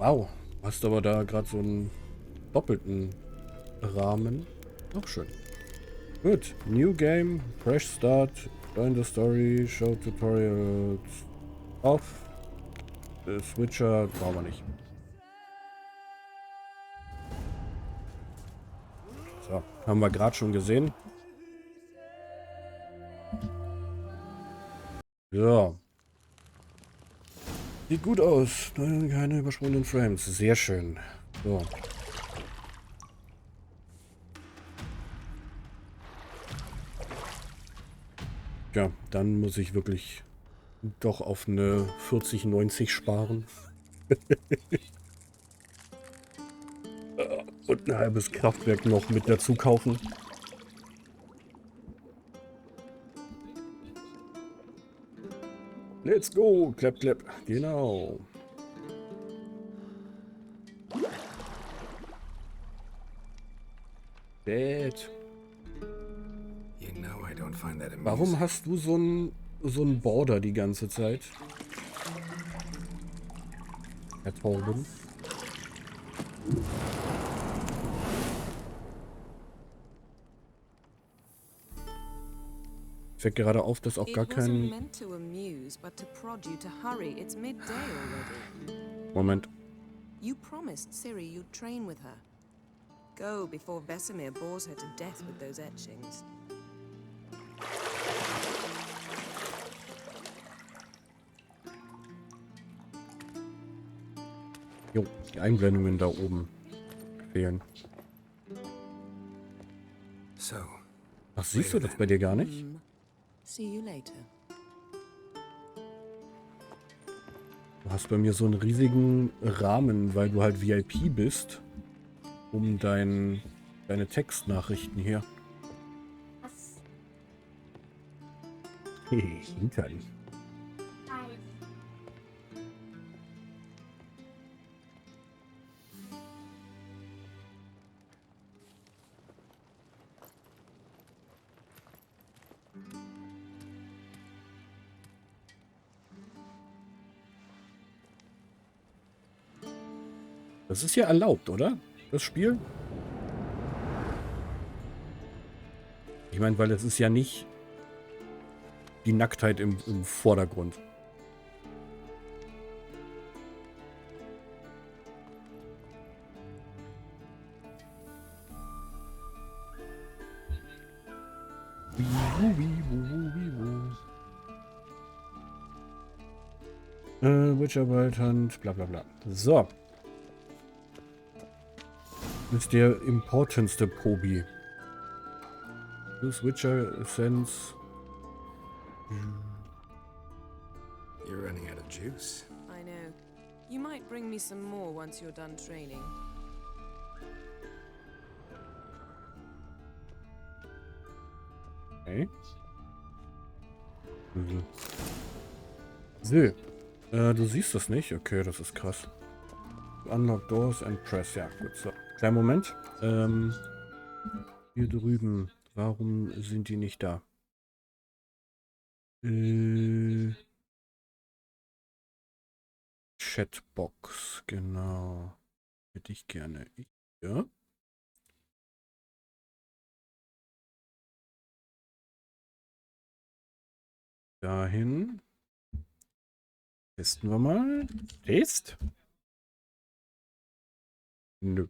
Wow, du hast aber da gerade so einen doppelten Rahmen. Auch schön. Gut. New Game, Fresh Start, Join the Story, Show Tutorials off. Switcher brauchen wir nicht. So, haben wir gerade schon gesehen. Ja. Sieht gut aus. Keine übersprungenen Frames. Sehr schön. So. Ja, dann muss ich wirklich doch auf eine 4090 sparen. Und ein halbes Kraftwerk noch mit dazu kaufen. Let's go. Klapp, klapp. Genau. Dad. Warum hast du so ein Border die ganze Zeit? Herr Torben. Fällt gerade auf, dass auch gar kein... Moment. You promised Ciri you'd train with her. Go before Vesemir bores her to death with those etchings. Jo, die Einblendungen da oben fehlen. Ach, siehst du das bei dir gar nicht? See you later. Du hast bei mir so einen riesigen Rahmen, weil du halt VIP bist, um deine Textnachrichten hier. Hintern. Das ist ja erlaubt, oder? Das Spiel? Ich meine, weil es ist ja nicht die Nacktheit im Vordergrund. Witcherwald Hand, bla bla bla. So. Ist der importantste Pobi. Das Witcher Sense. You're running out of juice. I know. You might bring me some more once you're done training. Okay. So. Du siehst das nicht? Okay, das ist krass. Unlock doors and press. Ja, gut. So. Kleinen Moment. Hier drüben. Warum sind die nicht da? Chatbox. Genau. Hätte ich gerne. Ja. Dahin. Testen wir mal. Test? Nö.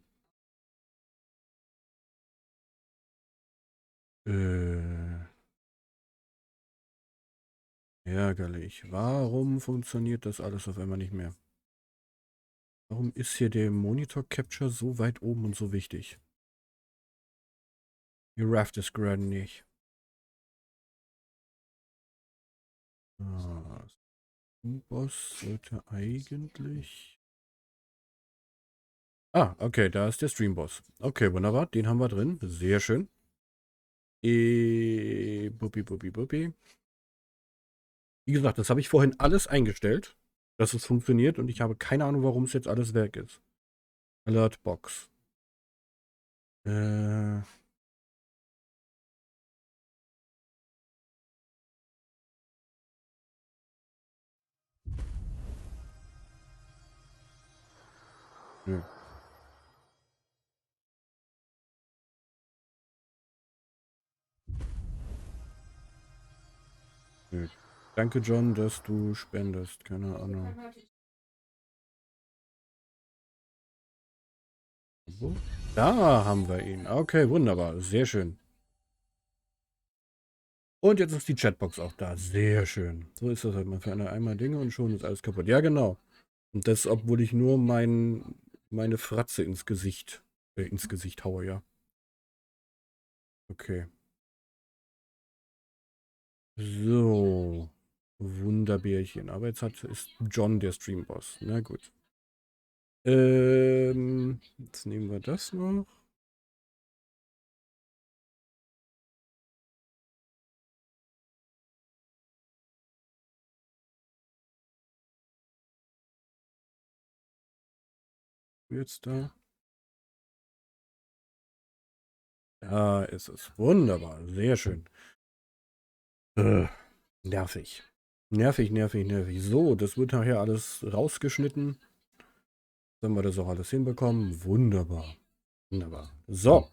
Ärgerlich. Warum funktioniert das alles auf einmal nicht mehr? Warum ist hier der Monitor Capture so weit oben und so wichtig? Die Raft ist gerade nicht. Ah, Boss sollte eigentlich... Ah, okay, da ist der Stream-Boss. Okay, wunderbar. Den haben wir drin. Sehr schön. Buppi, buppi, buppi. Wie gesagt, das habe ich vorhin alles eingestellt, dass es funktioniert und ich habe keine Ahnung, warum es jetzt alles weg ist. Alert Box. Nö. Nö. Danke, John, dass du spendest. Keine Ahnung. Wo? Da haben wir ihn. Okay, wunderbar. Sehr schön. Und jetzt ist die Chatbox auch da. Sehr schön. So ist das halt. Man verändert einmal Dinge und schon ist alles kaputt. Ja, genau. Und das, obwohl ich nur meine Fratze ins Gesicht haue, ja. Okay. So. Wunderbärchen. Aber jetzt ist John der Streamboss. Na gut. Jetzt nehmen wir das noch. Jetzt da. Da ist es. Wunderbar. Sehr schön. Äh, nervig. Nervig, nervig, nervig. So, das wird nachher alles rausgeschnitten. Wenn wir das auch alles hinbekommen. Wunderbar. Wunderbar. So.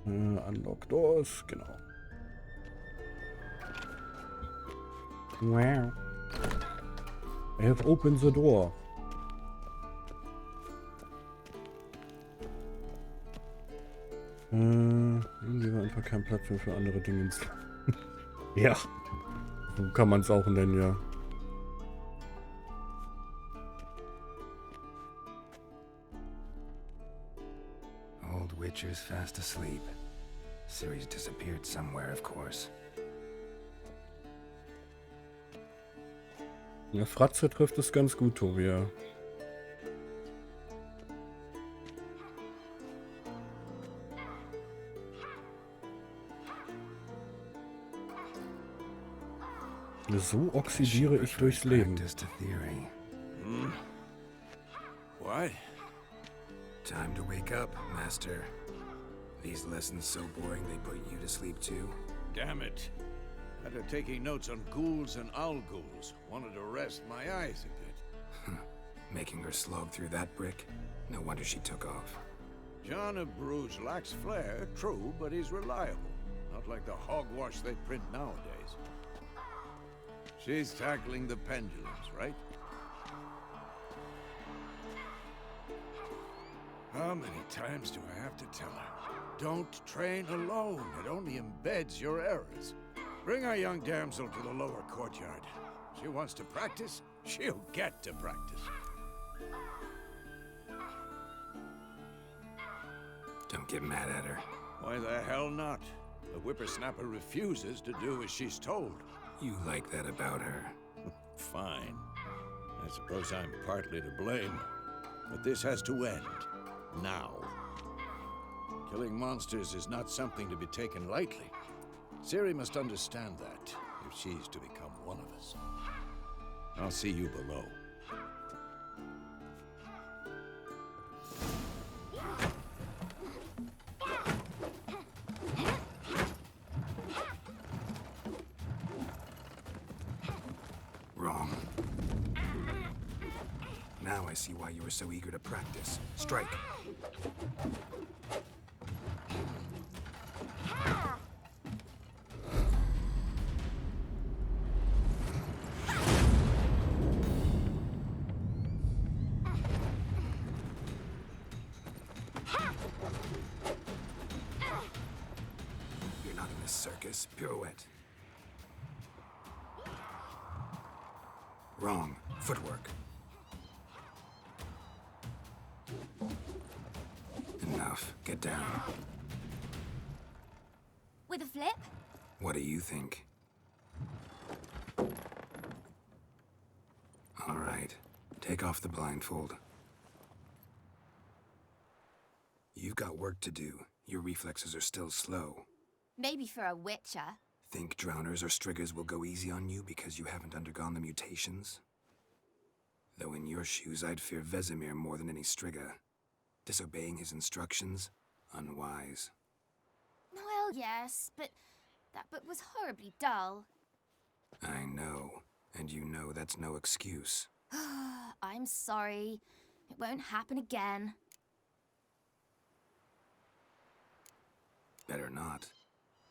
Unlock Doors. Genau. Wow. I have opened the door. Irgendwie war einfach kein Platz mehr für andere Dinge. Ja. So kann man es auch nennen, ja. Old Witcher's fast asleep. Ciri's disappeared somewhere, of course. Ja, Fratze trifft es ganz gut, Tobi, ja. So oxidiere ich durchs Leben. What? Time to wake up, Master. These lessons so boring they put you to sleep too. Damn it. After taking notes on ghouls and owl ghouls, wanted to rest my eyes a bit. Making her slog through that brick? No wonder she took off. John of Bruges lacks flair, true, but he's reliable. Not like the hogwash they print nowadays. She's tackling the pendulums, right? How many times do I have to tell her? Don't train alone. It only embeds your errors. Bring our young damsel to the lower courtyard. She wants to practice, she'll get to practice. Don't get mad at her. Why the hell not? The whippersnapper refuses to do as she's told. You like that about her. Fine. I suppose I'm partly to blame. But this has to end. Now. Killing monsters is not something to be taken lightly. Ciri must understand that, if she's to become one of us. I'll see you below. Wrong. Now I see why you were so eager to practice. Strike. You're not in this circus. Pirouette. Wrong. Footwork. Enough. Get down. With a flip? What do you think? All right. Take off the blindfold. You've got work to do. Your reflexes are still slow. Maybe for a witcher. Think drowners or striggers will go easy on you because you haven't undergone the mutations? Though in your shoes, I'd fear Vesemir more than any strigger. Disobeying his instructions? Unwise. Well, yes, but that book was horribly dull. I know, and you know that's no excuse. I'm sorry. It won't happen again. Better not.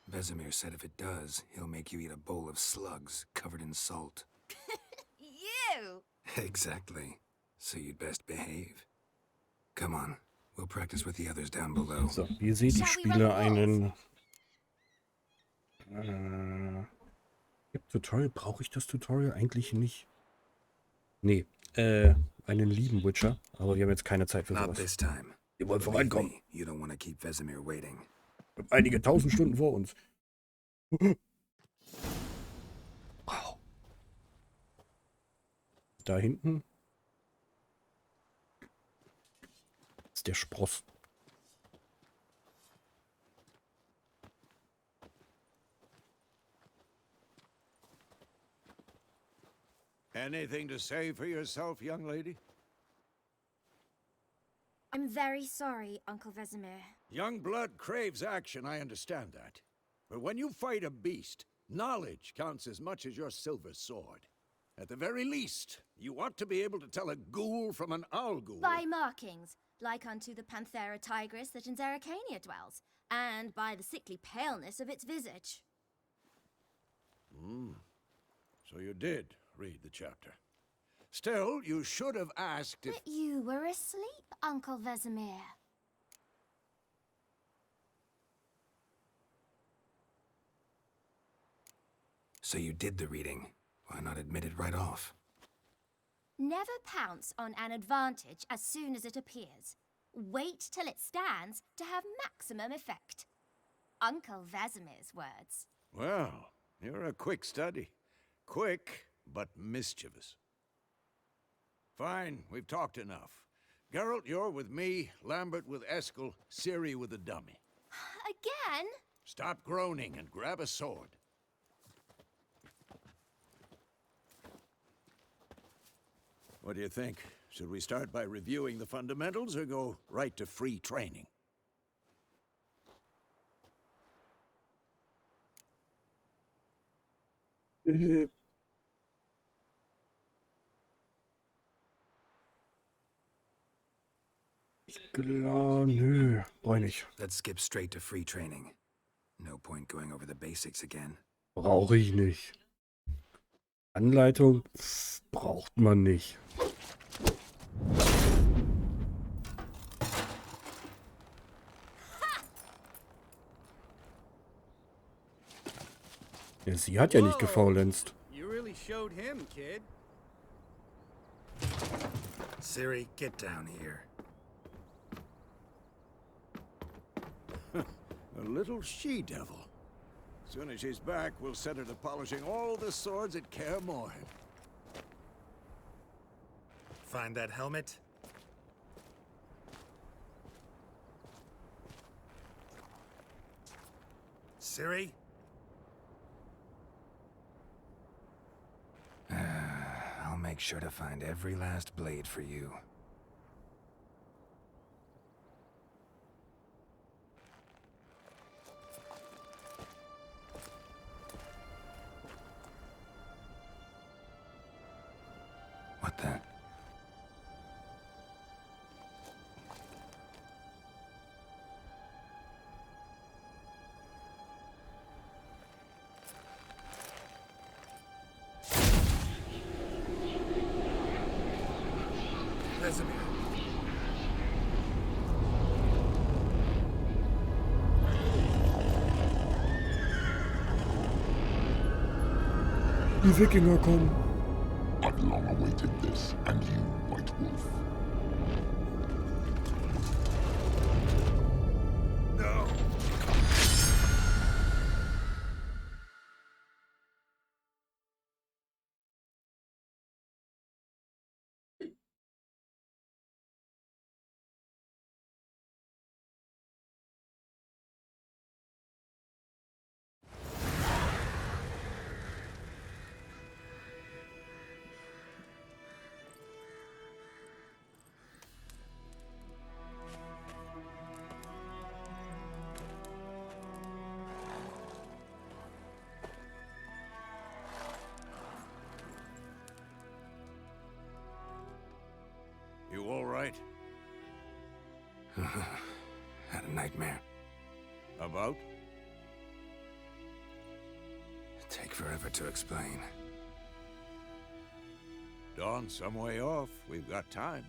Vesemir said if it does, he'll make you eat a bowl of slugs covered in salt. You! Exactly. So you'd best behave. Come on, we'll practice with the others down below. So, wie ihr seht, ich spiele einen... Tutorial, brauche ich das Tutorial eigentlich nicht? Nee, einen lieben Witcher, aber wir haben jetzt keine Zeit für Not sowas. this time. Wir wollen Believe vorankommen. me, you don't want to keep Vesemir waiting. Wir haben einige tausend Stunden vor uns. Wow. Da hinten ist der Spross. Anything to say for yourself, young lady? I'm very sorry, Uncle Vesemir. Young blood craves action, I understand that. But when you fight a beast, knowledge counts as much as your silver sword. At the very least, you ought to be able to tell a ghoul from an owl ghoul. By markings, like unto the Panthera tigris that in Zerricania dwells, and by the sickly paleness of its visage. So you did read the chapter. Still, you should have asked if... But you were asleep, Uncle Vesemir. So you did the reading. Why not admit it right off? Never pounce on an advantage as soon as it appears. Wait till it stands to have maximum effect. Uncle Vesemir's words. Well, you're a quick study. Quick, but mischievous. Fine, we've talked enough. Geralt, you're with me, Lambert with Eskel, Ciri with the dummy. Again? Stop groaning and grab a sword. What do you think? Should we start by reviewing the fundamentals or go right to free training? Nö, brauche ich nicht. Let's skip straight to free training. No point going over the basics again. Brauche ich nicht. Anleitung braucht man nicht. Ja, sie hat ja nicht gefaulenzt. You really showed him, kid. Ciri, get down here. A little she-devil. Soon as she's back, we'll set her to polishing all the swords at Kaer Morhen. Find that helmet? Ciri? I'll make sure to find every last blade for you. What the? Vesemir. Die Wikinger kommen. I've long awaited this, and you, White Wolf. No! Had a nightmare. About? Take forever to explain. Dawn's some way off. We've got time.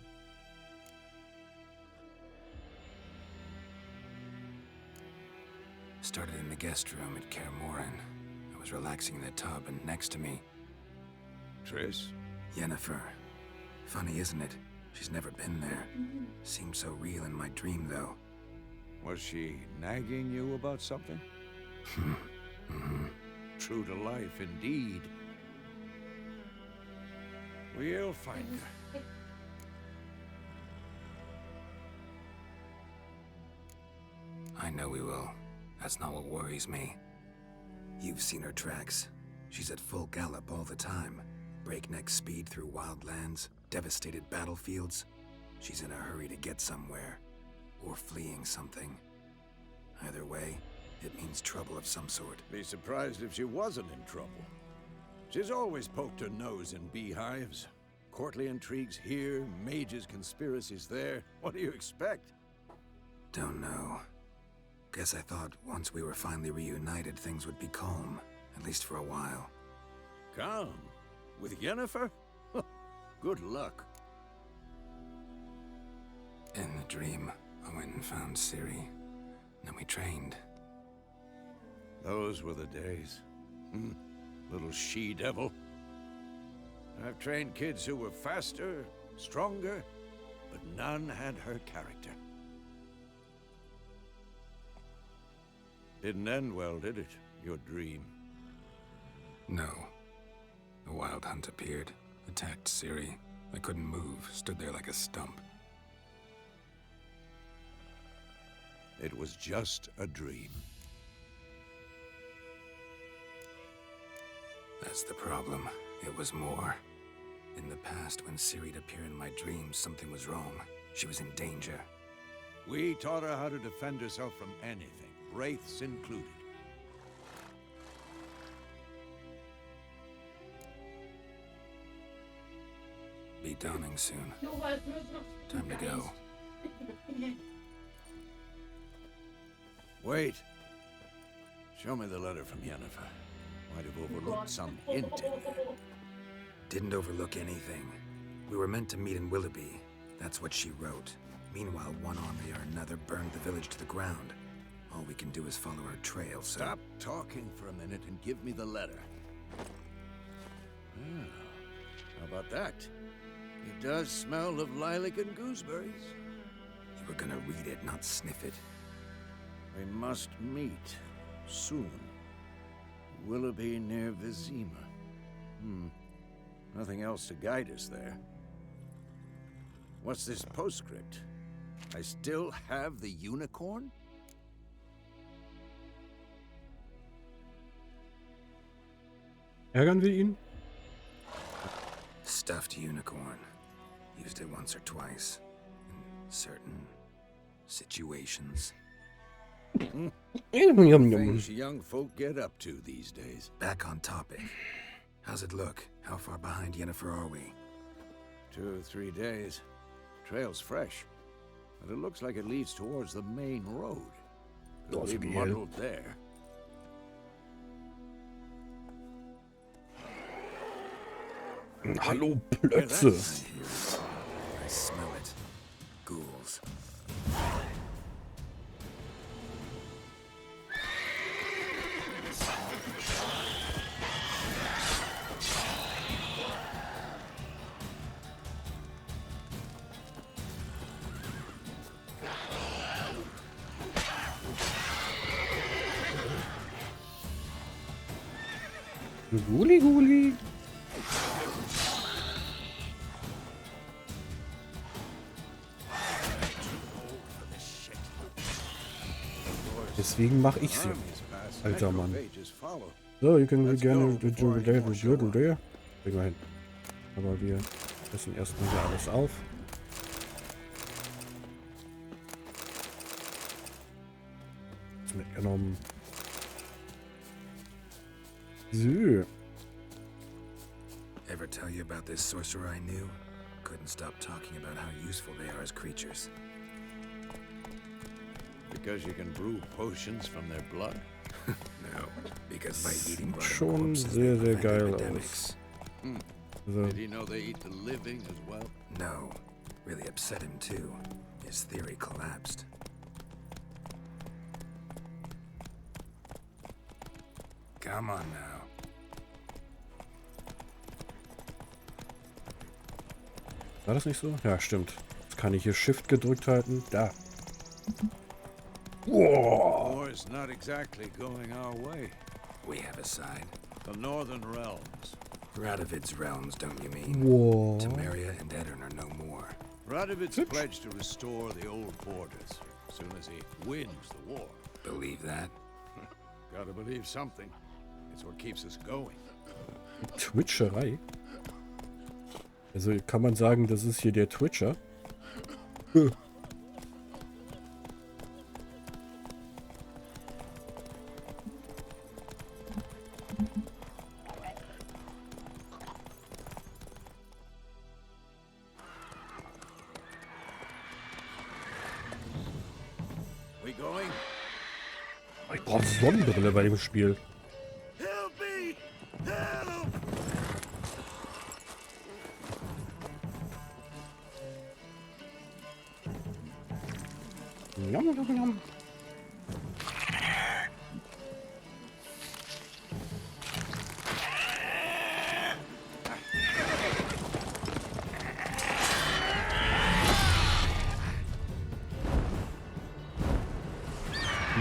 Started in the guest room at Kaer Morhen. I was relaxing in the tub, and next to me, Triss? Yennefer. Funny, isn't it? She's never been there. Seemed so real in my dream, though. Was she nagging you about something? True to life, indeed. We'll find her. I know we will. That's not what worries me. You've seen her tracks. She's at full gallop all the time. Breakneck speed through wild lands, devastated battlefields. She's in a hurry to get somewhere. Or fleeing something. Either way, it means trouble of some sort. Be surprised if she wasn't in trouble. She's always poked her nose in beehives. Courtly intrigues here, mages' conspiracies there. What do you expect? Don't know. Guess I thought once we were finally reunited, things would be calm. At least for a while. Calm? With Yennefer? Good luck. In the dream, I went and found Ciri. Then we trained. Those were the days. Little she-devil. I've trained kids who were faster, stronger, but none had her character. Didn't end well, did it? Your dream? No. The Wild Hunt appeared, attacked Ciri. I couldn't move, stood there like a stump. It was just a dream. That's the problem. It was more. In the past, when Ciri'd appear in my dreams, something was wrong. She was in danger. We taught her how to defend herself from anything, wraiths included. Be dawning soon. Time to go. Wait. Show me the letter from Yennefer. Might have overlooked some hint in there. Didn't overlook anything. We were meant to meet in Willoughby. That's what she wrote. Meanwhile, one army or another burned the village to the ground. All we can do is follow her trail, so... Stop talking for a minute and give me the letter. Ah, how about that? It does smell of lilac and gooseberries. You were gonna read it, not sniff it. We must meet soon. Willoughby near Vizima. Nothing else to guide us there. What's this postscript? I still have the unicorn? Ärgern wir ihn? Stuffed unicorn. Used it once or twice. In certain situations. Things young folk get up to these days. Back on topic. How's it look? How far behind Yennefer are we? 2 or 3 days. Trail's fresh. But it looks like it leads towards the main road. Could be muddled there. Hallo, Plötze. I smell it. Ghouls. Guli, Guli. Deswegen mache ich sie. Alter Mann. So, ihr könnt gerne Kriegen wir hin. Aber wir essen erstmal hier alles auf. Ist mitgenommen. So. Ever tell you about this sorcerer I knew? Couldn't stop talking about how useful they are as creatures. Because you can brew potions from their blood? No, because by eating blood Schon and corpses, sehr, they sehr prevent geil epidemics. So. Did he know they eat the living as well? No, really upset him too. His theory collapsed. Come on now. War das nicht so? Ja, stimmt. Jetzt kann ich hier Shift gedrückt halten. Da. Wow. War's not exactly going our way. We have a side. The Northern Realms. Radovid's realms, don't you mean? Wow. Temeria and Edirn are no more. Radovid's pledged to restore the old borders as soon as he wins the war. Believe that? Gotta believe something. It's what keeps us going. Twitcherei? Also kann man sagen, das ist hier der Twitcher? We going? Ich brauche Sonnenbrille bei dem Spiel. Help me! Help! Nom, nom, nom.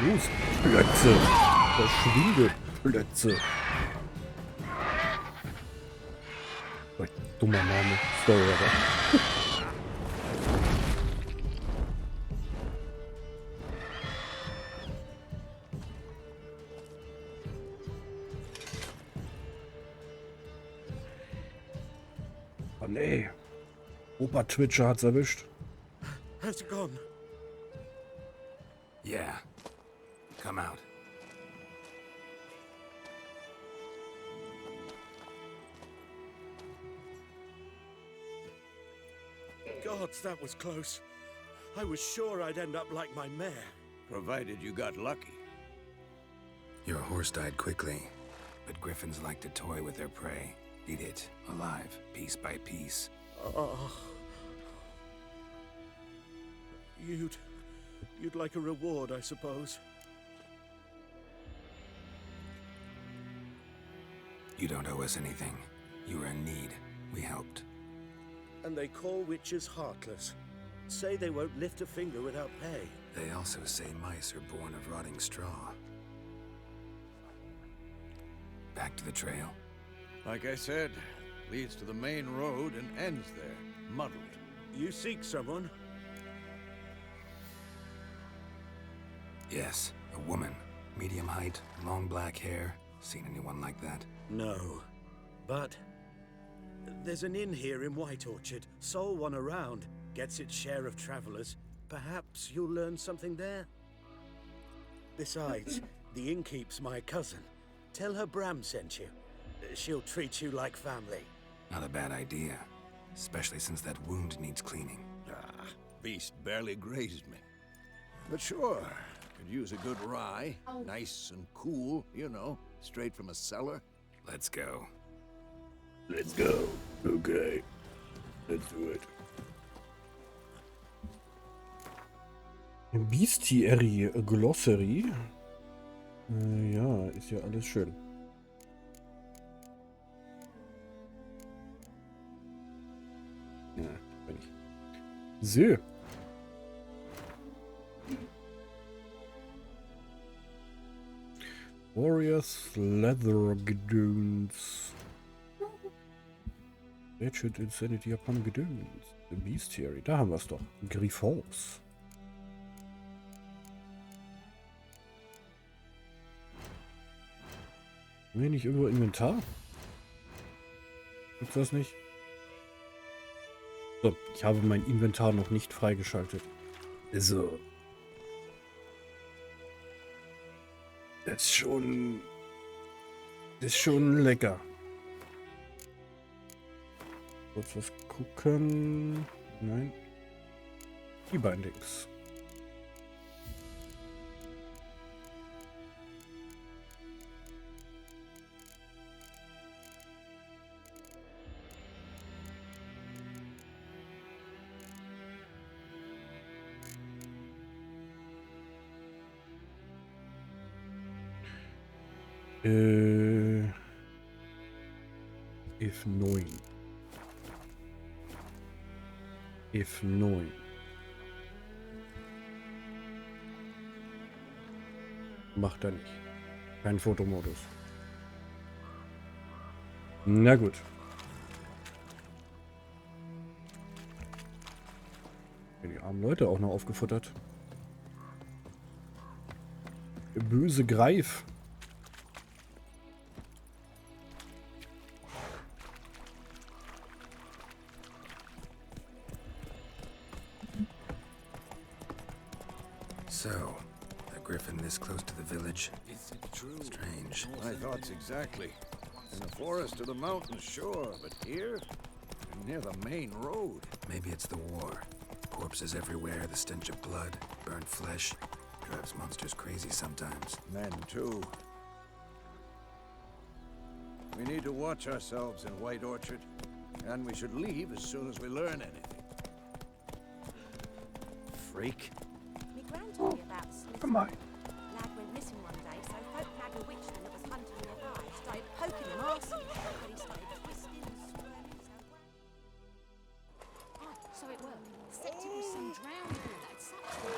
Los, Plötze. Verschwinde, Plötze. Oh, dummer Name. Sorry, aber. Oh nee. Opa Twitcher hat's erwischt. Has it gone? Yeah. Come out. Gods, that was close. I was sure I'd end up like my mare. Provided you got lucky. Your horse died quickly, but griffins like to toy with their prey. Eat it, alive, piece by piece. Oh. You'd like a reward, I suppose. You don't owe us anything. You were in need. We helped. And they call witches heartless. Say they won't lift a finger without pay. They also say mice are born of rotting straw. Back to the trail. Like I said, leads to the main road and ends there, muddled. You seek someone? Yes, a woman. Medium height, long black hair. Seen anyone like that? No. But there's an inn here in White Orchard. Sole one around. Gets its share of travelers. Perhaps you'll learn something there? Besides, the innkeep's my cousin. Tell her Bram sent you. She'll treat you like family. Not a bad idea. Especially since that wound needs cleaning. Ah, beast barely grazed me. But sure, could use a good rye. Nice and cool, you know, straight from a cellar. Let's go. Let's go. Okay. Let's do it. Bestiary Glossary. Ja, ist ja alles schön. Ja, bin ich. So. Warriors Leather Gedöns. Wretched Insanity upon Gedöns. The Bestiary. Da haben wir es doch. Griffons. Haben wir nicht irgendwo Inventar? Gibt's das nicht? So, ich habe mein Inventar noch nicht freigeschaltet. So. Das ist schon lecker. Kurz was gucken. Nein. Die Bindings. F9. F9. Macht er nicht. Kein Fotomodus. Na gut. Die armen Leute auch noch aufgefuttert. Böse Greif. So, a griffin this close to the village? Is it true? Strange. My thoughts exactly. In the forest or the mountains, sure, but here? Near the main road. Maybe it's the war. Corpses everywhere, the stench of blood, burnt flesh. Drives monsters crazy sometimes. Men, too. We need to watch ourselves in White Orchard, and we should leave as soon as we learn anything. Freak. Me gran told me about the Smith. Come on. Lad went missing one day, so folk flagged a witchman that was hunting nearby. Started poking him arsey, but he started twisting and swirling himself round. Oh, so it worked. Septic was some drowning fool that had sacked him.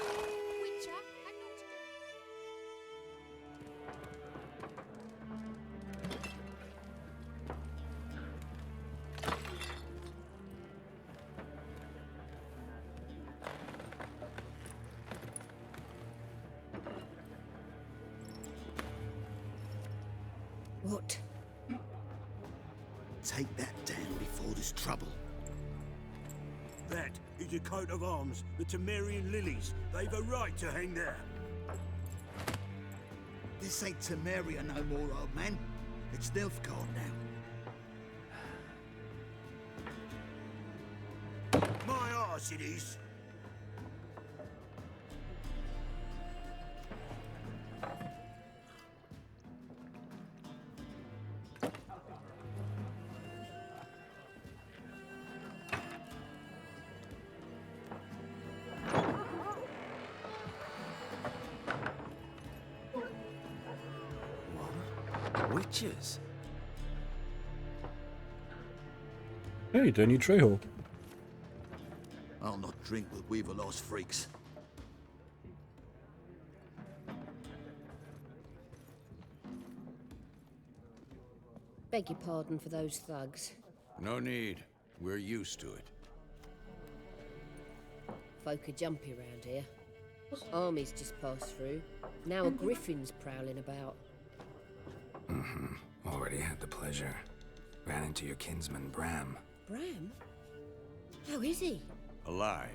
Witcher had naught to do. What? Take that down before there's trouble. That is a coat of arms, the Temerian lilies. They've a right to hang there. This ain't Temeria no more, old man. It's Nilfgaard now. My arse it is. Witches? Hey, Danny Trejo. I'll not drink with Weaver-lost freaks. Beg your pardon for those thugs. No need. We're used to it. Folk are jumpy round here. Armies just passed through. Now a griffin's prowling about. Already had the pleasure. Ran into your kinsman, Bram. Bram? How is he? Alive.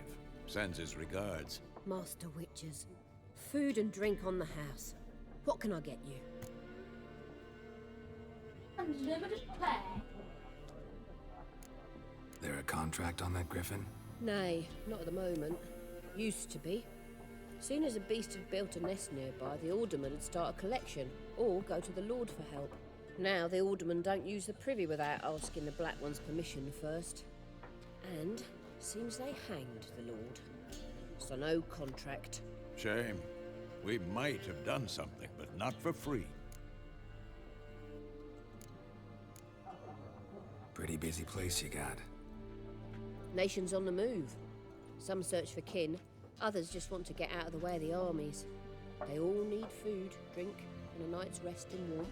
Sends his regards. Master Witchers. Food and drink on the house. What can I get you? Unlimited play. There a contract on that griffin? Nay, not at the moment. Used to be. Soon as a beast had built a nest nearby, the alderman would start a collection, or go to the Lord for help. Now the aldermen don't use the privy without asking the Black One's permission first. And seems they hanged the Lord. So no contract. Shame. We might have done something, but not for free. Pretty busy place you got. Nations on the move. Some search for kin, others just want to get out of the way of the armies. They all need food, drink, and a night's rest in warmth.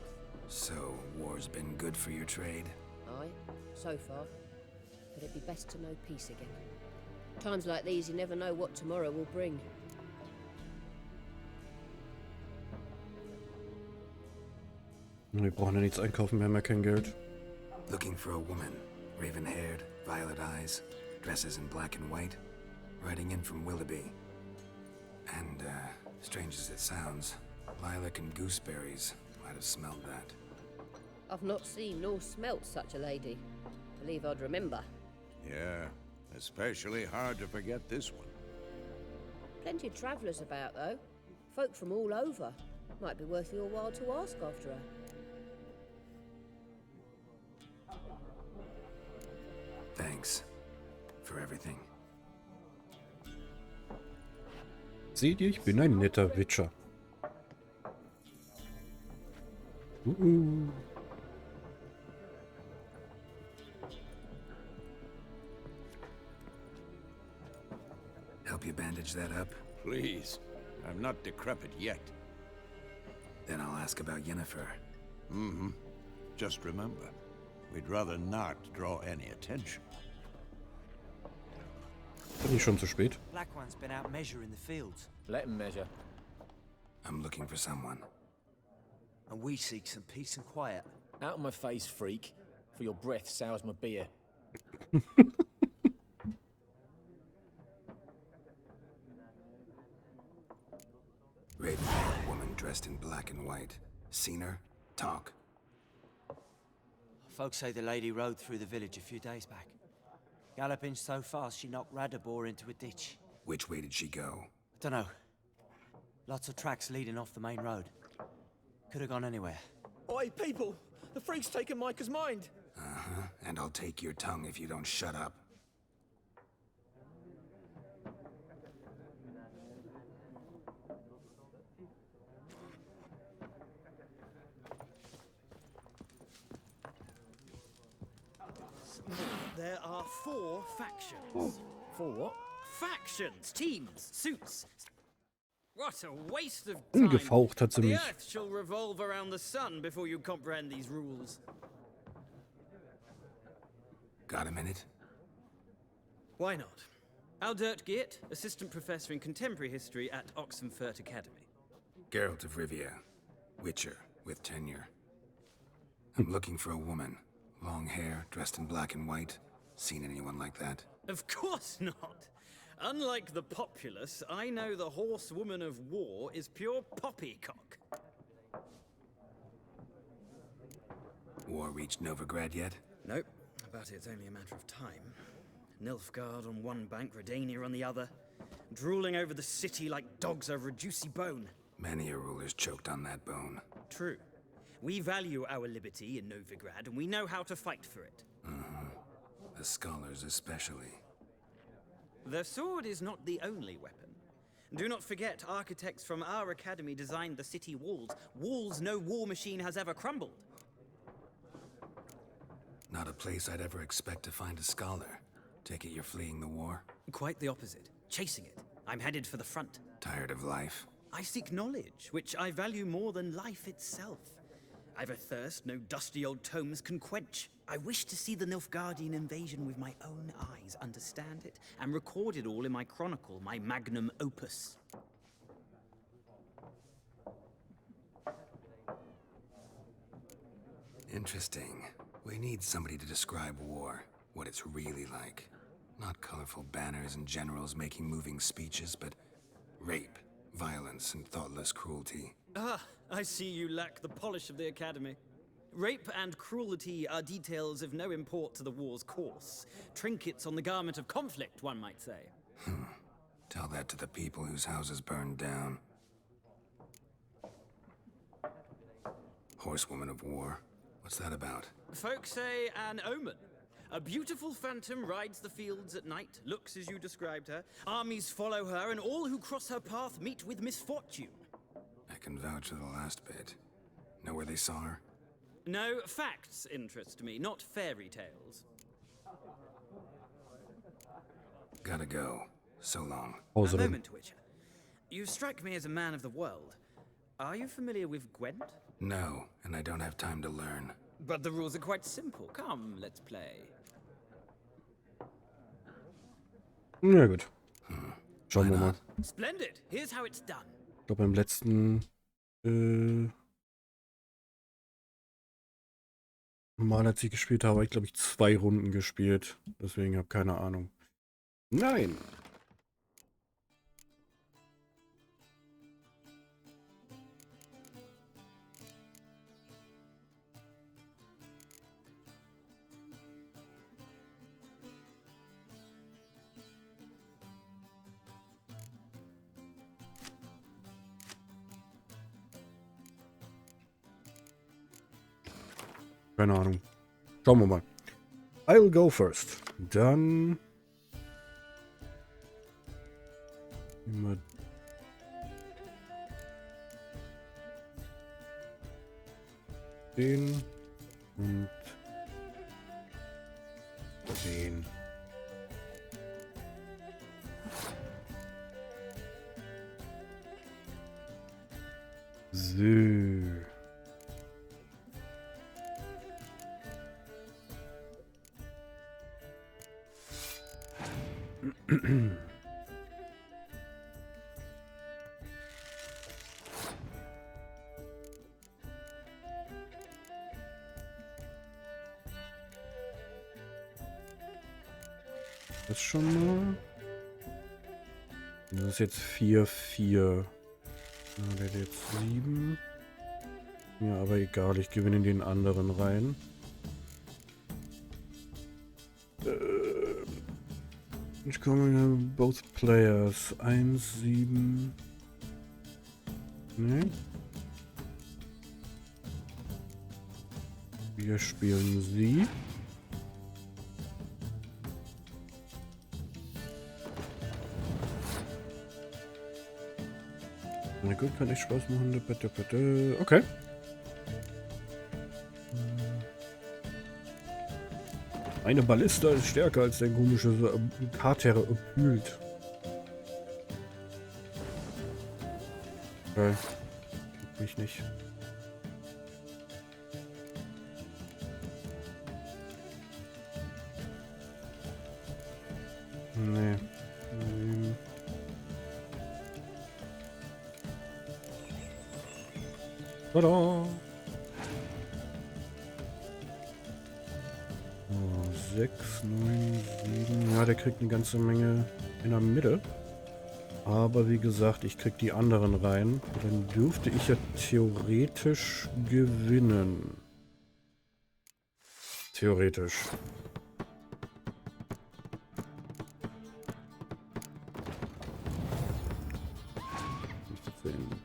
So, war's been good for your trade? Aye, so far. But it'd be best to know peace again. Times like these, you never know what tomorrow will bring. Wir brauchen ja nichts einkaufen, wir haben ja kein Geld. Looking for a woman. Raven-haired, violet eyes, dresses in black and white. Riding in from Willoughby. And, strange as it sounds, lilac and gooseberries. Might have smelled that. I've not seen nor smelt such a lady. Believe I'd remember. Yeah, especially hard to forget this one. Plenty of travellers about, though. Folk from all over. Might be worth your while to ask after her. Thanks. For everything. Seht ihr, ich bin ein netter Witcher. Help you bandage that up? Please. I'm not decrepit yet. Then I'll ask about Yennefer. Mm-hmm. Just remember, we'd rather not draw any attention. Bin ich schon zu spät? Black One's been out measuring the fields. Let him measure. I'm looking for someone. And we seek some peace and quiet. Out of my face, freak. For your breath sours my beer. Raven-haired woman dressed in black and white. Seen her? Talk. Folks say the lady rode through the village a few days back. Galloping so fast she knocked Radabor into a ditch. Which way did she go? I don't know. Lots of tracks leading off the main road. Could have gone anywhere. Oi, people! The freak's taken Micah's mind! Uh-huh. And I'll take your tongue if you don't shut up. There are 4 factions. 4 what? Factions, teams, suits. What a waste of time. Angefaucht hat sie The mich. earth shall revolve around the sun before you comprehend these rules. Got a minute? Why not? Aldert Geert, assistant professor in contemporary history at Oxenfurt Academy. Geralt of Rivia. Witcher, with tenure. I'm looking for a woman. Long hair, dressed in black and white. Seen anyone like that? Of course not. Unlike the populace, I know the horsewoman of war is pure poppycock. War reached Novigrad yet? Nope, but it's only a matter of time. Nilfgaard on one bank, Redania on the other. Drooling over the city like dogs over a juicy bone. Many a ruler's choked on that bone. True. We value our liberty in Novigrad, and we know how to fight for it. The scholars especially. The sword is not the only weapon. Do not forget, architects from our academy designed the city walls. Walls no war machine has ever crumbled. Not a place I'd ever expect to find a scholar. Take it you're fleeing the war? Quite the opposite. Chasing it. I'm headed for the front. Tired of life? I seek knowledge, which I value more than life itself. I've a thirst no dusty old tomes can quench. I wish to see the Nilfgaardian invasion with my own eyes, understand it, and record it all in my chronicle, my magnum opus. Interesting. We need somebody to describe war, what it's really like. Not colorful banners and generals making moving speeches, but rape, violence, and thoughtless cruelty. Ah, I see you lack the polish of the academy. Rape and cruelty are details of no import to the war's course. Trinkets on the garment of conflict, one might say. Tell that to the people whose houses burned down. Horsewoman of war. What's that about? Folk say an omen. A beautiful phantom rides the fields at night, looks as you described her. Armies follow her, and all who cross her path meet with misfortune. I can vouch for the last bit. Know where they saw her? No, facts interest me, not fairy tales. Gotta go. So long. A moment, Witcher. You strike me as a man of the world. Are you familiar with Gwent? No, and I don't have time to learn. But the rules are quite simple. Come, let's play. Ja gut. Schauen wir mal. Splendid. Here's how it's done. Ich glaube beim letzten Mal, als ich gespielt habe, habe ich glaube ich 2 Runden gespielt. Deswegen habe ich keine Ahnung. Nein! Keine Ahnung. Schauen wir mal. I'll go first. Dann... Immer... den und den. So. Das schon mal. Das ist jetzt 4, 4. Ja, der hat jetzt 7. Ja, aber egal, ich gewinne in den anderen rein. Ich komme both players. 1, 7. Ne? Wir spielen sie. Na gut, kann echt Spaß machen. Okay. Eine Ballista ist stärker als der komische Kater Öpült. Okay. Mich nicht. Nee. Tada! 6, 9, 7. Ja, der kriegt eine ganze Menge in der Mitte. Aber wie gesagt, ich krieg die anderen rein. Dann dürfte ich ja theoretisch gewinnen. Theoretisch.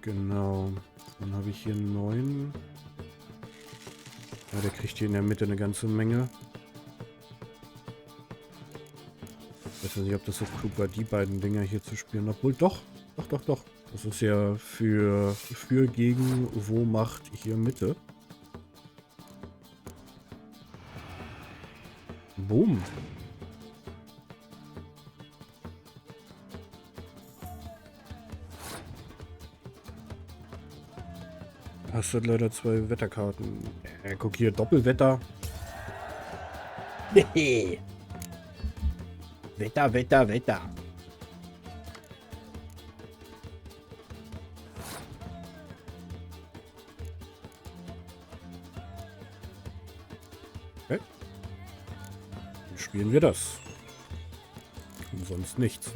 Genau. Dann habe ich hier 9. Ja, der kriegt hier in der Mitte eine ganze Menge. Ich weiß nicht, ob das so klug war, die beiden Dinger hier zu spielen. Obwohl, doch. Doch. Das ist ja für gegen wo Macht hier Mitte. Boom. Hast du leider 2 Wetterkarten. Guck hier, Doppelwetter. Nee. Wetter. Okay. Dann spielen wir das. Und sonst nichts.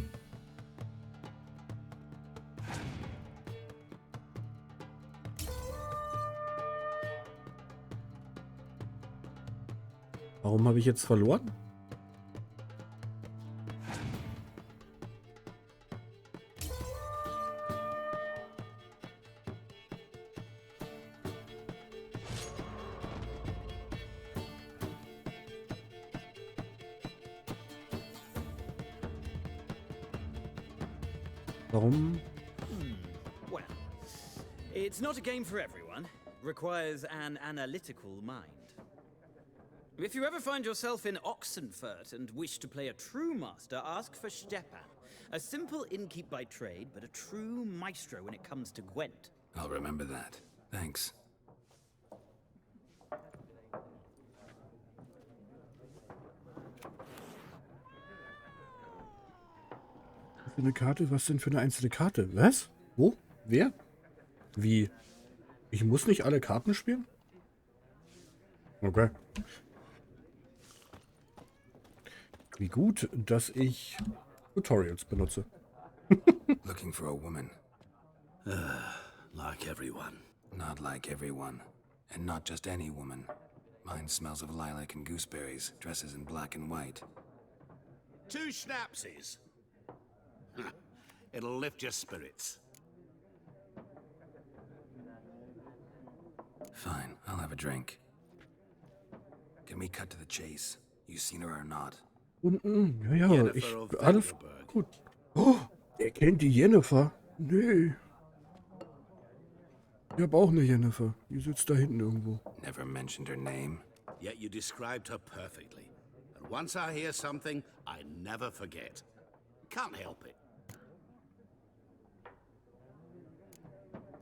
Warum habe ich jetzt verloren? Warum? Well, it's not a game for everyone. Requires an analytical mind. If you ever find yourself in Oxenfurt and wish to play a true master, ask for Stepan. A simple innkeep by trade, but a true maestro when it comes to Gwent. I'll remember that. Thanks. Eine Karte? Was denn für eine einzelne Karte? Was? Wo? Wer? Wie? Ich muss nicht alle Karten spielen? Okay. Wie gut, dass ich Tutorials benutze. Looking for a woman. Like everyone. Not like everyone. And not just any woman. Mine smells of lilac and gooseberries, dresses in black and white. 2 schnapsies. It'll lift your spirits. Fine, I'll have a drink. Can we cut to the chase? You seen her or not? Ja, alles gut. Oh, er kennt die Jennifer. Nee. Ich habe auch eine Jennifer. Die sitzt da hinten irgendwo. Never mentioned her name. Yet you described her perfectly. And once I hear something, I never forget. Can't help it.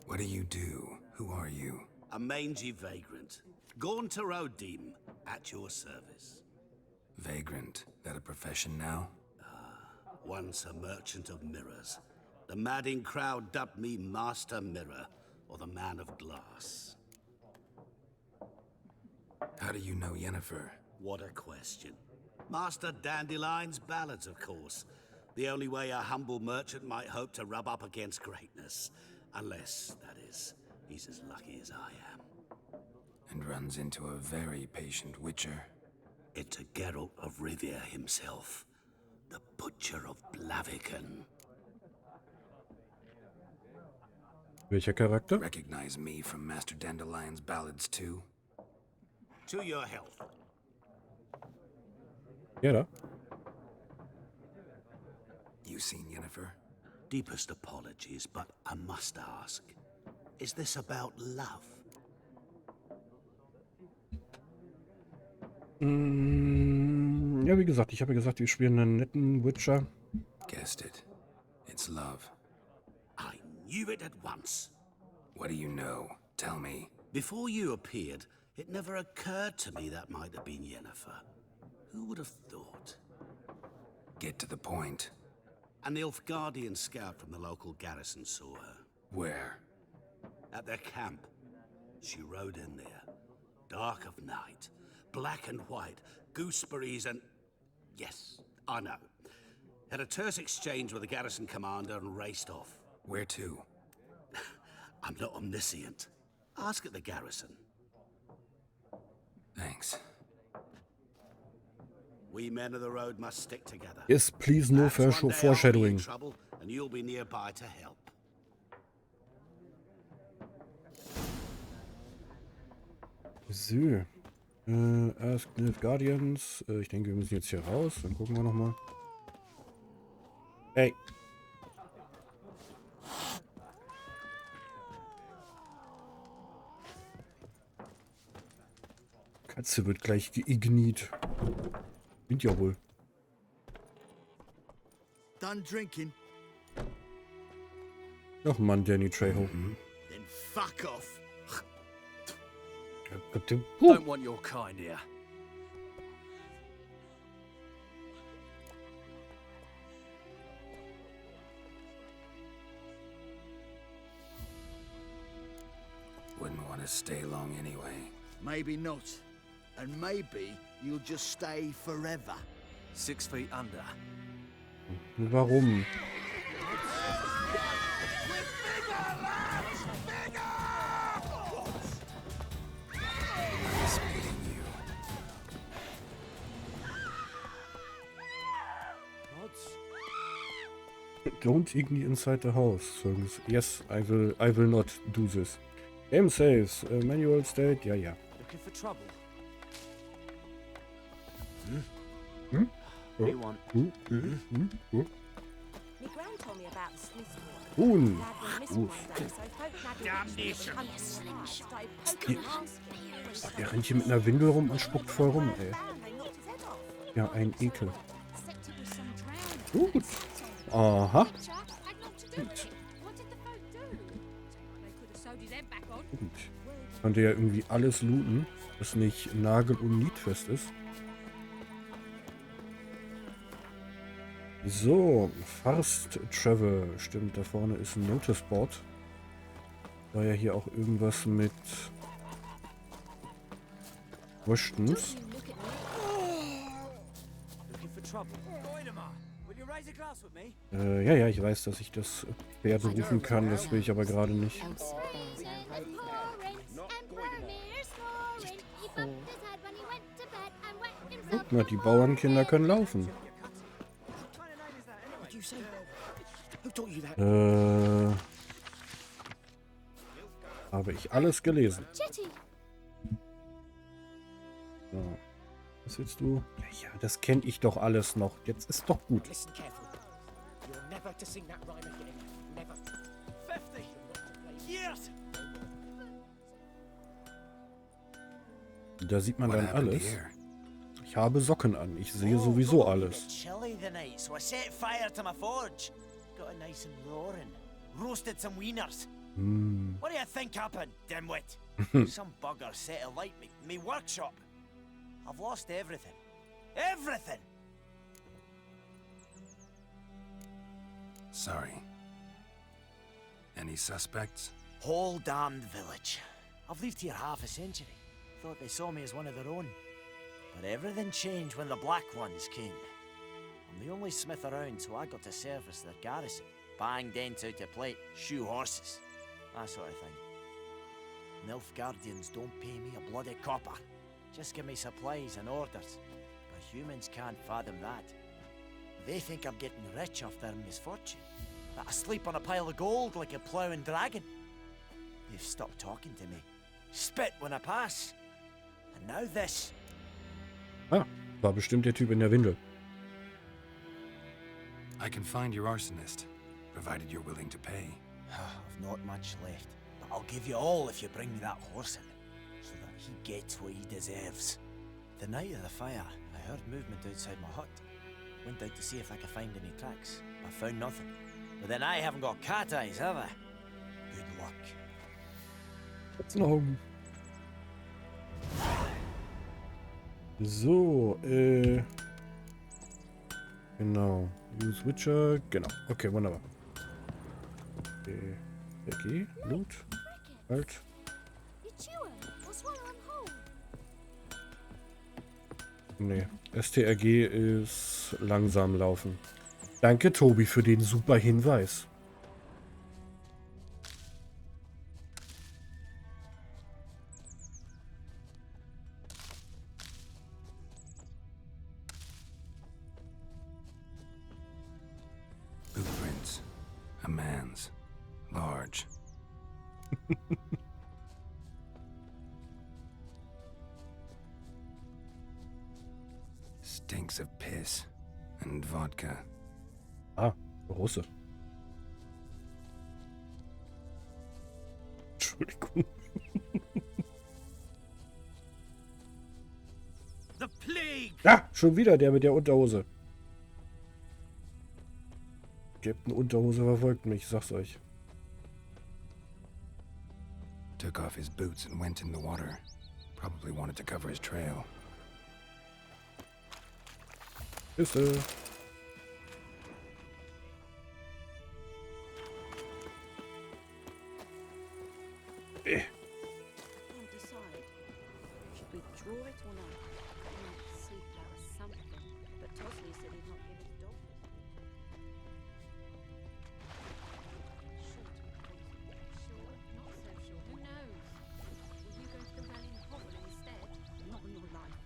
What do you do? Who are you? A mangy vagrant. Gone to Rodim, at your service. Vagrant. That a profession now? Once a merchant of mirrors. The madding crowd dubbed me Master Mirror, or the Man of Glass. How do you know Yennefer? What a question. Master Dandelion's ballads, of course. The only way a humble merchant might hope to rub up against greatness. Unless, that is, he's as lucky as I am. And runs into a very patient witcher. Into Geralt of Rivia himself. The Butcher of Blaviken. Welcher Charakter? Recognize me from Master Dandelion's ballads too? To your health. Ja, da. You seen Yennefer? Deepest apologies, but I must ask. Is this about love? Ja, wie gesagt, ich habe ja gesagt, wir spielen einen netten Witcher. Guessed it. It's love. I knew it at once. What do you know? Tell me. Before you appeared, it never occurred to me that might have been Yennefer. Who would have thought? Get to the point. An Nilfgaardian scout from the local garrison saw her. Where? At their camp. She rode in there. Dark of night. Black and white. Gooseberries and... Yes, I know. Had a terse exchange with the garrison commander and raced off. Where to? I'm not omniscient. Ask at the garrison. Thanks. We men of the road must stick together. Yes, please, no foreshadowing. Trouble, and you'll be nearby to help. So. Ask Nilfgaardians. Ich denke, wir müssen jetzt hier raus. Dann gucken wir nochmal. Hey. Katze wird gleich geigniet. Sind ja wohl. Done drinking? Ach Mann, Danny Trejo. Then fuck off. Don't want your kind here. Wouldn't want to stay long anyway. Maybe not. And maybe you'll just stay forever. 6 feet under. Warum? Don't ignite inside the house. Yes, I will not do this. Game saves. Manual state. Ja, ja. Looking for trouble. Hm? What do you want? My gran told me about the Smith's boy. Huhn. Dad went missing one day, so folk nagged Der rennt hier mit einer Windel rum und spuckt voll rum, ey. Ja, ein Ekel. Gut. Aha. Gut. Gut. Konnte ja irgendwie alles looten, was nicht nagel- und nietfest ist. So, Fast Travel. Stimmt, da vorne ist ein Noticeboard. War ja hier auch irgendwas mit Questions. Ja, ich weiß, dass ich das Pferd rufen kann, das will ich aber gerade nicht. Guck mal, die Bauernkinder können laufen. Habe ich alles gelesen. So. Was willst du? Ja, das kenne ich doch alles noch. Jetzt ist doch gut. Da sieht man What dann happened alles. here? Ich habe Socken an. Ich sehe sowieso alles. Chilly the night, so I set fire to my forge. Got it nice and roaring. Roasted some wieners. What do you think happened, dimwit? Some bugger set alight me workshop. I've lost everything. Everything! Sorry. Any suspects? Whole damned village. I've lived here half a century. Thought they saw me as one of their own. But everything changed when the Black Ones came. I'm the only smith around, so I got to service their garrison. Bang dents out of plate, shoe horses, that sort of thing. Nilfgaardians don't pay me a bloody copper. Just give me supplies and orders. But humans can't fathom that. They think I'm getting rich off their misfortune. That I sleep on a pile of gold like a ploughing dragon. They've stopped talking to me. Spit when I pass. And now this. Ah, war bestimmt der Typ in der Windel. I can find your arsonist, provided you're willing to pay. I've not much left, but I'll give you all if you bring me that horse in, so that he gets what he deserves. The night of the fire, I heard movement outside my hut. Went out to see if I could find any tracks. I found nothing. But then I haven't got cat eyes, have I? Good luck. Jetzt noch. So, genau. Use Witcher, genau. Okay, wunderbar. Okay, Loot. Halt. Nee, STRG ist langsam laufen. Danke, Tobi, für den super Hinweis. Blueprints. A man's. Large. Stinks of piss and vodka. Ah, Russe. Entschuldigung. The plague! Ja, schon wieder der mit der Unterhose. Captain Unterhose verfolgt mich, sag's euch. Took off his boots and went in the water. Probably wanted to cover his trail. Küsse. Can't decide. Should we draw it or not? I might sleep out something, but Tosley said he'd not give his dog. Sure, not so sure. Who knows? Will you go to the Rallying Hovel instead? Not on your life.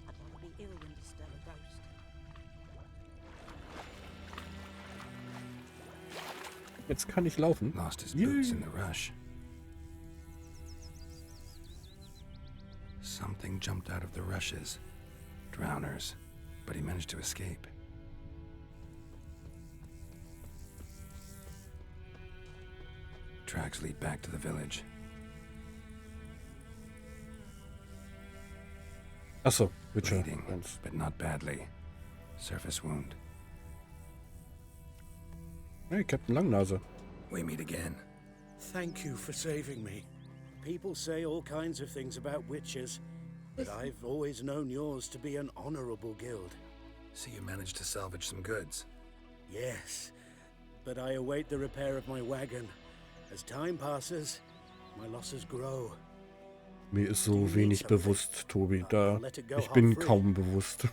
I'd rather be ill than disturb a ghost. Jetzt kann ich laufen. Lost his boots in the rush. Something jumped out of the rushes. Drowners. But he managed to escape. Tracks lead back to the village. Achso, Witcher. Bleeding, but not badly. Surface wound. Hey, Captain Langnase. We meet again. Thank you for saving me. People say all kinds of things about witches, but I've always known yours to be an honorable guild. So you managed to salvage some goods? Yes, but I await the repair of my wagon. As time passes, my losses grow. Mir ist so wenig bewusst, Tobi. Ich bin kaum bewusst.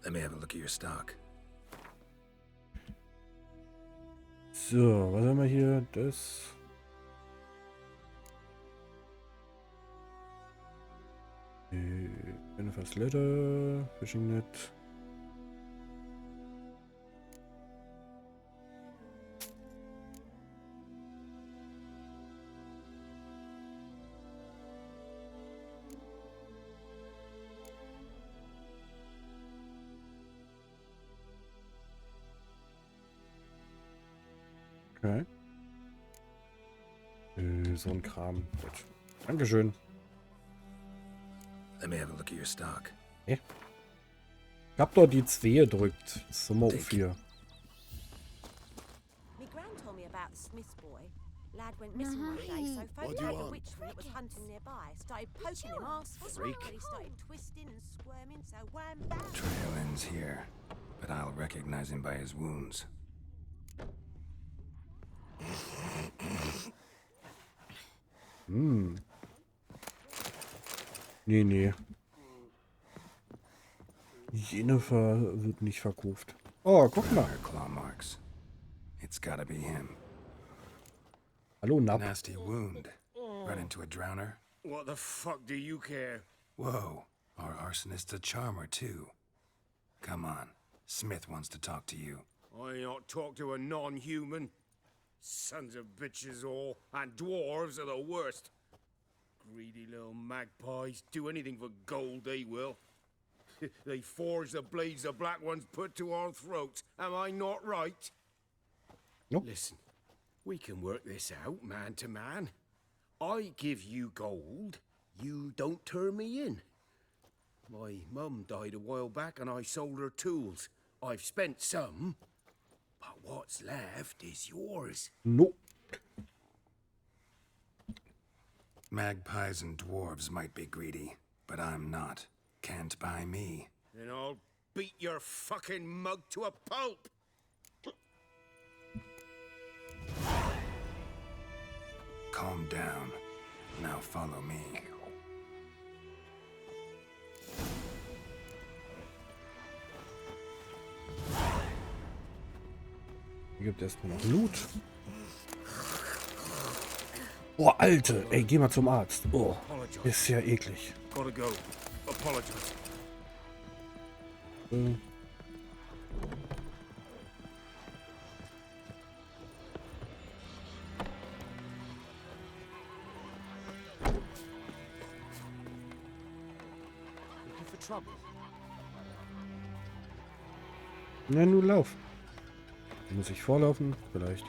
Let me have a look at your stock. So, was haben wir hier? Das. Jennifer's Letter, Fishing Net. Okay. So ein Kram. Gut. Dankeschön. Let me have a look at your stock. Ich hab doch die 2 gedrückt. Das ist immer auf hier. Me gran told me about the Smith's boy. Lad went missing one day, so folk like the witchman that was hunting nearby started poking him arsefull. Freak. But he started twisting and squirming, so wham bam. Trail ends here, but I'll recognize him by his wounds. Nee. Jennifer wird nicht verkauft. Oh, guck mal. Claw marks. It's gotta be him. Hallo, Nap. Nasty wound. Run into a drowner? What the fuck do you care? Whoa, our arsonist's a charmer too. Come on, Smith wants to talk to you. I ain't not talk to a non-human. Sons of bitches all, and dwarves are the worst. Greedy little magpies, do anything for gold, they will. They forge the blades the black ones put to our throats. Am I not right? Nope. Listen, we can work this out, man to man. I give you gold, you don't turn me in. My mum died a while back and I sold her tools. I've spent some, but what's left is yours. Nope. Magpies and dwarves might be greedy, but I'm not. Can't buy me. Then I'll beat your fucking mug to a pulp. Calm down. Now follow me. Hier gibt es erstmal noch Loot. Oh, Alte. Ey, geh mal zum Arzt. Oh, ist ja eklig. Gotta go. Apologize. Looking for trouble? Na, nun lauf. Muss ich vorlaufen? Vielleicht.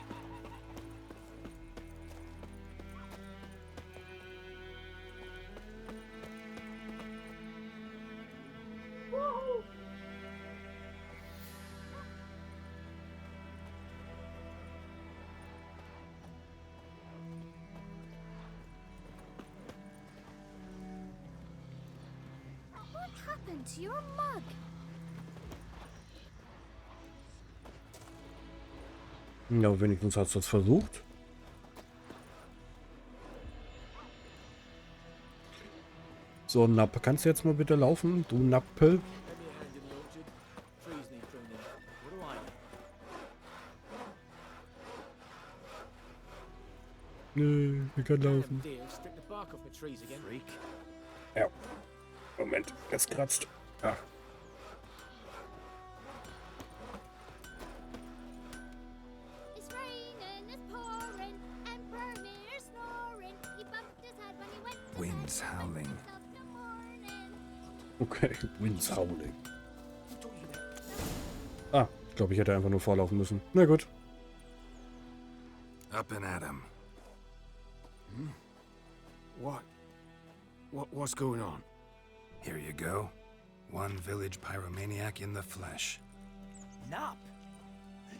What happened to your mug? Ja, wenigstens hast du es versucht. So, Napp, kannst du jetzt mal bitte laufen? Du Nappel. Nö, wir können laufen. Ja. Moment, es kratzt. Ah. It's raining, it's pouring, and Vermeer's snoring. He bumped his head when he went to Wind's howling. Okay, Wind's howling. Ah, ich glaube, ich hätte einfach nur vorlaufen müssen. Na gut. Up and at 'em. What's going on? Here you go. One village pyromaniac in the flesh. Nap?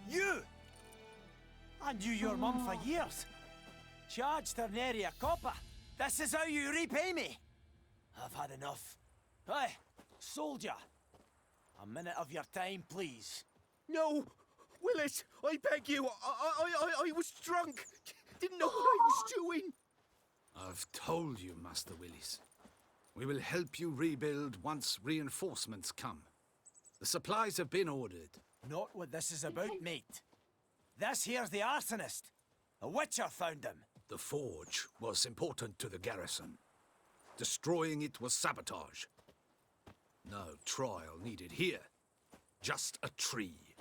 You? I knew your mum for years. Charged her nary a copper. This is how you repay me. I've had enough. Hey, soldier. A minute of your time, please. No! Willis, I beg you. I was drunk. Didn't know what I was doing. I've told you, Master Willis. We will help you rebuild once reinforcements come. The supplies have been ordered. Not what this is about, mate. This here's the arsonist. A witcher found him. The forge was important to the garrison. Destroying it was sabotage. No trial needed here. Just a tree.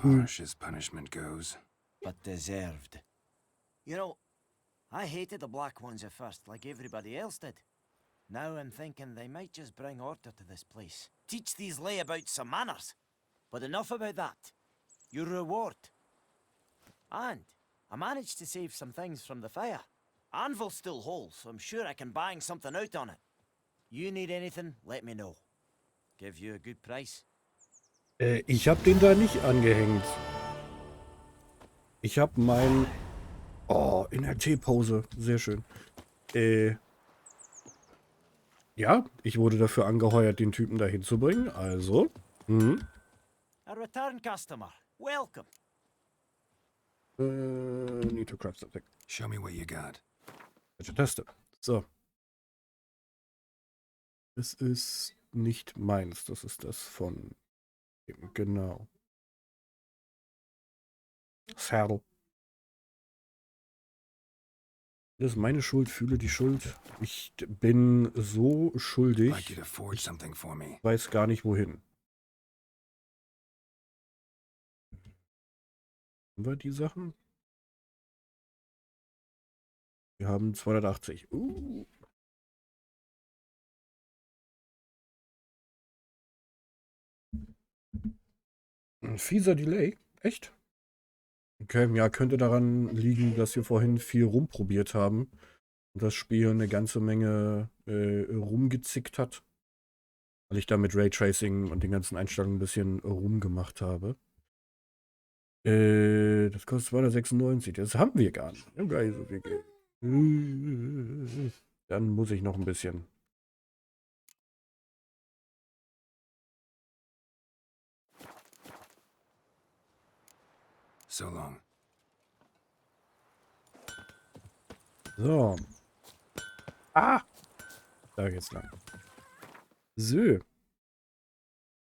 Harsh as punishment goes. But deserved. You know, I hated the Black Ones at first, like everybody else did. Now I'm thinking they might just bring order to this place. teach these layabouts some manners. But enough about that. Your reward. And I managed to save some things from the fire. Anvil's still whole, so I'm sure I can bang something out on it. You need anything, let me know. Give you a good price. Ich habe den da nicht angehängt. Ich habe mein... Oh, in der T-Pose. Sehr schön. Ja, ich wurde dafür angeheuert, den Typen dahin zu bringen. Also. A return customer. Welcome. Need to craft something. Show me what you got. Welche Taste? So. Das ist nicht meins. Das ist das von... Genau. Saddle. Das ist meine Schuld, fühle die Schuld. Ich bin so schuldig. Ich weiß gar nicht wohin. Haben wir die Sachen? Wir haben 280. Ein fieser Delay. Echt? Okay, ja, könnte daran liegen, dass wir vorhin viel rumprobiert haben und das Spiel eine ganze Menge rumgezickt hat, weil ich da mit Raytracing und den ganzen Einstellungen ein bisschen rumgemacht habe. Das kostet 296, das haben wir gar nicht. Wir haben gar nicht so viel Geld. Dann muss ich noch ein bisschen. So long. So. Ah! Da geht's lang. So.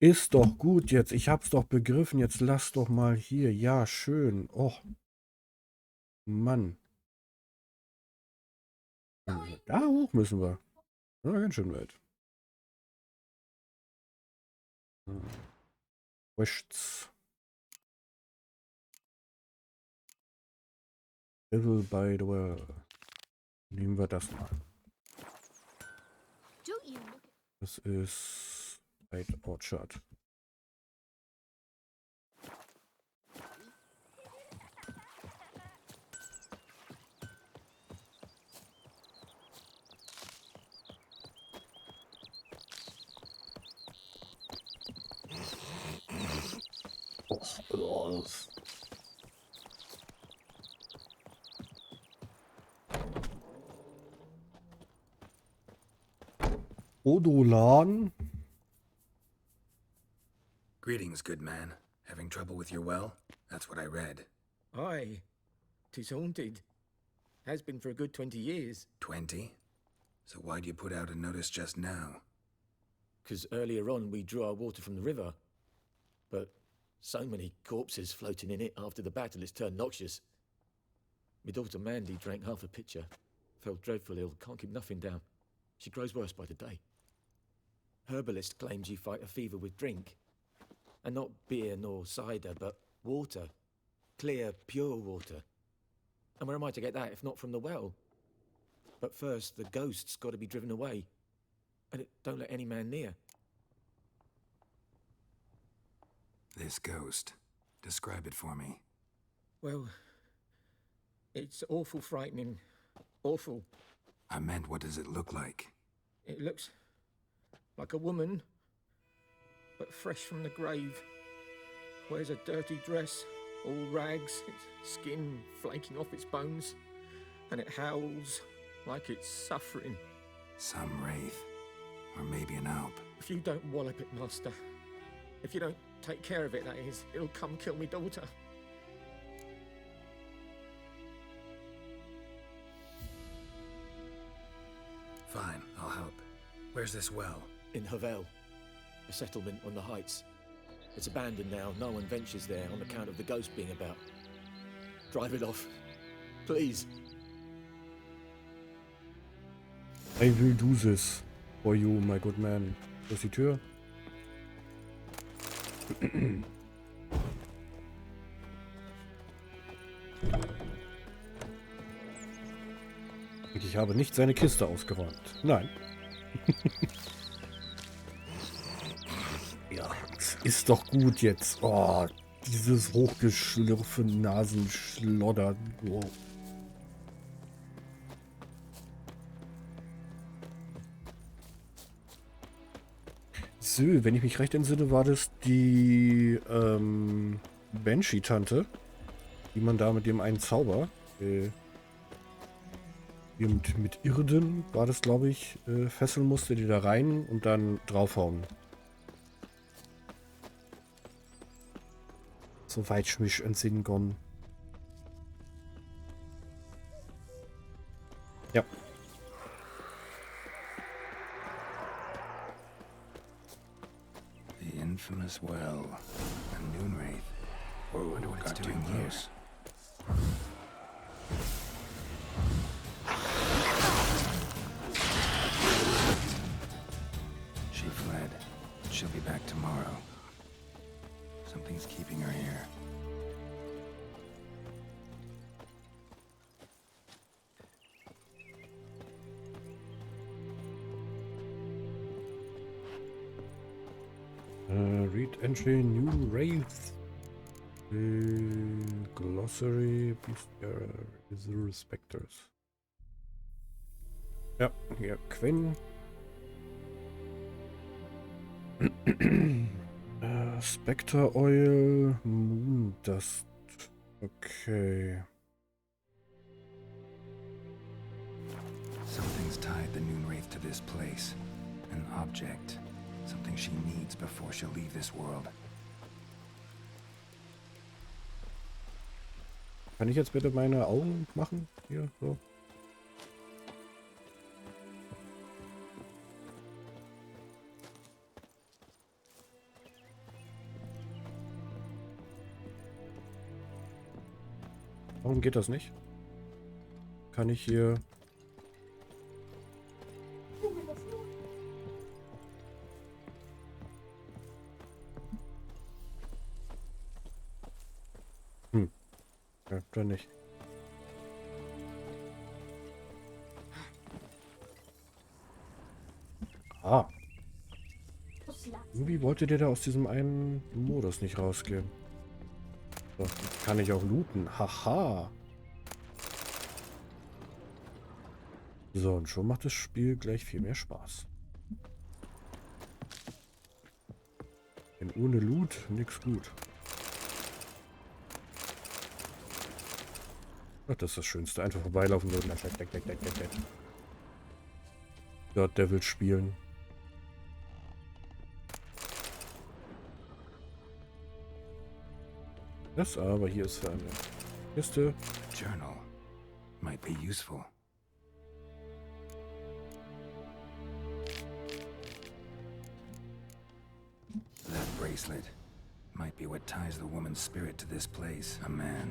Ist doch gut jetzt. Ich hab's doch begriffen. Jetzt lass doch mal hier. Ja, schön. Och. Mann. Da hoch müssen wir. Ja, ganz schön weit. Rechts. Little by the way. Nehmen wir das mal. Das ist White Orchard. Oh. Odolan. Greetings, good man. Having trouble with your well? That's what I read. Aye. 'Tis haunted. Has been for a good 20 years. 20? So why'd you put out a notice just now? 'Cause earlier on we drew our water from the river. But so many corpses floating in it after the battle it's turned noxious. My daughter Mandy drank half a pitcher. Fell dreadful ill, can't keep nothing down. She grows worse by the day. Herbalist claims you fight a fever with drink. And not beer nor cider, but water. Clear, pure water. And where am I to get that if not from the well? But first, the ghost's got to be driven away. And it don't let any man near. This ghost. Describe it for me. Well, it's awful frightening. Awful. I meant, what does it look like? It looks like a woman, but fresh from the grave. Wears a dirty dress, all rags, its skin flaking off its bones, and it howls like it's suffering. Some wraith. Or maybe an alp. If you don't wallop it, Master, if you don't take care of it, that is, it'll come kill me daughter. Fine, I'll help. Where's this well? In Havel, a settlement on the heights. It's abandoned now. No one ventures there on account of the ghost being about. Drive it off, please. I will do this for you, my good man. Wo ist die Tür? Ich habe nicht seine Kiste ausgeräumt. Nein. Ist doch gut jetzt. Oh, dieses hochgeschlürfe Nasenschlodder. Oh. So, wenn ich mich recht entsinne, war das die Banshee-Tante, die man da mit dem einen Zauber mit Irden war das, glaube ich, fesseln musste, die da rein und dann draufhauen. Soweit ich mich entsinnen kann. Ja. The infamous well. A Noonwraith. I wonder what it's doing here. She fled. She'll be back tomorrow. Something's keeping her here. Read entry, new wraith. Glossary, is the respecters. Ja, hier, Quinn. Spectre Oil, Moon Dust. Okay. Something's tied the Noonwraith to this place. An object. Something she needs before she'll leave this world. Kann ich jetzt bitte meine Augen machen? Hier, so. Warum geht das nicht? Kann ich hier... Ja, dann nicht. Ah. Irgendwie wollte der da aus diesem einen Modus nicht rausgehen. So, jetzt kann ich auch looten. Haha. So, und schon macht das Spiel gleich viel mehr Spaß. Denn ohne Loot nix gut. Ach, das ist das Schönste. Einfach vorbeilaufen würden. Dort Devil spielen. Das aber hier ist eine Kiste. Journal. Might be useful. That bracelet might be what ties the woman's spirit to this place. A man.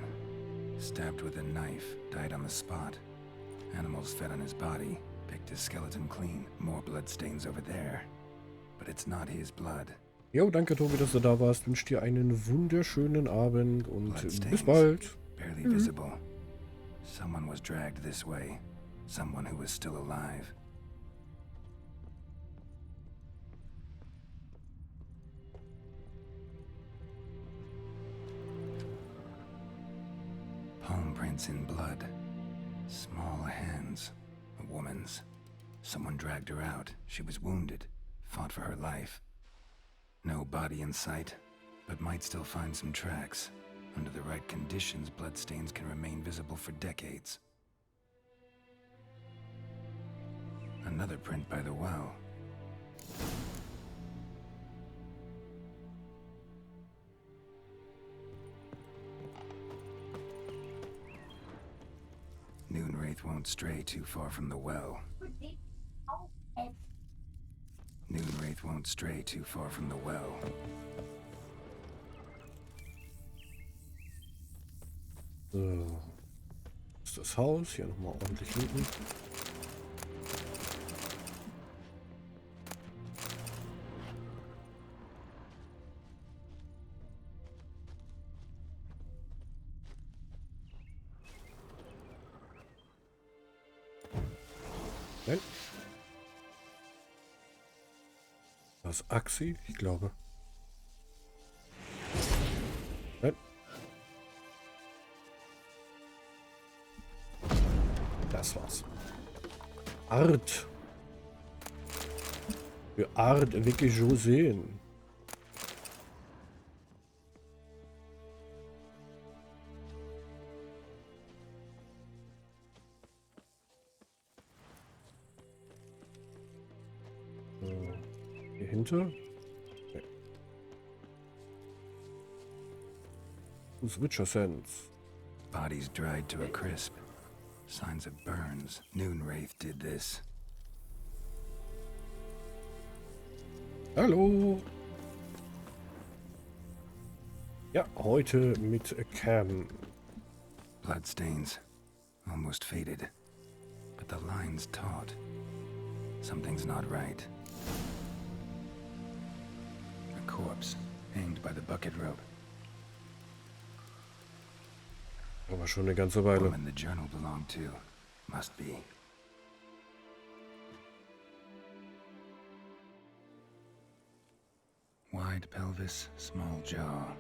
Stabbed with a knife, died on the spot. Animals fed on his body, picked his skeleton clean. More bloodstains over there. But it's not his blood. Jo, danke Tobi, dass du da warst. Wünsche dir einen wunderschönen Abend und bis bald. Barely visible. Someone was dragged this way. Someone who was still alive. Palm prints in blood. Small hands. A woman's. Someone dragged her out. She was wounded. Fought for her life. No body in sight, but might still find some tracks. Under the right conditions, bloodstains can remain visible for decades. Another print by the well. Noonwraith won't stray too far from the well. Noonwraith won't stray too far from the well. So. Das ist das Haus. Hier nochmal ordentlich looten. Nein. Das Axi, ich glaube. Das war's. Art. Für Art wirklich so sehen. Hier hinter. Okay. Witcher Sense. Bodies dried to a crisp. Signs of burns. Noonwraith did this. Hallo. Ja, heute mit Cam. Bloodstains. Almost faded. But the line's taut. Something's not right. A corpse, hanged by the bucket rope. Aber schon eine ganze Weile. Woman the journal belonged to. Must be. Wide pelvis, small jaw.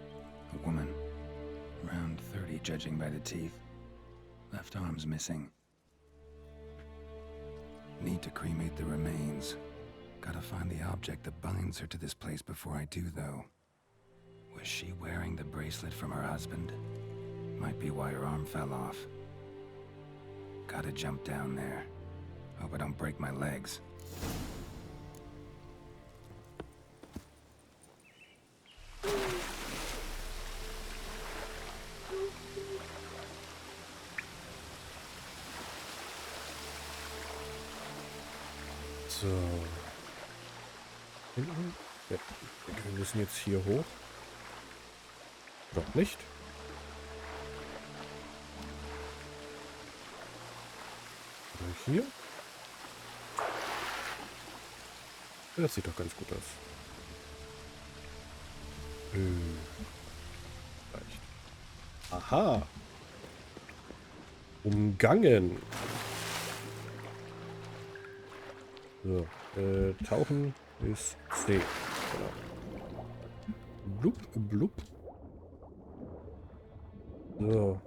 A woman. Around 30, judging by the teeth. Left arm's missing. Need to cremate the remains. Gotta find the object that binds her to this place before I do, though. Was she wearing the bracelet from her husband? Might be why her arm fell off. Gotta jump down there. Hope I don't break my legs. So. Hinten? Ja, wir müssen jetzt hier hoch. Doch nicht. Oder hier. Das sieht doch ganz gut aus. Vielleicht. Aha. Umgangen. So, tauchen ist C. Genau. Blub, blub. So.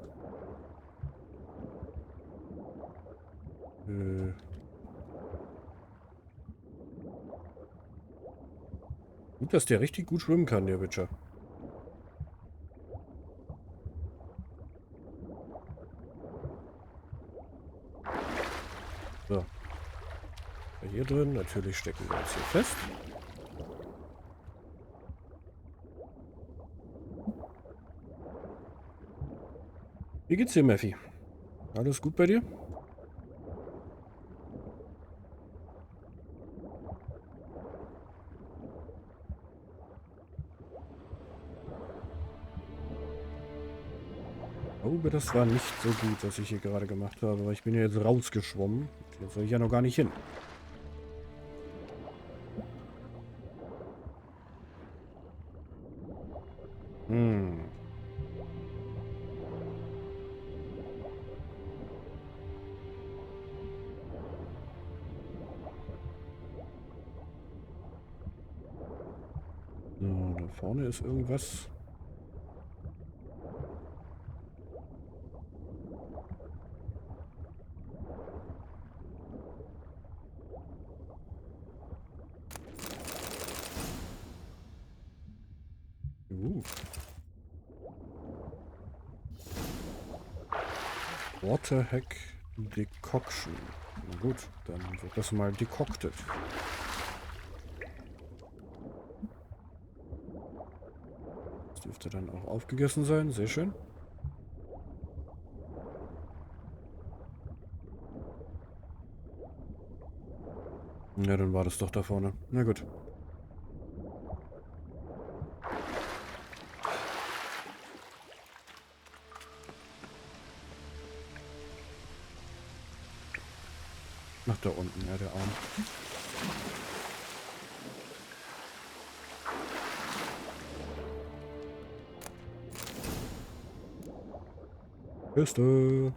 Gut, dass der richtig gut schwimmen kann, der Witcher. So. Hier drin, natürlich stecken wir uns hier fest. Wie geht's dir, Mephi? Alles gut bei dir? Ich glaube, das war nicht so gut, was ich hier gerade gemacht habe, weil ich bin ja jetzt rausgeschwommen. Jetzt soll ich ja noch gar nicht hin. So, da vorne ist irgendwas. Waterhack Decoction. Na gut, dann wird das mal dekoktet. Das dürfte dann auch aufgegessen sein. Sehr schön. Ja, dann war das doch da vorne. Na gut. Ach, da unten, ja, der Arm. Küste.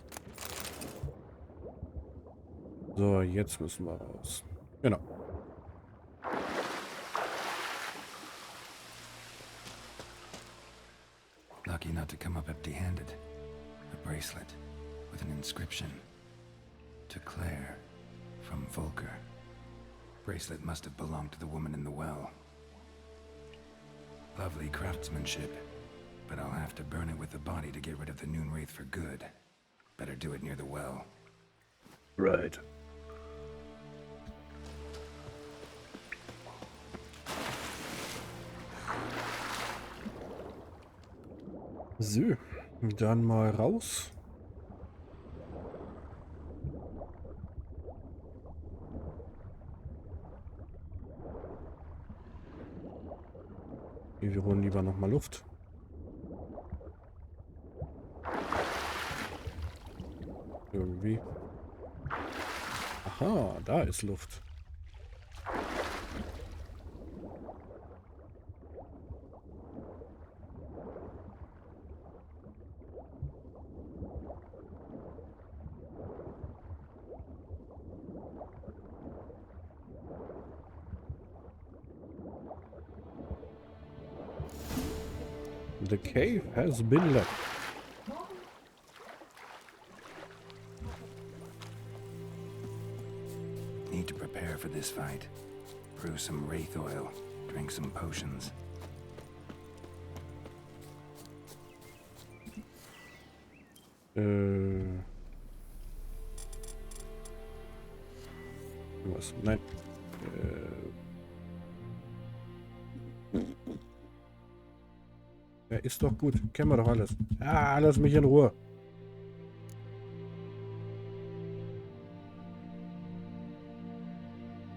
So, jetzt müssen wir raus. Genau. Lucky not to come up empty-handed. A bracelet with an inscription. To Claire, from Volker. Bracelet must have belonged to the woman in the well. Lovely craftsmanship, but I'll have to burn it with the body to get rid of the Noon Wraith for good. Better do it near the well. Right. So, dann mal raus. Wir holen lieber noch mal Luft. Irgendwie. Aha, da ist Luft. The cave has been left. Need to prepare for this fight. Brew some wraith oil. Drink some potions. Was? Nein. Ja, ist doch gut. Kennen wir doch alles. Ah, lass mich in Ruhe.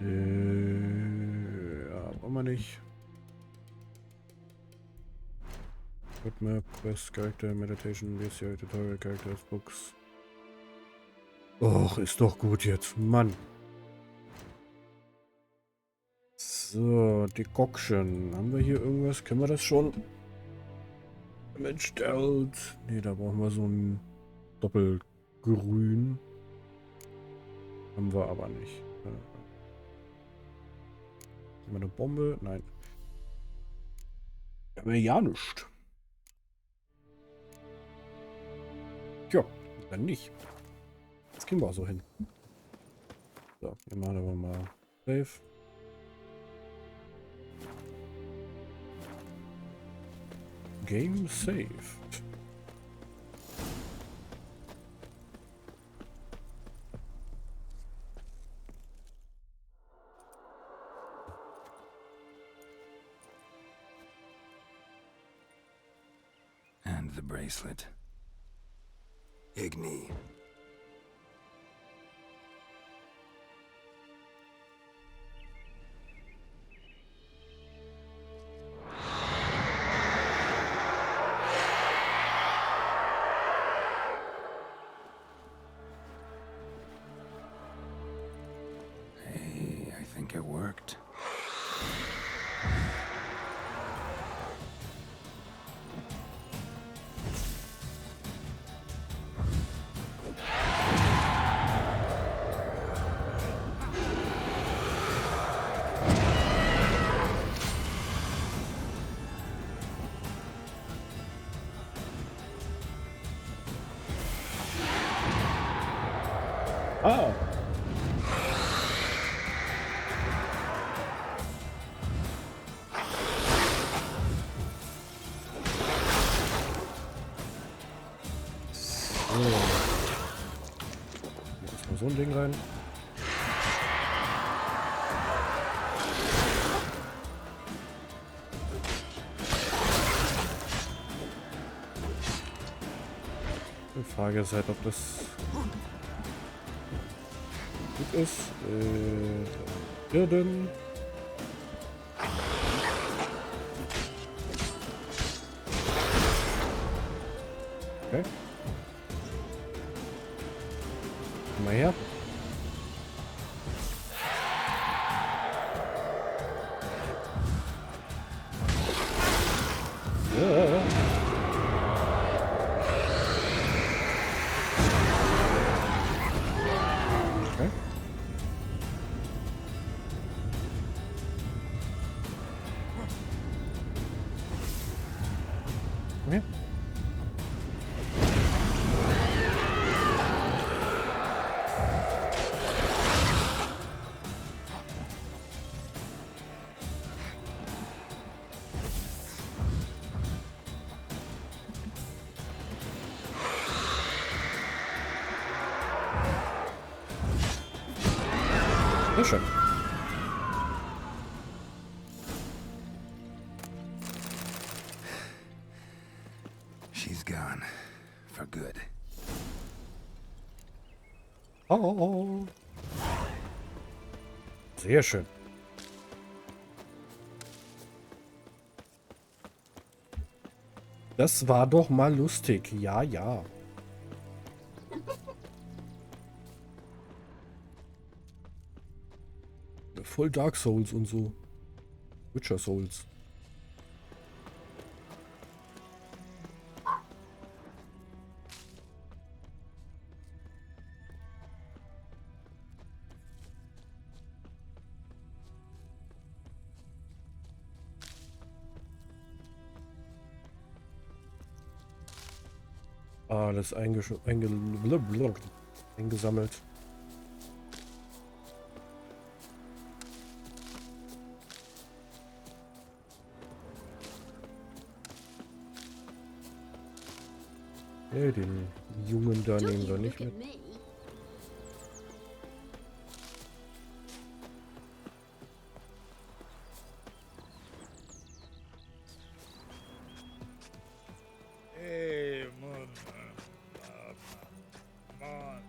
Ja, brauchen wir nicht. Roadmap, Quest, Character, Meditation, VCI, Tutorial, Characters, Books. Och, ist doch gut jetzt. Mann. So, Decoction. Haben wir hier irgendwas? Können wir das schon? Mensch, Delt. Ne, da brauchen wir so ein Doppelgrün. Haben wir aber nicht. Haben wir eine Bombe? Nein. Haben wir ja nichts. Tja, dann nicht. Das kriegen wir auch so hin. So, wir machen aber mal Save. Game saved. And the bracelet. Igni. Hey, I think it worked. Ah. So. Erstmal so ein Ding rein. Die Frage ist halt, ob das gut ist. Irden. Okay. Komm mal her. Ja. Okay. Komm her. Sehr schön. She's gone. For good. Oh. Sehr schön. Das war doch mal lustig. Ja, ja. Voll Dark Souls und so. Witcher Souls. Alles eingesammelt. Nee, den Jungen da nehmen wir nicht mit. Hey, Mann. Mann.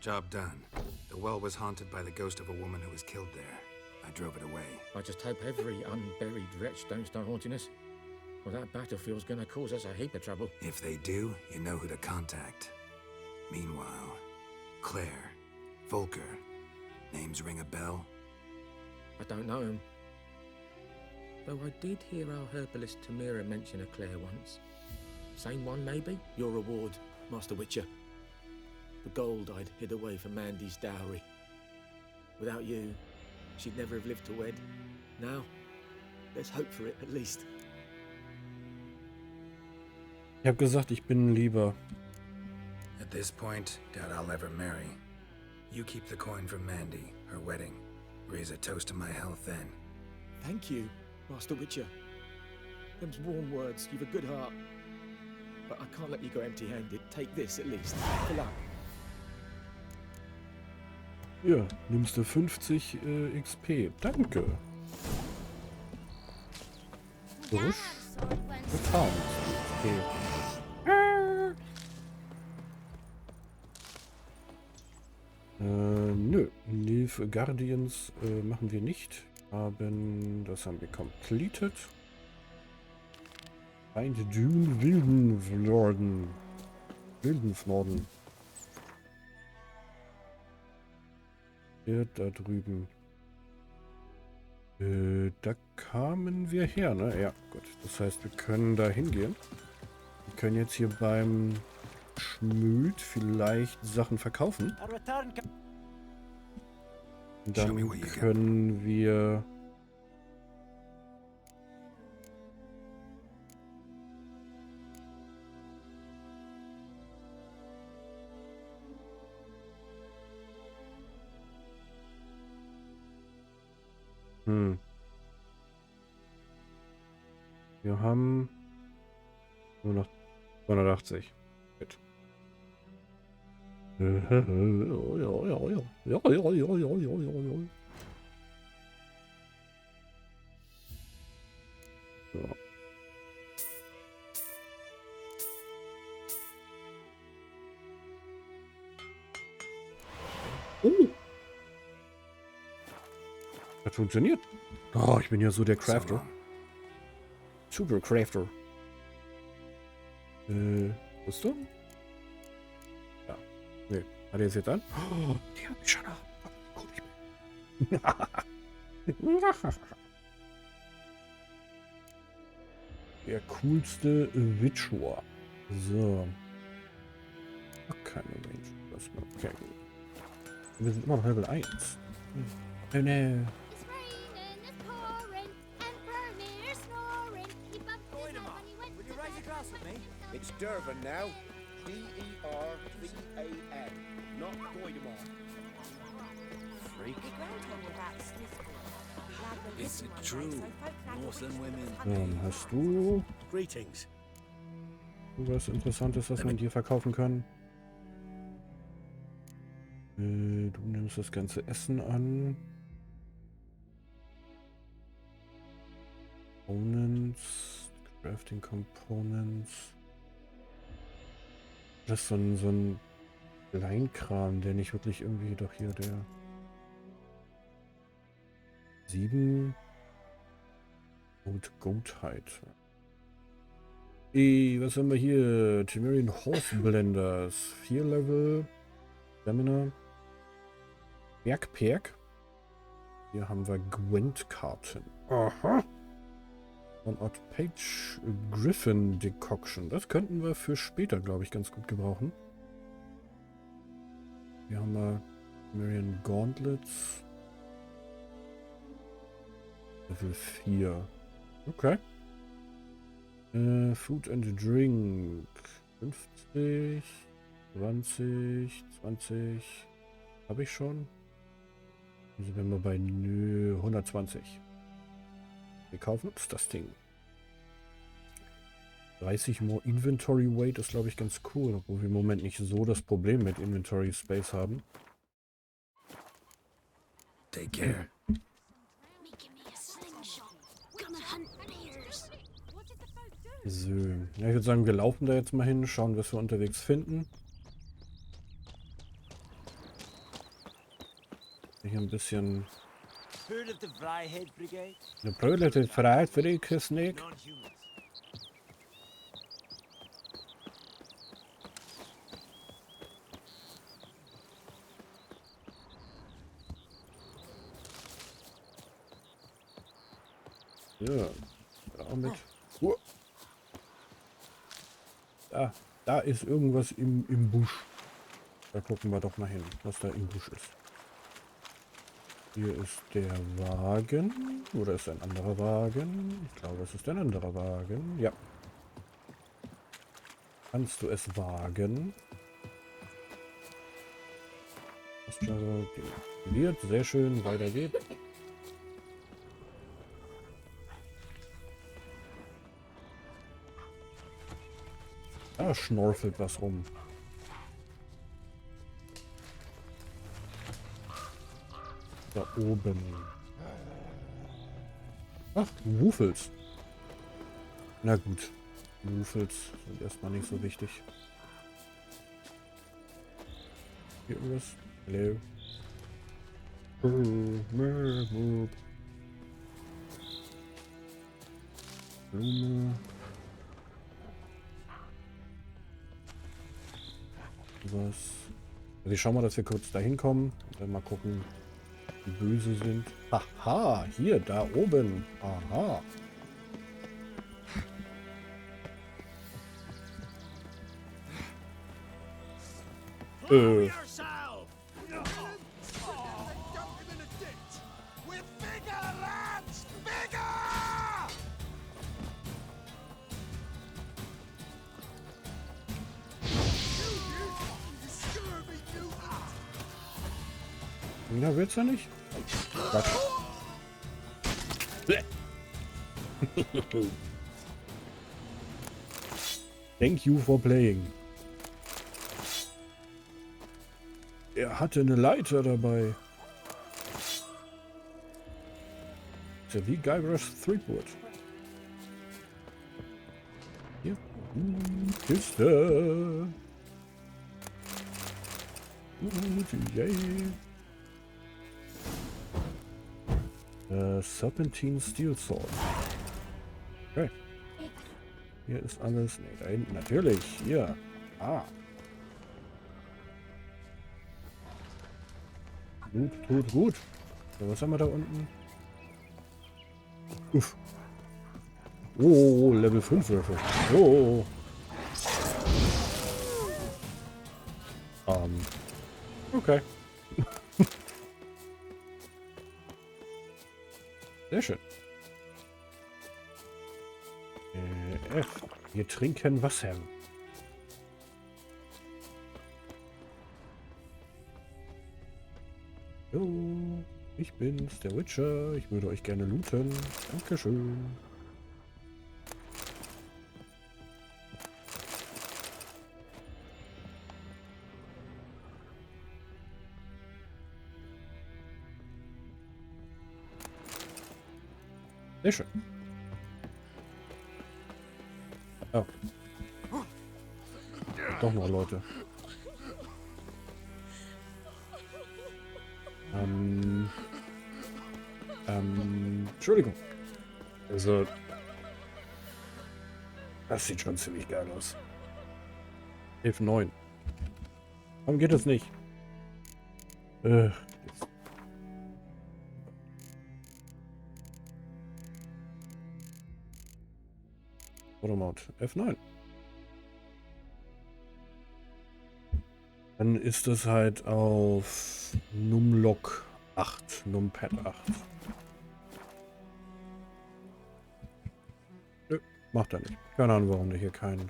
Job done. The well was haunted by the ghost of a woman who was killed there. I drove it away. I just hope every unburied wretch don't start haunting us. Well, that battlefield's gonna cause us a heap of trouble. If they do, you know who to contact. Meanwhile, Claire, Volker, names ring a bell? I don't know him. Though I did hear our herbalist Tamira mention a Claire once. Same one, maybe? Your reward, Master Witcher. The gold I'd hid away for Mandy's dowry. Without you, she'd never have lived to wed. Now, there's hope for it, at least. Ich habe gesagt, ich bin lieber. At this point, doubt I'll ever marry. You keep the coin from Mandy, her wedding. Raise a toast to my health then. Thank you, Master Witcher. Them's warm words. You've a good heart. But I can't let you go empty-handed. Take this, at least. For luck. Ja, nimmst du 50 XP. Danke. Frisch gefahren. XP. Nö. Leave Guardians machen wir nicht. Das haben wir completed. Find Dune Wildenflorden. Der da drüben. Da kamen wir her, ne? Ja, gut. Das heißt, wir können da hingehen. Wir können jetzt hier beim Schmied vielleicht Sachen verkaufen. Und dann können wir... Wir haben nur noch 280. Gut. So. Das funktioniert. Oh, ich bin ja so der Crafter. Super Crafter. Rüstung? Ja. Nee. Hat er es jetzt an? Oh, die hat mich schon ab. Gut, ich bin. Der coolste Witcher. So. Keine Range. Okay. Wir sind immer noch Level 1. Oh ne. It's Durban now. D-E-R-V-A-N. Not Goidemar. Freak. Is it true? Northern women. Dann hast du... Greetings. Irgendwas Interessantes, was man dir verkaufen kann? Du nimmst das ganze Essen an. Components. Crafting Components. Das ist so ein Kleinkram, der nicht wirklich irgendwie doch hier der 7 und Goatheit. Was haben wir hier? Temerian Horse Blenders. 4 Level. Stamina. Bergperk. Hier haben wir Gwent-Karten. Aha. One Odd Page Griffin Decoction. Das könnten wir für später, glaube ich, ganz gut gebrauchen. Hier haben wir Temerian Gauntlets. Level 4. Okay. Food and Drink. 50, 20, 20. Habe ich schon. Also wenn wir bei 120. Wir kaufen uns das Ding. 30 more Inventory Weight ist, glaube ich, ganz cool, obwohl wir im Moment nicht so das Problem mit Inventory Space haben. Take care. So, ja, ich würde sagen, wir laufen da jetzt mal hin, schauen, was wir unterwegs finden. Hier ein bisschen... Eine Brödel Freiheit für die Kisnik. Ja, auch mit. Da ist irgendwas im Busch. Da gucken wir doch mal hin, was da im Busch ist. Hier ist der Wagen. Oder ist ein anderer Wagen? Ich glaube, es ist ein anderer Wagen. Ja. Kannst du es wagen? Wird sehr schön. Weiter geht's. Da schnorfelt was rum. Da oben. Ach, Wuffels. Na gut. Wuffels sind erstmal nicht so wichtig. Hier irgendwas? Hello. Blume. Was? Also ich schau mal, dass wir kurz dahin kommen und dann mal gucken, wie böse sind. Aha, hier, da oben. Aha. Ja, wird's ja nicht. Quatsch. Thank you for playing. Er hatte eine Leiter dabei. Ist ja wie Guybrush Threepwood. Hier. Kiste. Yay. Serpentine Steel Sword. Okay. Hier ist alles. Ne, da hinten natürlich. Hier. Ah. Gut, gut. So, was haben wir da unten? Uff. Oh, Level 5 Würfel. Oh. Okay. Sehr schön. F. Wir trinken Wasser. Jo, ich bin's, der Witcher. Ich würde euch gerne looten. Dankeschön. Sehr schön. Oh. Doch noch Leute. Entschuldigung. Also, das sieht schon ziemlich geil aus. F9. Warum geht das nicht? Automod. F9. Dann ist es halt auf Numlock 8. Numpad 8. Nö, macht er nicht. Keine Ahnung, warum der hier keinen...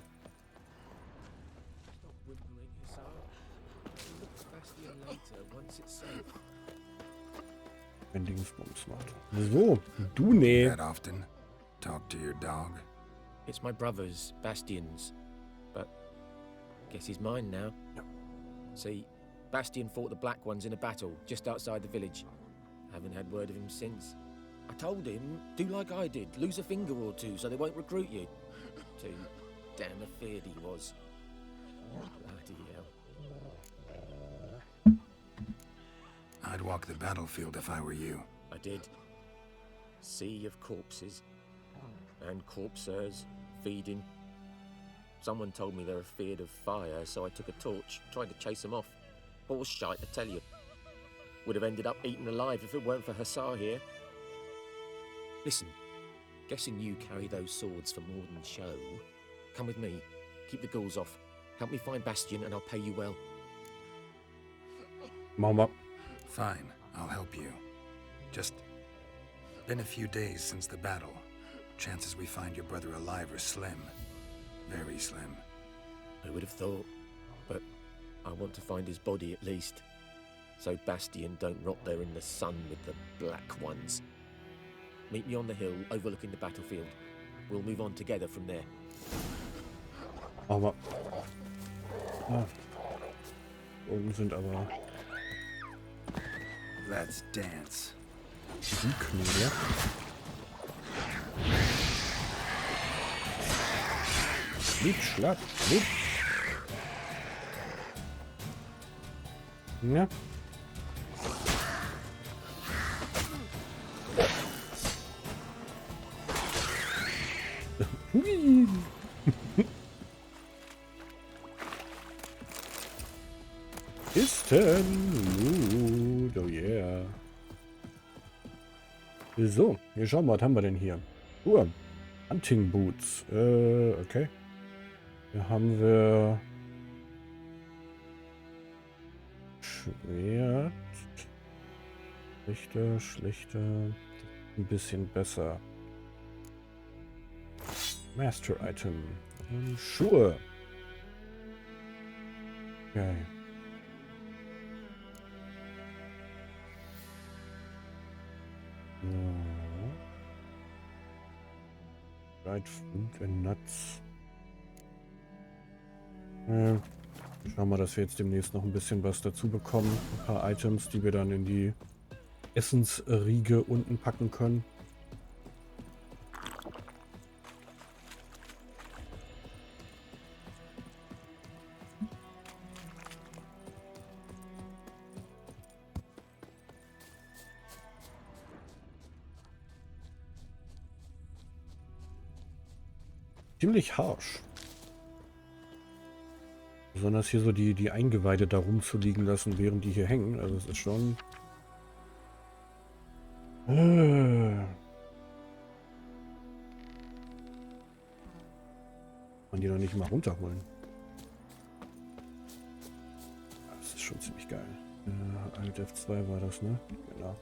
Ein Dingsbums macht. So, du nee. That often? Talk to your dog? It's my brother's, Bastian's, but guess he's mine now. See, Bastian fought the Black Ones in a battle just outside the village. Haven't had word of him since. I told him, do like I did, lose a finger or two so they won't recruit you. Too damn afeard he was. Bloody hell. I'd walk the battlefield if I were you. I did. Sea of corpses. And corpsers feeding. Someone told me they're afeard of fire, so I took a torch, tried to chase them off. Horse shite, I tell you. Would have ended up eaten alive if it weren't for Hussar here. Listen, guessing you carry those swords for more than show. Come with me, keep the ghouls off. Help me find Bastian and I'll pay you well. Mama. Fine, I'll help you. Just been a few days since the battle. Chances we find your brother alive are slim. Very slim. I would have thought, but I want to find his body at least. So Bastian don't rot there in the sun with the Black Ones. Meet me on the hill overlooking the battlefield. We'll move on together from there. Aber... Ah. Oben sind aber... Let's dance. Die Knödel. Nicht Schlag. Nicht. Ja. Hui. Kisten. Oh yeah. So, wir schauen mal, was haben wir denn hier? Hunting Boots. Okay. Hier haben wir Schwert. Schlechter. Ein bisschen besser. Master Item. Schuhe. Okay. Dried Fruit and Nuts. Schauen wir, dass wir jetzt demnächst noch ein bisschen was dazu bekommen. Ein paar Items, die wir dann in die Essensriege unten packen können. Ziemlich harsch. Besonders hier so die Eingeweide da rumzuliegen lassen, während die hier hängen. Also es ist schon... Man die noch nicht mal runterholen. Das ist schon ziemlich geil. Alt F2 war das, ne? Genau.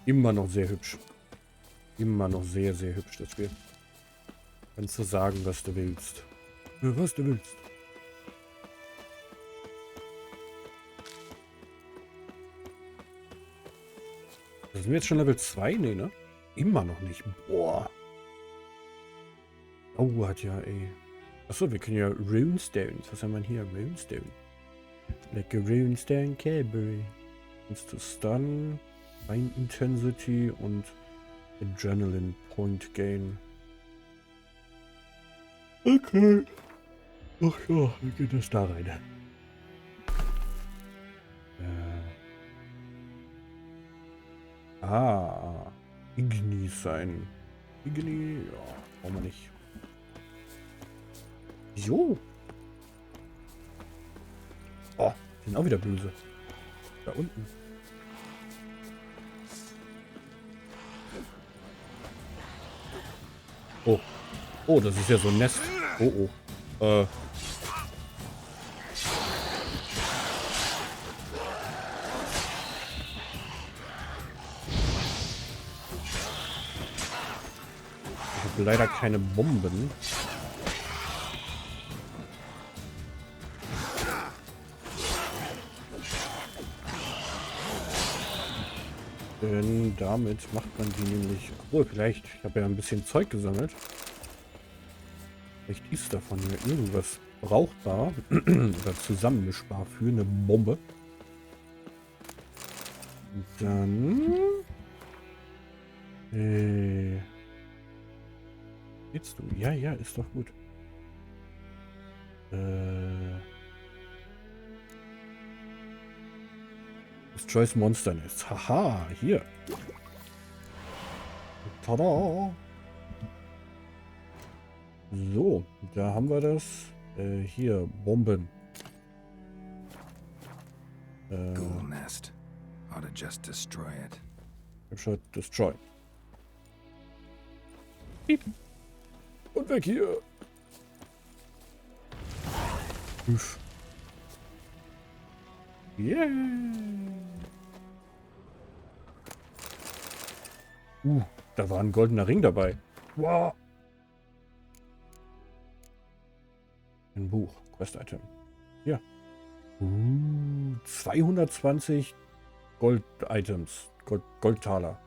Immer noch sehr hübsch. Immer noch sehr, sehr hübsch, das Spiel. Kannst du sagen, was du willst. Ja, was du willst. Das sind wir jetzt schon Level 2? Nee, ne? Immer noch nicht. Boah. Oh, hat ja, ey. Achso, wir können ja Runestones. Was haben wir hier? Runestone. Like a Runestone Cable. Ist to Stun, Mind Intensity und Adrenaline Point Gain. Okay. Ach ja, wie geht das da rein? Igni sein. Igni, ja, brauchen wir nicht. Wieso? Oh, die sind auch wieder böse. Da unten. Oh. Oh, das ist ja so ein Nest. Oh, oh. Ich habe leider keine Bomben. Denn damit macht man die nämlich... Obwohl, vielleicht... Ich habe ja ein bisschen Zeug gesammelt. Vielleicht ist davon ja irgendwas brauchbar oder zusammenmischbar für eine Bombe. Und dann... Jetzt du? Ja, ja, ist doch gut. Destroys Monster Nest. Haha, hier. Tada! So, da haben wir das. Hier, Bomben. Ghoul nest. Ought to just destroy it. Capture, destroy. Piep. Und weg hier. Üff. Yeah. Da war ein goldener Ring dabei. Wow. Ein Buch. Quest-Item. Ja. 220 Gold-Items. Goldtaler.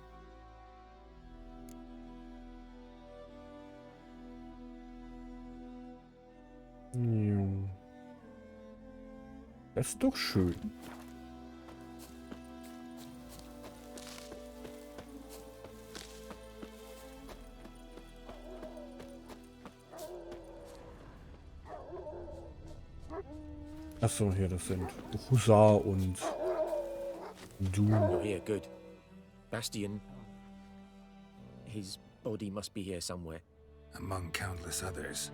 Das ist doch schön. Achso, hier, das sind Husar und du. You're here, good. Bastian. His body must be here somewhere. Among countless others.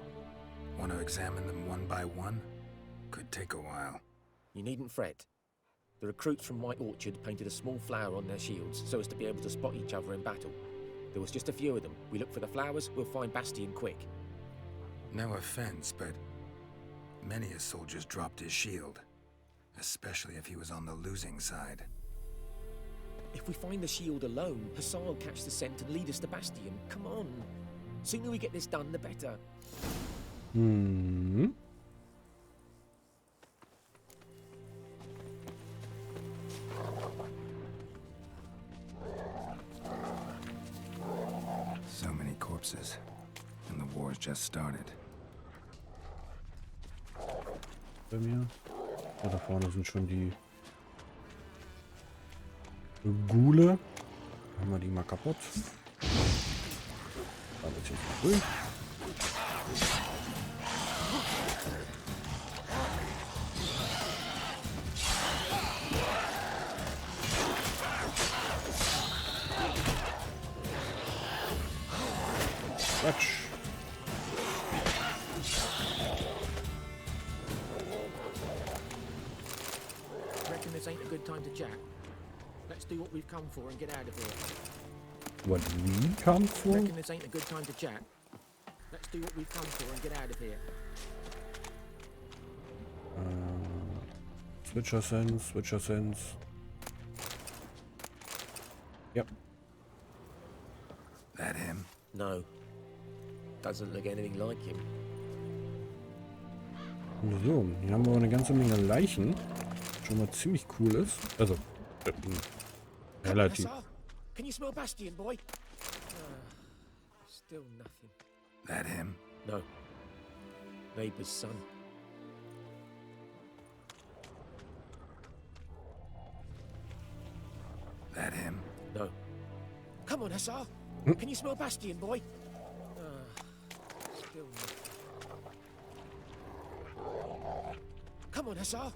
Want to examine them one by one? Could take a while. You needn't fret. The recruits from White Orchard painted a small flower on their shields so as to be able to spot each other in battle. There was just a few of them. We look for the flowers, we'll find Bastian quick. No offense, but many a soldier's dropped his shield. Especially if he was on the losing side. If we find the shield alone, Hassan will catch the scent and lead us to Bastian. Come on. Sooner we get this done, the better. Hmm. So many corpses. And the war's just started. Bei mir. Oh, da vorne sind schon die Ghule. Haben wir die mal kaputt. Da wird jetzt mal durch. Quatsch. Reckon this ain't a good time to chat. Let's do what we've come for and get out of here. What we come for? Reckon this ain't a good time to chat. Let's do what we've come for and get out of here. Switcher Sense, Switcher Sense. Yep. That him? No. Doesn't look anything like him. So, hier haben wir eine ganze Menge Leichen. Schon mal ziemlich cool ist. Also, relativ. Can you smell Bastian, boy? Still nothing. That him? No. Neighbour's son. That him? No. Come on, Hussar. Can you smell Bastion, boy? Still nothing. Come on, Hussar.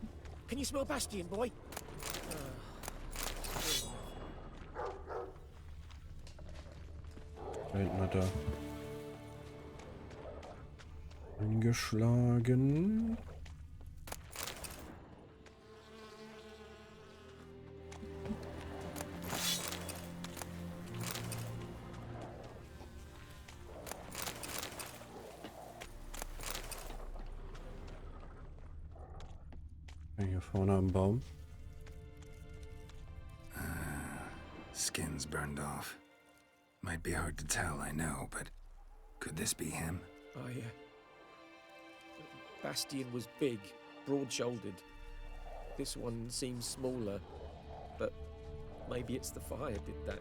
Can you smell Bastion, boy? Da. Eingeschlagen. Hier vorne am Baum. Skin's burned off. Might be hard to tell, I know, but could this be him? Bastion was big, broad-shouldered. This one seems smaller, but maybe it's the fire did that.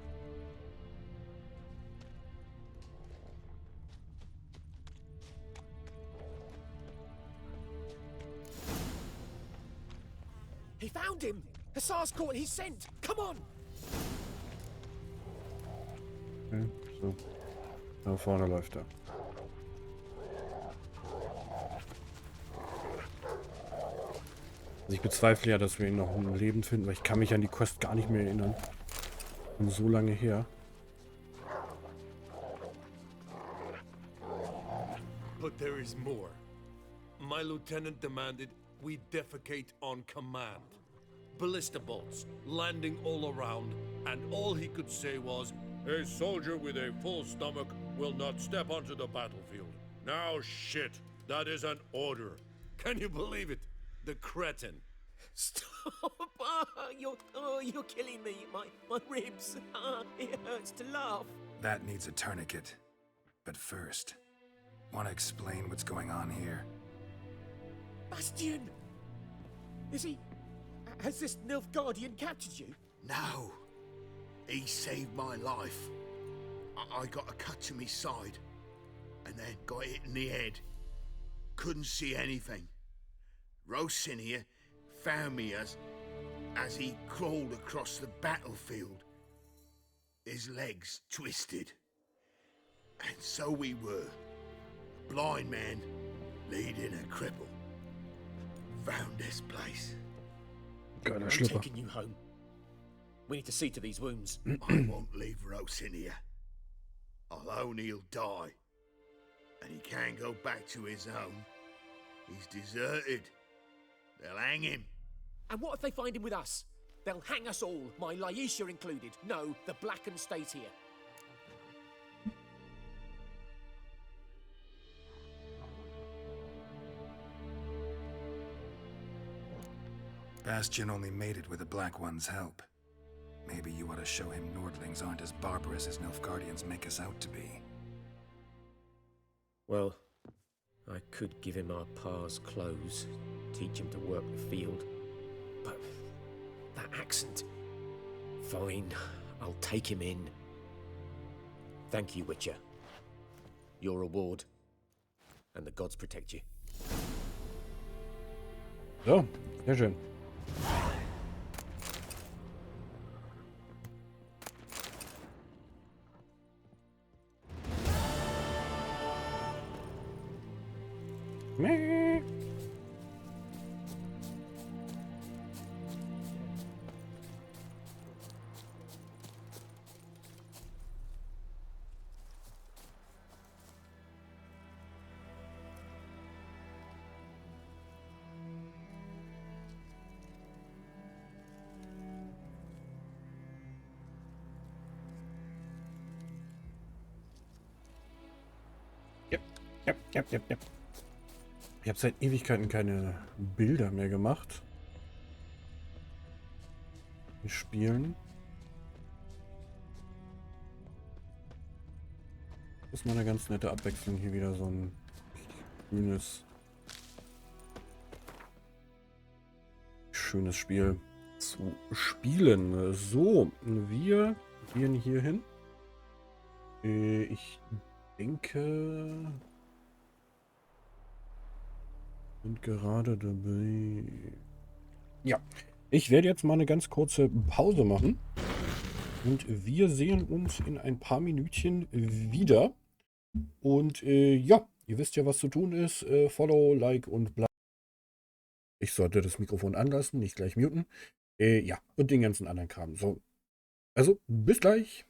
He found him! Hussar's caught his scent! Come on! Okay, so. Da vorne läuft er. Also ich bezweifle ja, dass wir ihn noch im Leben finden, weil ich kann mich an die Quest gar nicht mehr erinnern. Und so lange her. But there is more. My lieutenant demanded we defecate on command. Ballista bolts, landing all around, and all he could say was, "A soldier with a full stomach will not step onto the battlefield." Now shit, that is an order. Can you believe it? The cretin. Stop! You're killing me. My ribs. It hurts to laugh. That needs a tourniquet. But first, want to explain what's going on here? Bastion! Has this Nilfgaardian captured you? No. He saved my life. I got a cut to my side, and then got hit in the head. Couldn't see anything. Rosin here found me as he crawled across the battlefield. His legs twisted. And so we were. A blind man leading a cripple. Found this place. I'm taking you home. We need to see to these wounds. I won't leave Rosin here. Alone he'll die. And he can't go back to his home. He's deserted. They'll hang him. And what if they find him with us? They'll hang us all, my Laisha included. No, the Blackened stays here. Bastion only made it with the Black One's help. Maybe you ought to show him Nordlings aren't as barbarous as Nilfgaardians make us out to be. Well, I could give him our pa's clothes, teach him to work the field. But that accent... Fine, I'll take him in. Thank you, Witcher. Your reward. And the gods protect you. So, sehr schön. Meh. Yep. Ich habe seit Ewigkeiten keine Bilder mehr gemacht. In Spielen. Das ist mal eine ganz nette Abwechslung, hier wieder so ein schönes Spiel zu spielen. So, wir gehen hier hin. Ich denke... Sind gerade dabei... Ja, ich werde jetzt mal eine ganz kurze Pause machen. Und wir sehen uns in ein paar Minütchen wieder. Und ja, ihr wisst ja, was zu tun ist. Follow, Like und bla. Ich sollte das Mikrofon anlassen, nicht gleich muten. Ja, und den ganzen anderen Kram. So, also, bis gleich.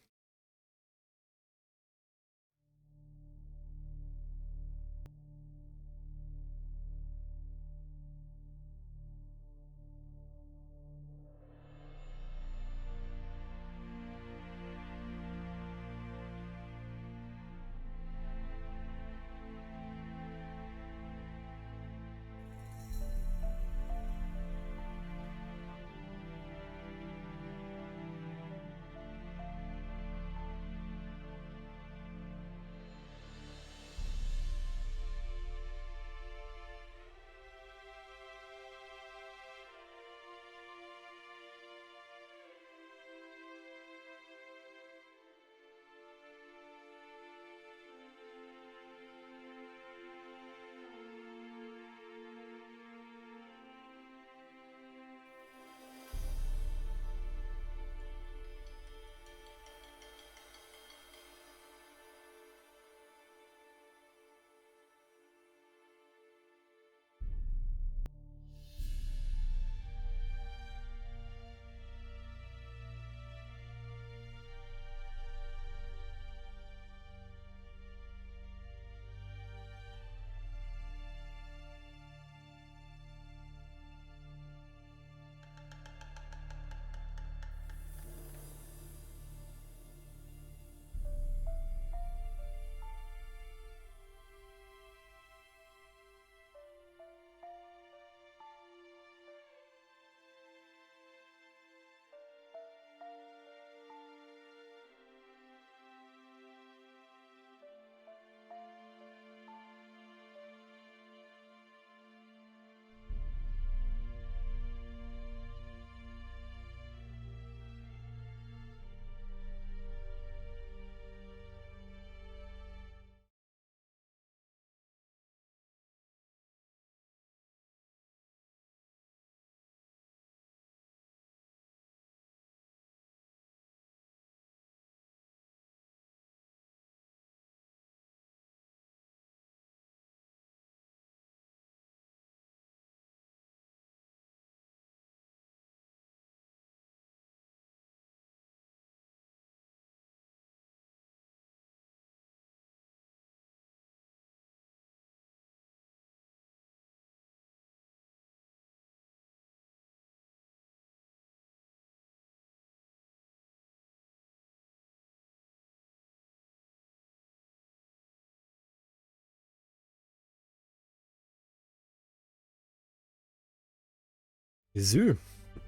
So,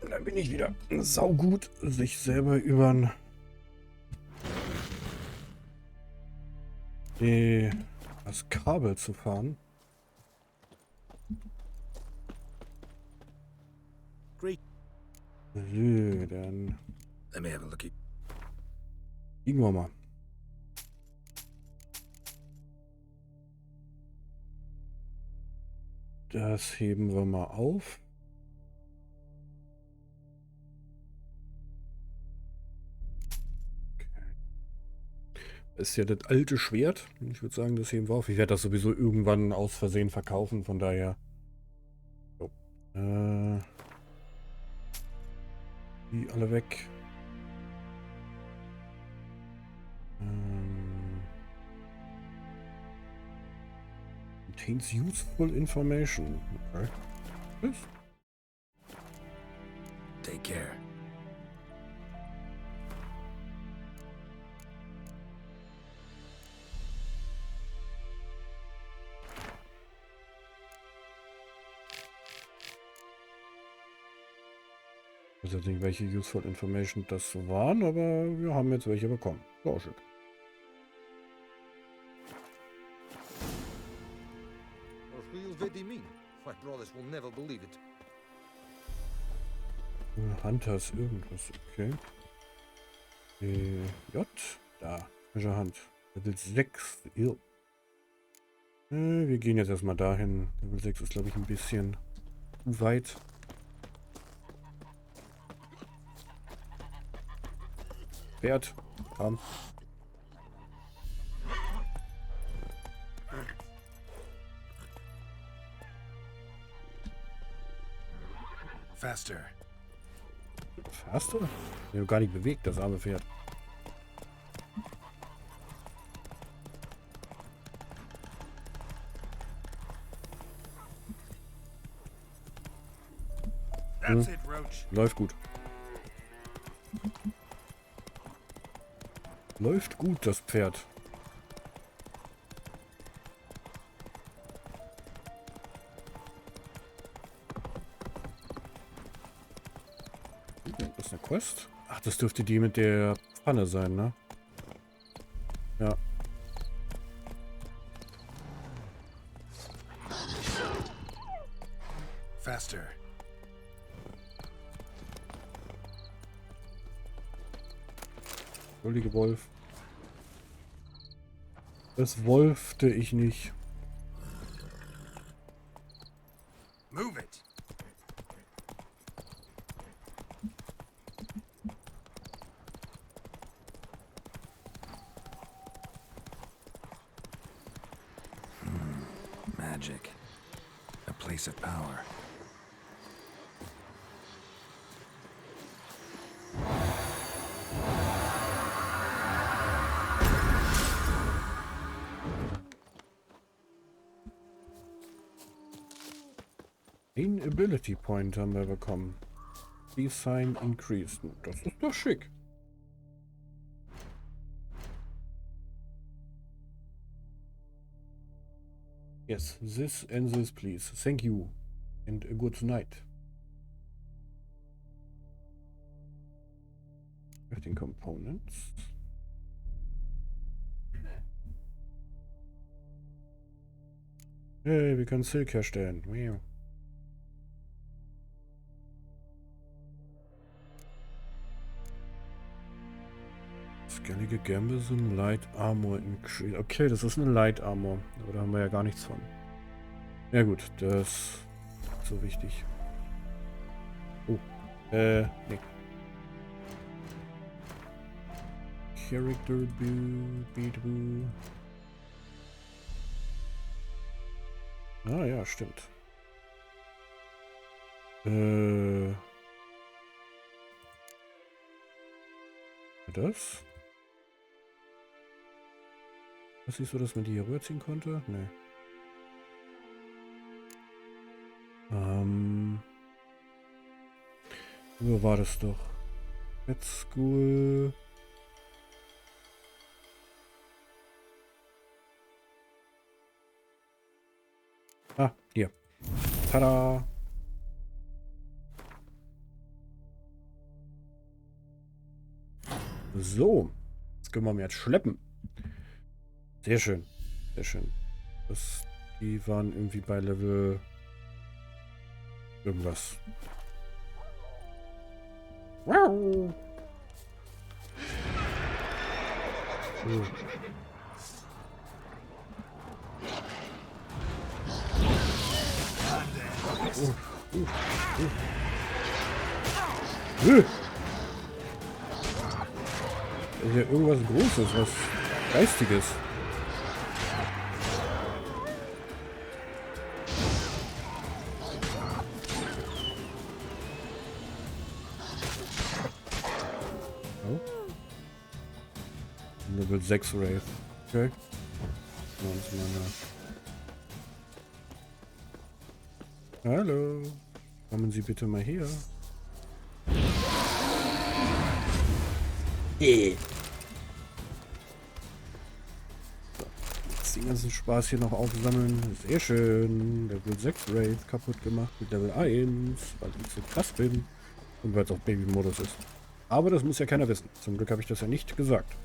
dann bin ich wieder saugut, sich selber über das Kabel zu fahren. So, dann Let me have a looky. liegen wir mal. Das heben wir mal auf. Ist ja das alte Schwert. Ich würde sagen, das heben wir auf. Ich werde das sowieso irgendwann aus Versehen verkaufen, von daher. So. Die alle weg. Contains useful information. Okay. Was? Take care. Ich weiß jetzt nicht, welche useful information das waren, aber wir haben jetzt welche bekommen. So, schön. Hunters irgendwas, okay. J, da, frische Hand. Level 6. Wir gehen jetzt erstmal dahin. Level 6 ist, glaube ich, ein bisschen zu weit. Pferd. Komm. Faster. Faster? Der gar nicht bewegt, das arme Pferd. That's it, Roach. Läuft gut. Läuft gut, das Pferd. Das ist eine Quest? Ach, das dürfte die mit der Pfanne sein, ne? Ja. Faster. Entschuldige, Wolf. Das wolfte ich nicht. Move it. Magic. A place of power. Ein Ability Point haben wir bekommen. Design increased. Das ist doch schick. Yes, this and this please. Thank you. And a good night. Crafting Components. Hey, wir können Silk herstellen. Wow. Skellige Gambeson, Light Armor increase. Okay, das ist eine Light Armor. Aber da haben wir ja gar nichts von. Ja gut, das ist so wichtig. Oh, nee. Character Beat. Ah ja, stimmt. Das? Was ist so, dass man die hier rüberziehen konnte? Nee. Wo war das doch? Pet School. Ah, hier. Tada! So. Jetzt können wir mir jetzt schleppen. Sehr schön. Sehr schön. Die waren irgendwie bei Level irgendwas. Wow. Oh. Ist ja irgendwas Großes, was Geistiges. Oh. Level 6 Wraith. Okay. Hallo. Kommen Sie bitte mal her. So, jetzt den ganzen Spaß hier noch aufsammeln. Sehr schön. Level 6 Wraith kaputt gemacht mit Level 1, weil ich so krass bin. Und weil es auch Baby-Modus ist. Aber das muss ja keiner wissen. Zum Glück habe ich das ja nicht gesagt.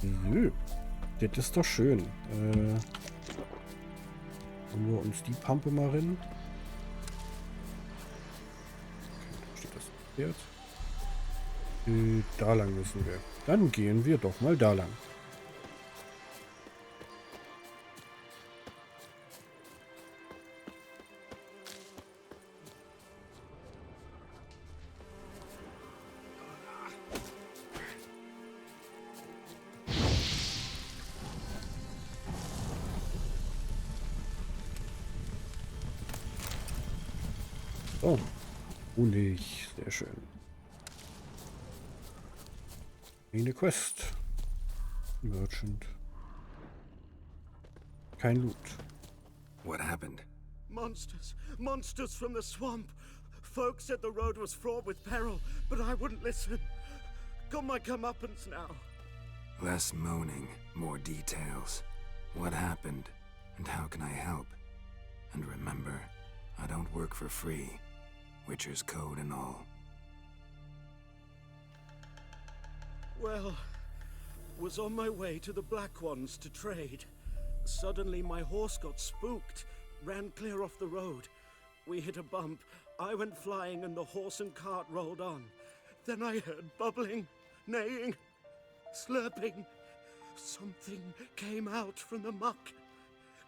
Nö. Das ist doch schön. Holen wir uns die Pampe mal rein. Jetzt. Da lang müssen wir. Dann gehen wir doch mal da lang. Oh, Honig, sehr schön. Eine Quest. Merchant. Kein Loot. What happened? Monsters! Monsters from the swamp! Folks said the road was fraught with peril, but I wouldn't listen. Got my comeuppance now. Less moaning, more details. What happened, and how can I help? And remember, I don't work for free. Witcher's code and all. Well, was on my way to the Black Ones to trade. Suddenly my horse got spooked, ran clear off the road. We hit a bump, I went flying and the horse and cart rolled on. Then I heard bubbling, neighing, slurping. Something came out from the muck,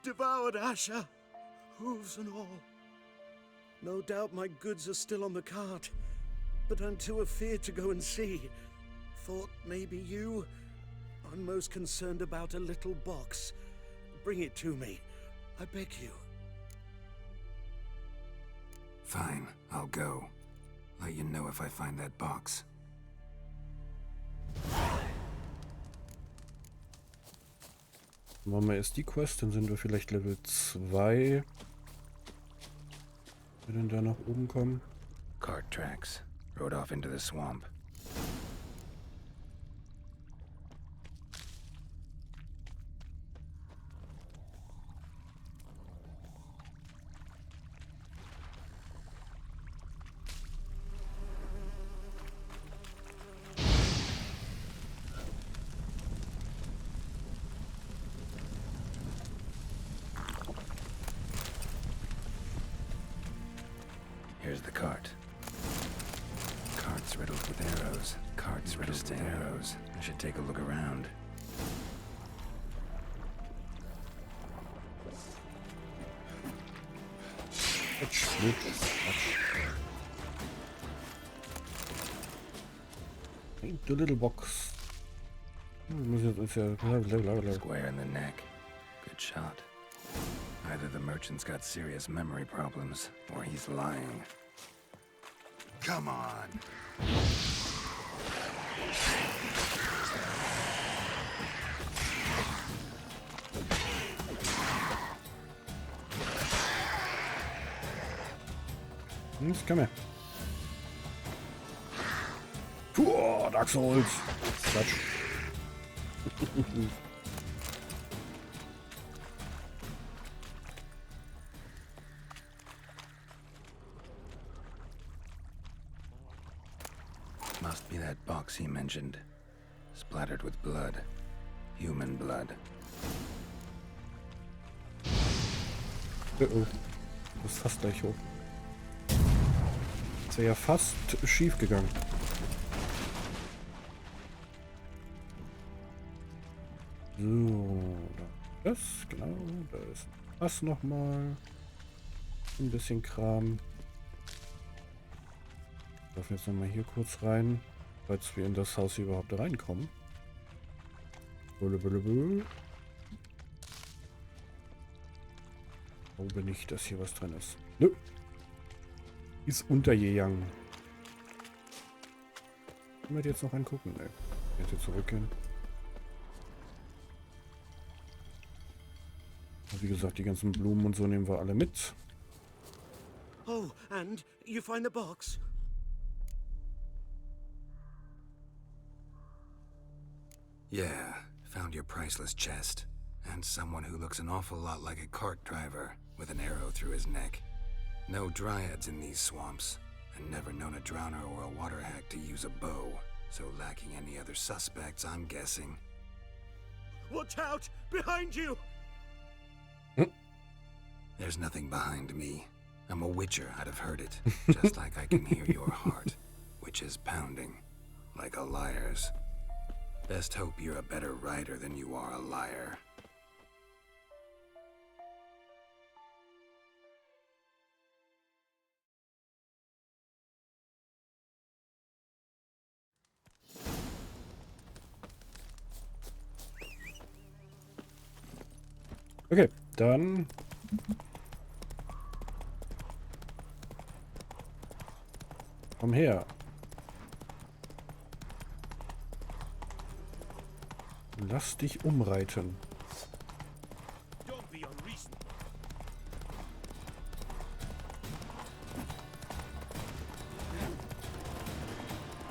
devoured Asher, hooves and all. No doubt my goods are still on the cart, but I'm too afeard to go and see. Thought maybe you? I'm most concerned about a little box. Bring it to me, I beg you. Fine, I'll go. Let you know if I find that box. Machen wir erst die Quest, dann sind wir vielleicht Level 2. Wir denn da nach oben kommen? Cart tracks. Rode off into the swamp. Here's the cart. Cart's riddled with arrows. Cart's riddled with arrows. I should take a look around. The little box. Square in the neck. Good shot. Either the merchant's got serious memory problems, or he's lying. Come on! Come here. Oh, Dark Souls. Quatsch. Must be that box he mentioned. Splattered with blood. Human blood. Oh. Das ist fast gleich hoch. Das wäre ja fast schief gegangen. So, das, genau, da ist das nochmal. Ein bisschen Kram. Ich darf jetzt nochmal hier kurz rein, falls wir in das Haus hier überhaupt reinkommen. Ich glaube nicht, dass hier was drin ist. Nö. Ist untergegangen. Können wir jetzt noch angucken? Ne. Ich hätte zurückgehen. Wie gesagt, die ganzen Blumen und so nehmen wir alle mit. Oh, and you find the box? Yeah, found your priceless chest. And someone who looks an awful lot like a cart driver, with an arrow through his neck. No dryads in these swamps, and never known a drowner or a water hack to use a bow. So lacking any other suspects, I'm guessing. Watch out! Behind you! There's nothing behind me. I'm a witcher, I'd have heard it. Just like I can hear your heart. which is pounding, like a liar's. Best hope you're a better writer than you are a liar. Okay, dann... Komm her. Lass dich umreiten.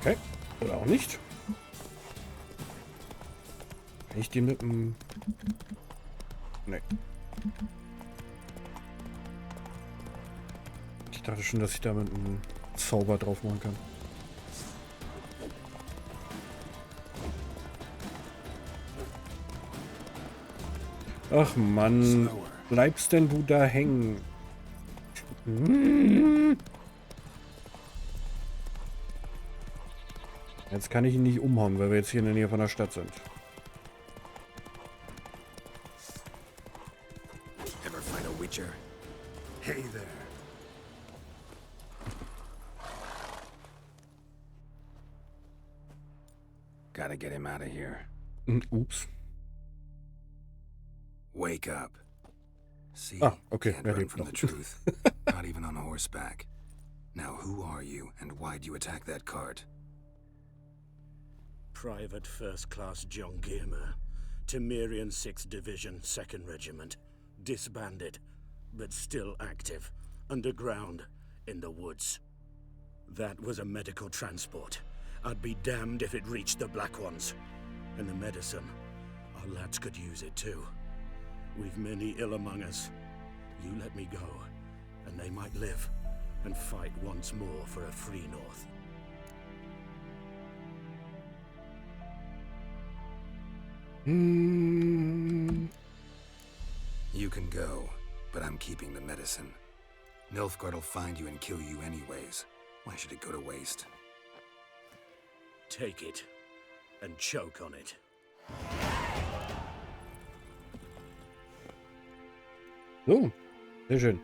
Okay, oder auch nicht. Kann ich die mit dem... Nee. Ich dachte schon, dass ich damit einen Zauber drauf machen kann. Ach Mann, bleibst denn du da hängen? Jetzt kann ich ihn nicht umhauen, weil wir jetzt hier in der Nähe von der Stadt sind. Ever find a witcher? Hey there. Gotta get him out of here. Oops. Wake up. See, okay, can't run from the truth. Not even on horseback. Now, who are you, and why'd you attack that cart? Private First Class John Giermer, Temerian 6th Division, 2nd Regiment. Disbanded, but still active, underground, in the woods. That was a medical transport. I'd be damned if it reached the Black Ones. And the medicine, our lads could use it too. We've many ill among us. You let me go, and they might live, and fight once more for a free North. You can go, but I'm keeping the medicine. Nilfgaard'll find you and kill you anyways. Why should it go to waste? Take it, and choke on it. So, sehr schön.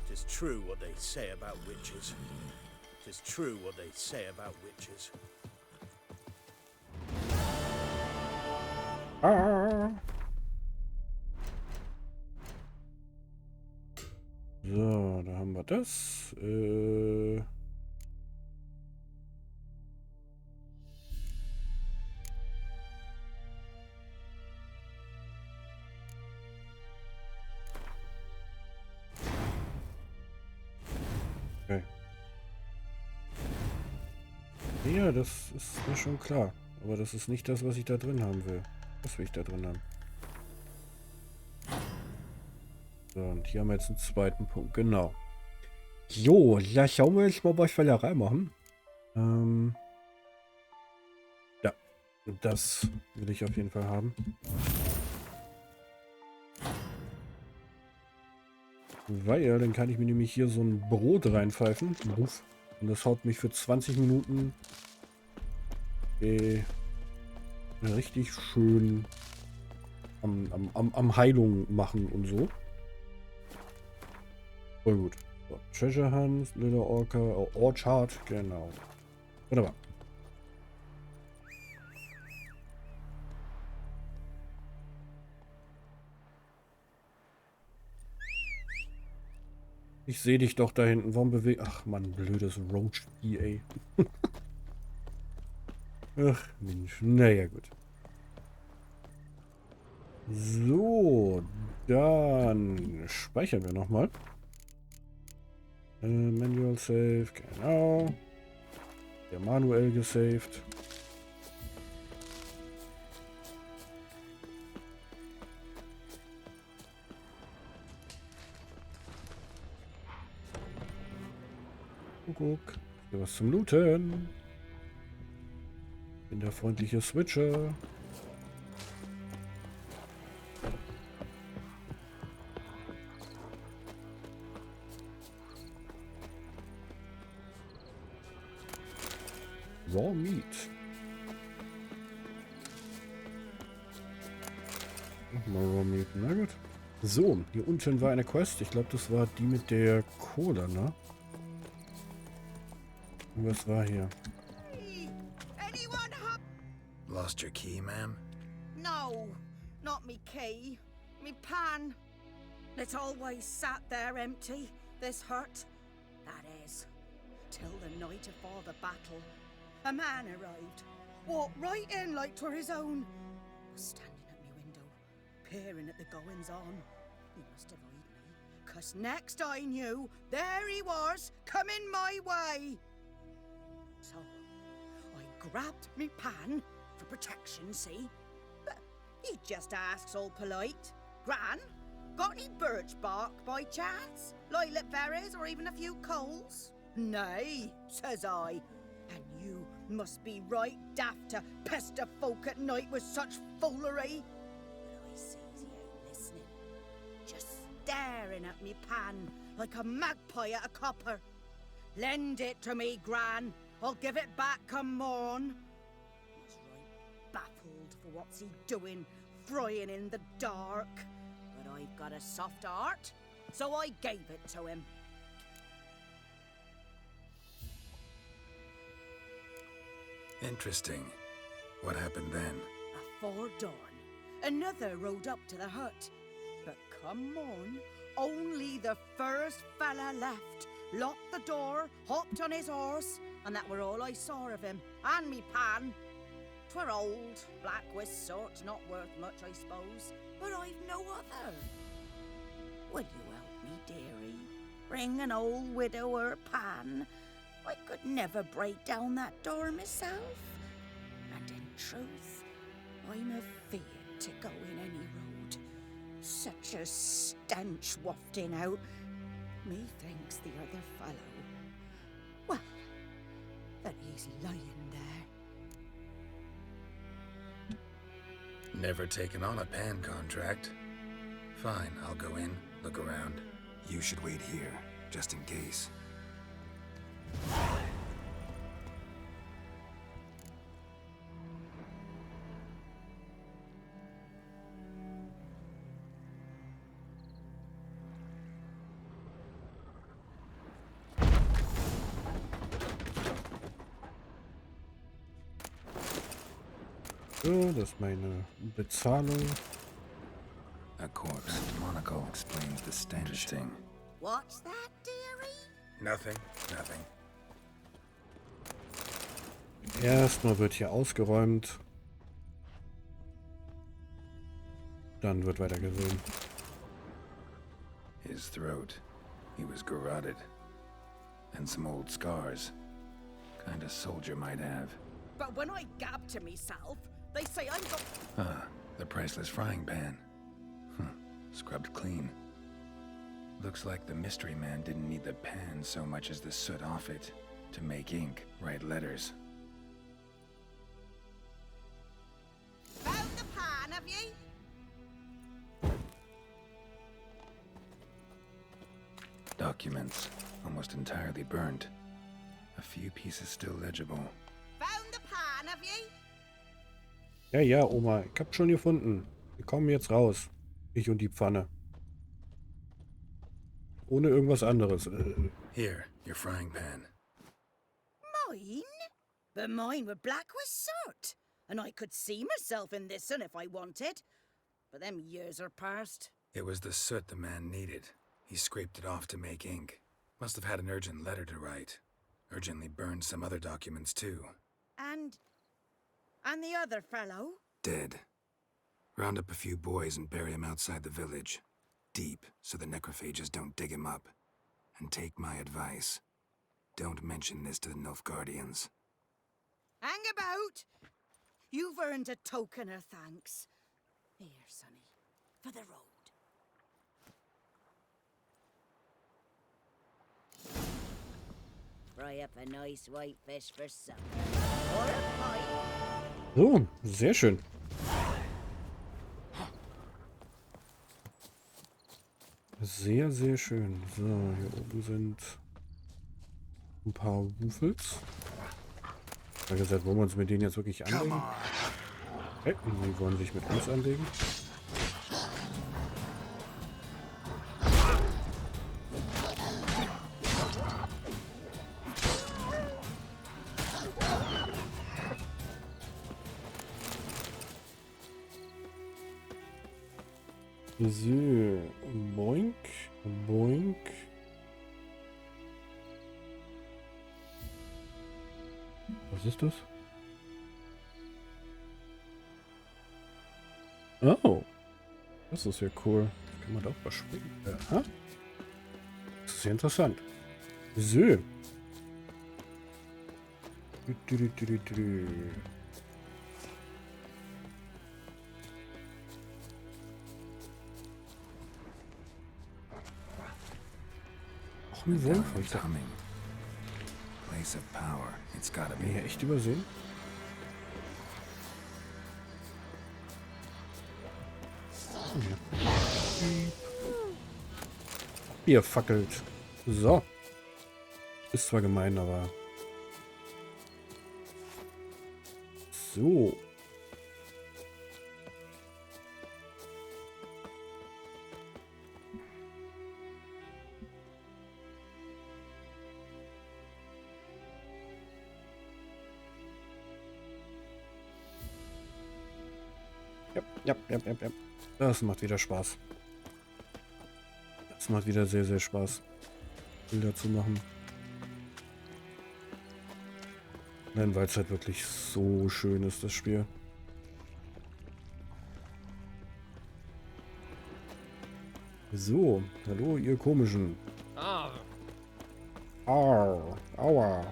Tis true what they say about witches. Tis true what they say about witches. So, da haben wir das. Okay. Ja, das ist mir schon klar. Aber das ist nicht das, was ich da drin haben will. Was will ich da drin haben? So, und hier haben wir jetzt einen zweiten Punkt. Genau. Jo, ja, schauen wir jetzt mal, was wir da reinmachen. Ja, das will ich auf jeden Fall haben. Weil, dann kann ich mir nämlich hier so ein Brot reinpfeifen. Und das haut mich für 20 Minuten richtig schön am Heilung machen und so. Voll gut. So, Treasure Hunt, Little Orchard, genau. Wunderbar. Ich sehe dich doch da hinten. Warum bewegt... Ach man, blödes Roach-Vieh, ey. Ach Mensch, naja gut. So, dann speichern wir nochmal. Manual Save, genau. Der manuell gesaved. Guck, hier was zum Looten. Bin der freundliche Switcher. Raw Meat. Nochmal Raw Meat. Na gut. So, hier unten war eine Quest. Ich glaube, das war die mit der Kohle, ne? Was war hier? Lost your key, ma'am? No, not me key. Me pan. It's always sat there empty, this hut. That is, till the night afore the battle. A man arrived, walked right in like 'twere his own. Was standing at me window, peering at the goings-on. He must have eyed me, 'cause next I knew, there he was, coming my way. So, I grabbed me pan, for protection, see? But he just asks all polite, Gran, got any birch bark by chance? Lilac berries or even a few coals? Nay, says I, and you must be right daft to pester folk at night with such foolery. But I sees he ain't listening, just staring at me pan like a magpie at a copper. Lend it to me, Gran. I'll give it back come morn. Was right baffled for what's he doing, frying in the dark. But I've got a soft heart, so I gave it to him. Interesting. What happened then? Afore dawn, another rode up to the hut. But come on, only the first fella left. Locked the door, hopped on his horse, and that were all I saw of him. And me pan. 'Twere old, black with sort, not worth much, I suppose. But I've no other. Will you help me, dearie? Bring an old widower pan. I could never break down that door myself. And in truth, I'm afeard to go in any road. Such a stench wafting out. Methinks the other fellow, well, that he's lying there. Never taken on a pan contract. Fine, I'll go in, look around. You should wait here, just in case. So, das ist meine Bezahlung. A corpse monocle explains the stench. Interesting. What's that, dearie? Nothing, nothing. Erstmal wird hier ausgeräumt. Dann wird weiter gesehen. His throat. He was garroted. And some old scars. Kind a soldier might have. But when I gab to myself, they say I'm got... Ah, the priceless frying pan. Scrubbed clean. Looks like the mystery man didn't need the pan so much as the soot off it to make ink, write letters. Found the pan, have ye? Documents, almost entirely burnt. A few pieces still legible. Found the pan, have ye? Ja, ja, Oma, ich hab schon gefunden. Wir kommen jetzt raus. Ich und die Pfanne. Ohne irgendwas anderes. Here, your frying pan. Mine? But mine were black with soot. And I could see myself in this one if I wanted. But them years are past. It was the soot the man needed. He scraped it off to make ink. Must have had an urgent letter to write. Urgently burned some other documents too. And the other fellow? Dead. Round up a few boys and bury him outside the village. Deep, so the necrophages don't dig him up. And take my advice. Don't mention this to the Nilfgaardians. Hang about! You've earned a token of thanks. Here, sonny, for the road. Fry up a nice white fish for supper. Or a pie. So, sehr schön. Sehr, sehr schön. So, hier oben sind ein paar Wuffels. Wie gesagt, wollen wir uns mit denen jetzt wirklich anlegen? Okay, und die wollen sich mit uns anlegen. So, boink, boink. Was ist das? Oh, das ist ja cool. Das kann man doch überspringen. Aha. Das ist ja interessant. So. Ach, ein Wolf. Place of power. It's gotta Bin ich be. echt übersehen? Ihr fackelt. So. Ist zwar gemein, aber... So. Ja. Das macht wieder Spaß. Das macht wieder sehr, sehr Spaß, Bilder zu machen. Nein, weil es halt wirklich so schön ist, das Spiel. So, hallo ihr komischen. Aua.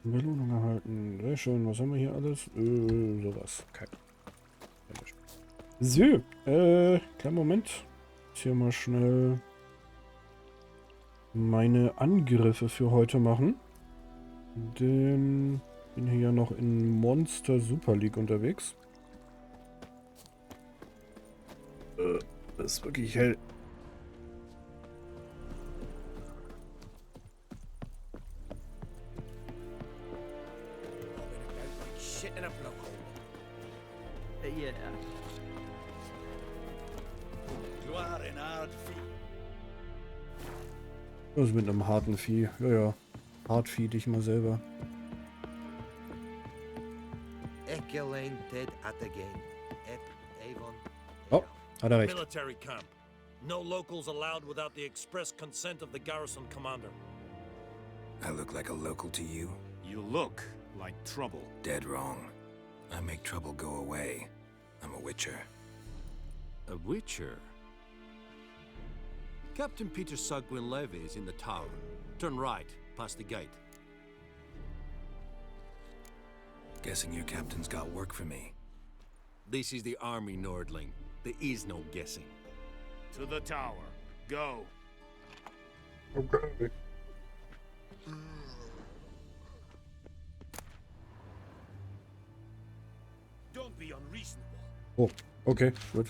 Belohnung erhalten. Sehr schön. Was haben wir hier alles? Sowas. Okay. So. Kleinen Moment. Jetzt hier mal schnell meine Angriffe für heute machen. Denn bin hier ja noch in Monster Super League unterwegs. Das ist wirklich hell. Yeah. Was mit einem harten Vieh? Ja. Hartvieh dich mal selber. Oh, hat er recht. Military camp. No locals allowed without the express consent of the garrison commander. I look like a local to you? You look like trouble. Dead wrong. I make trouble go away. I'm a witcher. A witcher? Captain Peter Sugwin Levy is in the tower. Turn right, past the gate. Guessing your captain's got work for me. This is the army, Nordling. There is no guessing. To the tower. Go. Okay. Don't be unreasonable. Oh, okay, gut.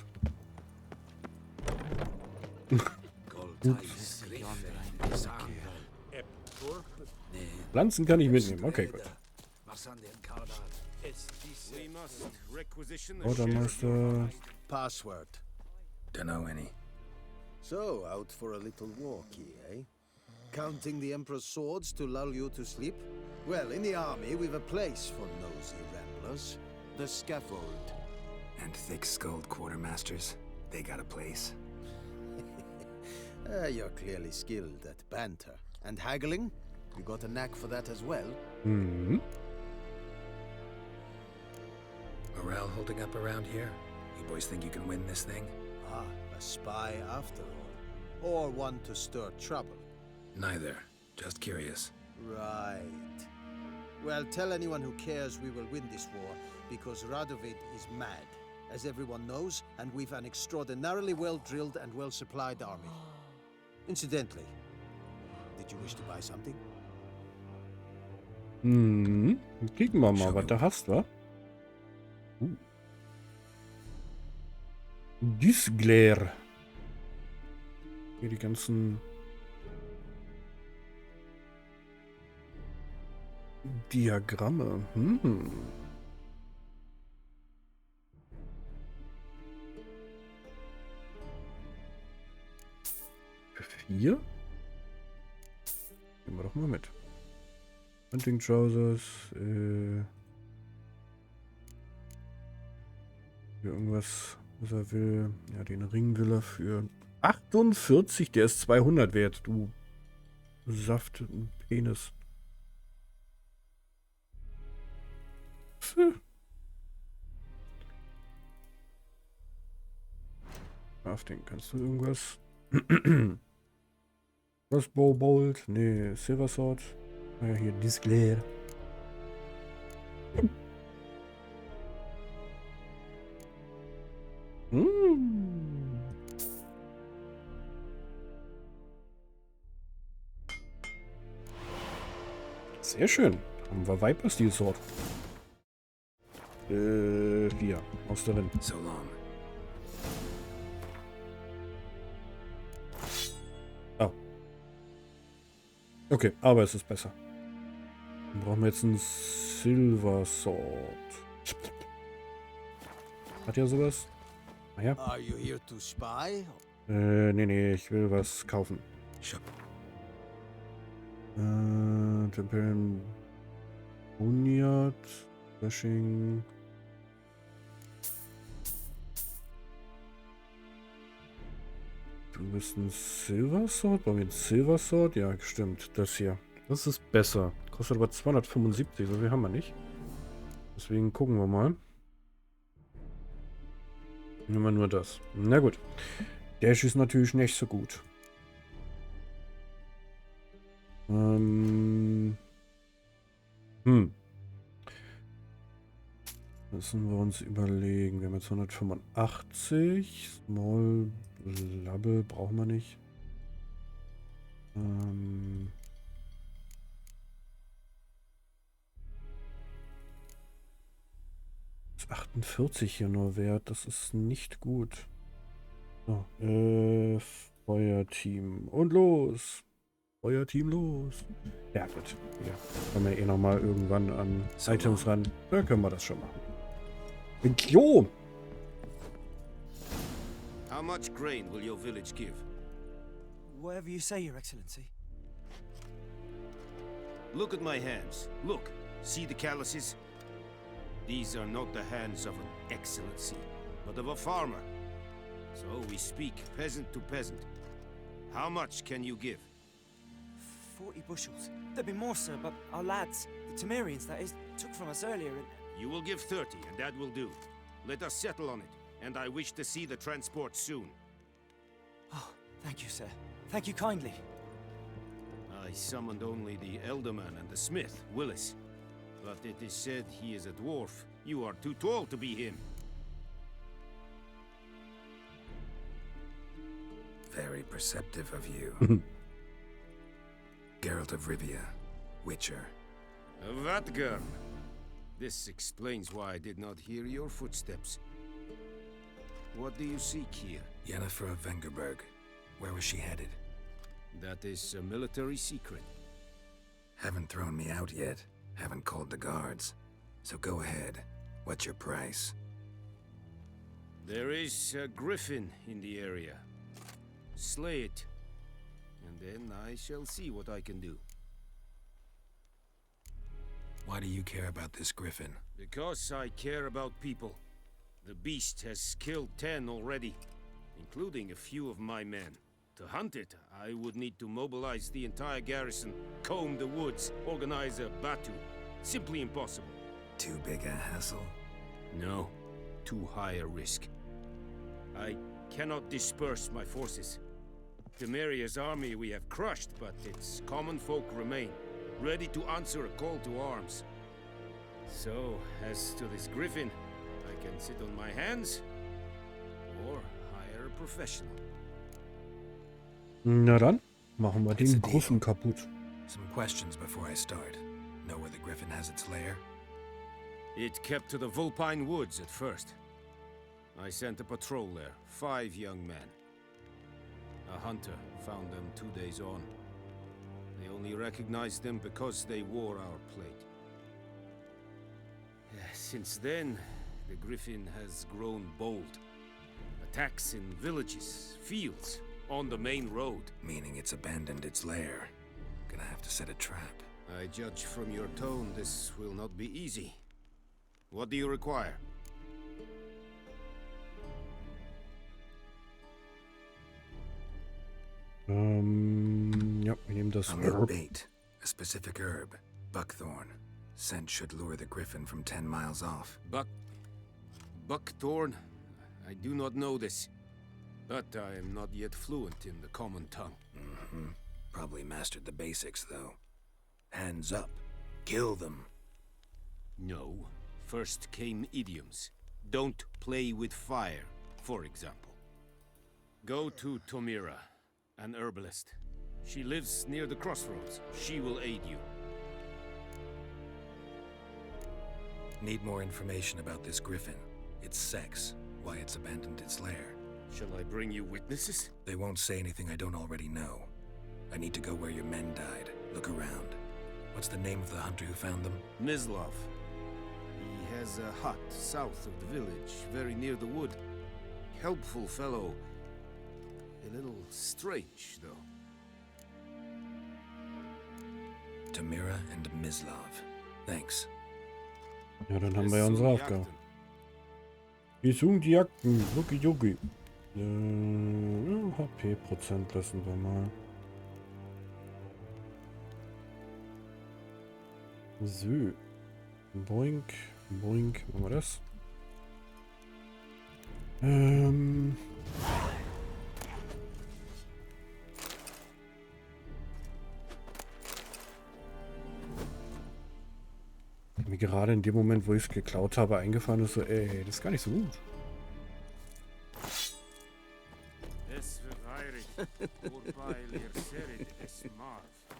Pflanzen kann ich mitnehmen. Okay, gut. Ordermeister. Password. Dunno any. So, out for a little walkie, eh? Counting the Emperor's swords to lull you to sleep? Well, in the army, we've a place for nosy ramblers. The scaffold. And thick-skulled quartermasters. They got a place. You're clearly skilled at banter. And haggling? You got a knack for that as well? Mm-hmm. Morale holding up around here? You boys think you can win this thing? Ah, a spy after all. Or one to stir trouble. Neither. Just curious. Right. Well, tell anyone who cares we will win this war, because Radovid is mad, as everyone knows, and we've an extraordinarily well-drilled and well-supplied army. Incidentally, did you wish to buy something? Kicken wir mal, was du hast, wa? Disgler. Hier die ganzen Diagramme. Für 4? Nehmen wir doch mal mit. Hunting Trousers, hier irgendwas, was er will. Ja, den Ring will er für 48, der ist 200 wert, du Saft und Penis. Auf den kannst du irgendwas. Crossbow Bolt, nee, Silver Sword. Ja, hier, Disgler. Sehr schön. Haben wir Viper Steel Sword. 4. Aus darin. So long. Oh. Okay, aber es ist besser. Dann brauchen wir jetzt ein Silver Sword. Hat ja sowas? Naja. Are you here to spy? Nee, ich will was kaufen. Tempeln Buniat, Flashing. Du bist ein Silver Sword? Brauchen wir ein Silver Sword? Ja, stimmt. Das hier. Das ist besser. Kostet aber 275, so viel haben wir nicht. Deswegen gucken wir mal. Nehmen wir nur das. Na gut. Dash ist natürlich nicht so gut. Müssen wir uns überlegen. Wir haben jetzt 185. Small Label brauchen wir nicht. 48 hier nur wert. Das ist nicht gut. So, Feuerteam. Und los! Feuerteam los! Ja gut. Ja, kommen wir eh nochmal irgendwann an Items ran. Da können wir das schon machen. Jo! How much grain will your village give? Whatever you say, Your Excellency. Look at my hands. Look. See the calluses? These are not the hands of an excellency, but of a farmer. So we speak peasant to peasant. How much can you give? 40 bushels. There'd be more, sir, but our lads, the Temerians, that is, took from us earlier and... You will give 30, and that will do. Let us settle on it, and I wish to see the transport soon. Oh, thank you, sir. Thank you kindly. I summoned only the Elderman and the smith, Willis. But it is said he is a dwarf. You are too tall to be him. Very perceptive of you. Geralt of Rivia, Witcher. Vatgern. This explains why I did not hear your footsteps. What do you seek here? Yennefer of Vengerberg. Where was she headed? That is a military secret. Haven't thrown me out yet. Haven't called the guards. So go ahead. What's your price? There is a griffin in the area. Slay it. And then I shall see what I can do. Why do you care about this griffin? Because I care about people. The beast has killed 10 already, including a few of my men. To hunt it, I would need to mobilize the entire garrison, comb the woods, organize a batu. Simply impossible. Too big a hassle? No. Too high a risk. I cannot disperse my forces. Temeria's army we have crushed, but its common folk remain, ready to answer a call to arms. So, as to this griffin, I can sit on my hands, or hire a professional. Na dann, machen wir den Griffen kaputt. Some questions before I start. Know where the griffin has its lair? It kept to the Vulpine Woods at first. I sent a patrol there, 5 young men. A hunter found them 2 days on. They only recognized them because they wore our plate. Since then, the griffin has grown bold. Attacks in villages, fields, on the main road. Meaning it's abandoned its lair. Gonna have to set a trap. I judge from your tone this will not be easy. What do you require? Ja, wir nehmen das I'll need bait. A specific herb. Buckthorn. Scent should lure the griffin from 10 miles off. Buckthorn? I do not know this. But I am not yet fluent in the common tongue. Probably mastered the basics, though. Hands up. Kill them. No. First came idioms. Don't play with fire, for example. Go to Tomira, an herbalist. She lives near the crossroads. She will aid you. Need more information about this griffin. Its sex, why it's abandoned its lair. Shall I bring you witnesses? They won't say anything I don't already know. I need to go where your men died. Look around. What's the name of the hunter who found them? Mislav. He has a hut south of the village, very near the wood. Helpful fellow. A little strange, though. Tomira and Mislav. Thanks. Ja, dann haben wir ja unsere Aufgabe. Wir suchen die Jagden. Jucki. HP% lassen wir mal. So. Boink. Machen wir das. Mir gerade in dem Moment, wo ich es geklaut habe, eingefallen ist so, ey, das ist gar nicht so gut.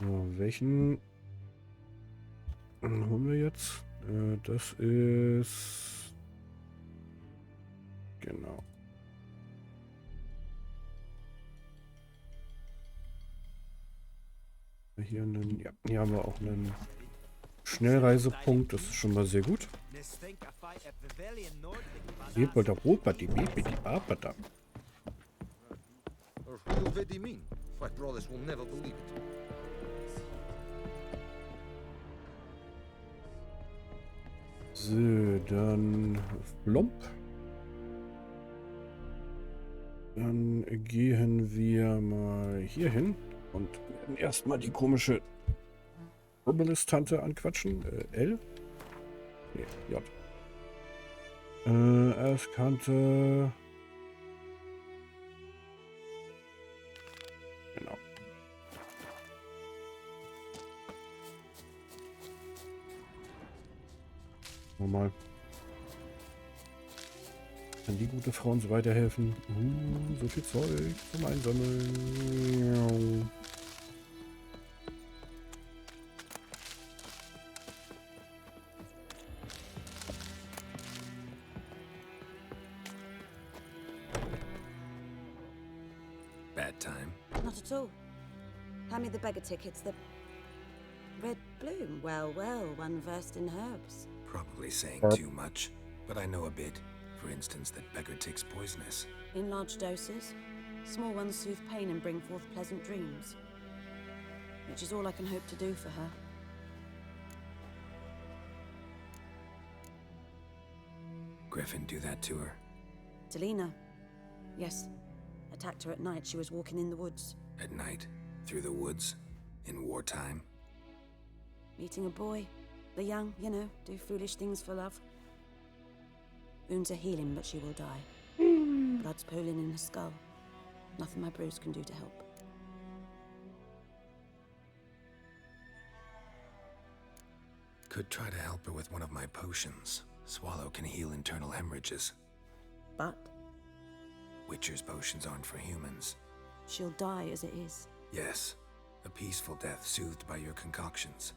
So, welchen holen wir jetzt? Das ist... Genau. Hier, ja, hier haben wir auch einen Schnellreisepunkt, das ist schon mal sehr gut. So, dann Flomp. Dann gehen wir mal hier hin und werden erstmal die komische Herbalist-Tante anquatschen. L? Nee, J. Esskante. Genau. Nochmal. Kann die gute Frau uns weiterhelfen? So viel Zeug zum Einsammeln. Not at all. Hand me the beggar tickets, the red bloom. Well, one versed in herbs. Probably saying too much, but I know a bit. For instance, that beggar tick's poisonous. In large doses. Small ones soothe pain and bring forth pleasant dreams. Which is all I can hope to do for her. Griffin do that to her? Delina. Yes. Attacked her at night. She was walking in the woods. At night? Through the woods? In wartime? Meeting a boy. The young, you know, do foolish things for love. Wounds are healing, but she will die. Blood's pooling in her skull. Nothing my brews can do to help. Could try to help her with one of my potions. Swallow can heal internal hemorrhages. But Witcher's potions aren't for humans. she'll die as it is. Yes, a peaceful death soothed by your concoctions.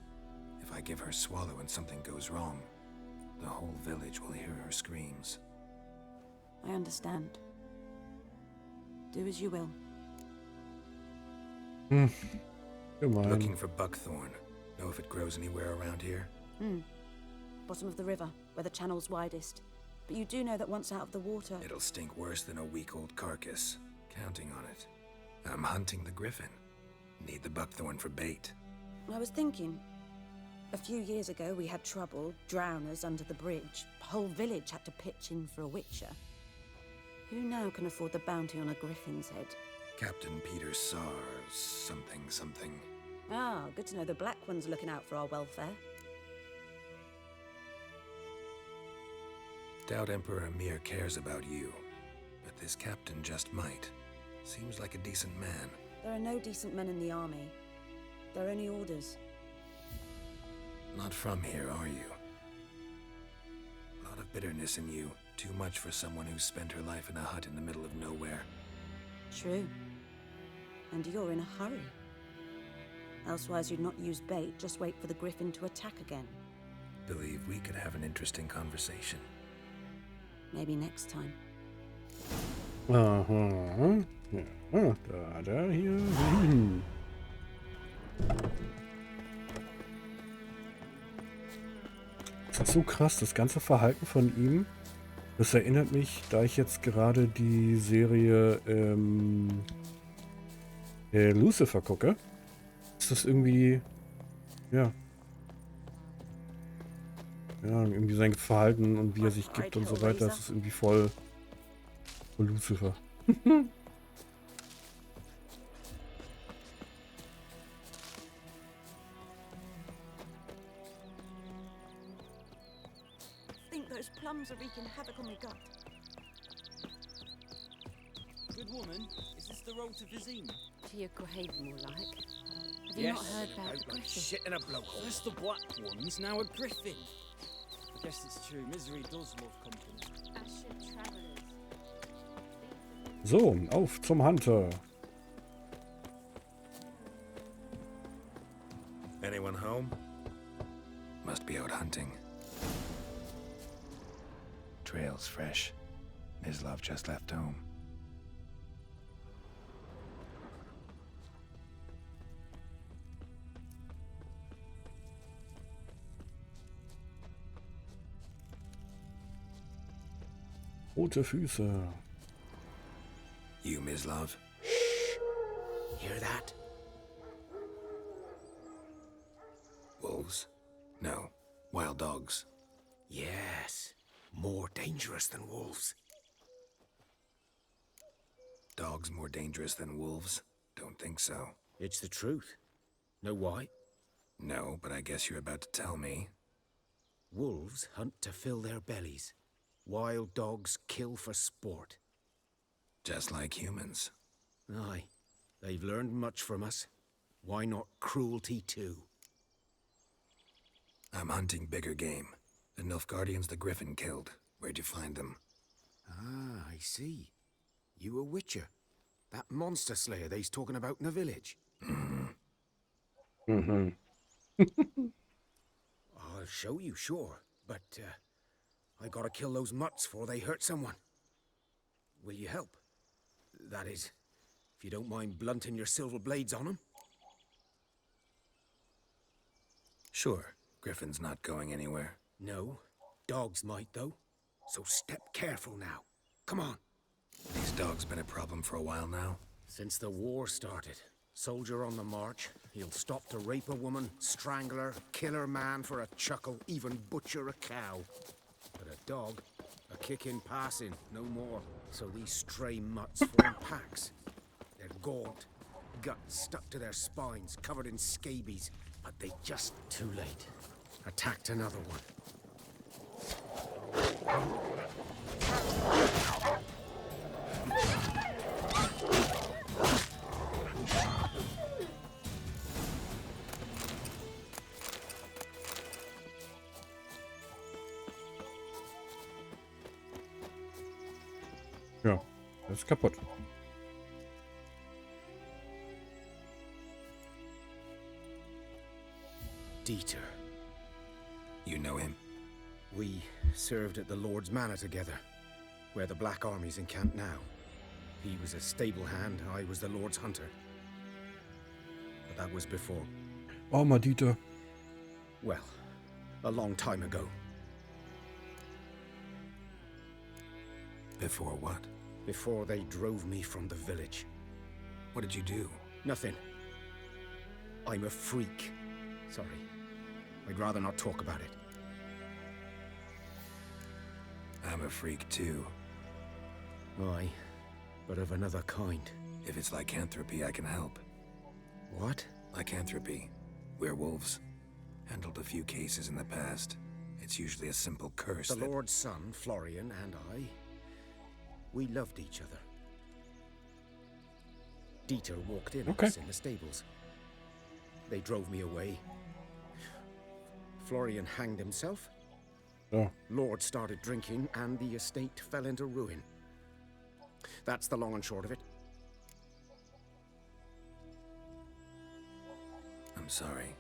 If I give her Swallow and something goes wrong, the whole village will hear her screams. I understand. Do as you will. Come on. Looking for buckthorn. Know if it grows anywhere around here? Bottom of the river, where the channel's widest. But you do know that once out of the water... It'll stink worse than a week-old carcass. Counting on it. I'm hunting the griffin. Need the buckthorn for bait. I was thinking, a few years ago we had trouble, drowners under the bridge. The whole village had to pitch in for a witcher. Who now can afford the bounty on a griffin's head? Captain Peter Sars, something. Ah, good to know the Black One's looking out for our welfare. Doubt Emperor Emir cares about you, but this captain just might. Seems like a decent man. There are no decent men in the army. They're only orders. Not from here, are you? A lot of bitterness in you. Too much for someone who's spent her life in a hut in the middle of nowhere. True. And you're in a hurry. Elsewise you'd not use bait, just wait for the griffin to attack again. Believe we could have an interesting conversation. Maybe next time. Aha. Ja, da, hier. Das ist so krass, das ganze Verhalten von ihm. Das erinnert mich, da ich jetzt gerade die Serie Lucifer gucke, ist das irgendwie, ja, irgendwie sein Verhalten und wie er sich gibt und so weiter, das ist irgendwie voll Lucifer. Those plums are wreaking havoc on my gut. Good woman, is this the road to Vizim? To your grave, more like. Have you not heard about the griffin? Shit in a blowhole. First the black ones, now a griffin. I guess it's true, misery does love company. As should travelers. So, auf zum Hunter. Anyone home? Must be out hunting. Trail's fresh. Mislav just left home. Rote Füße. You, Mislav? Hear that? Wolves? No. Wild dogs. Yes. More dangerous than wolves. Dogs more dangerous than wolves? Don't think so. It's the truth. Know why? No, but I guess you're about to tell me. Wolves hunt to fill their bellies. Wild dogs kill for sport. Just like humans. Aye. They've learned much from us. Why not cruelty too? I'm hunting bigger game. The Nilfgaardians the Griffin killed. Where'd you find them? Ah, I see. You a witcher. That monster slayer they's talking about in the village. I'll show you, sure. But, I gotta kill those mutts before they hurt someone. Will you help? That is, if you don't mind blunting your silver blades on them. Sure. Griffin's not going anywhere. No. Dogs might, though. So step careful now. Come on. These dogs been a problem for a while now? Since the war started. Soldier on the march. He'll stop to rape a woman, strangle her, kill her man for a chuckle, even butcher a cow. But a dog, a kick in passing, no more. So these stray mutts form packs. They're gaunt, guts stuck to their spines, covered in scabies. But they just too late. Attacked another one. Ja, das ist kaputt. Dieter. You know him? We served at the Lord's Manor together, where the Black Army's encamped now. He was a stable hand, I was the Lord's hunter. But that was before. Armer Dieter. Well, a long time ago. Before what? Before they drove me from the village. What did you do? Nothing. I'm a freak. Sorry. I'd rather not talk about it. I'm a freak too. Aye, but of another kind. If it's lycanthropy, I can help. What? Lycanthropy. Werewolves. Handled a few cases in the past. It's usually a simple curse. The Lord's son, Florian, and I, we loved each other. Dieter walked in on us in the stables. They drove me away. Florian hanged himself. Oh. Lord started drinking, and the estate fell into ruin. That's the long and short of it. I'm sorry.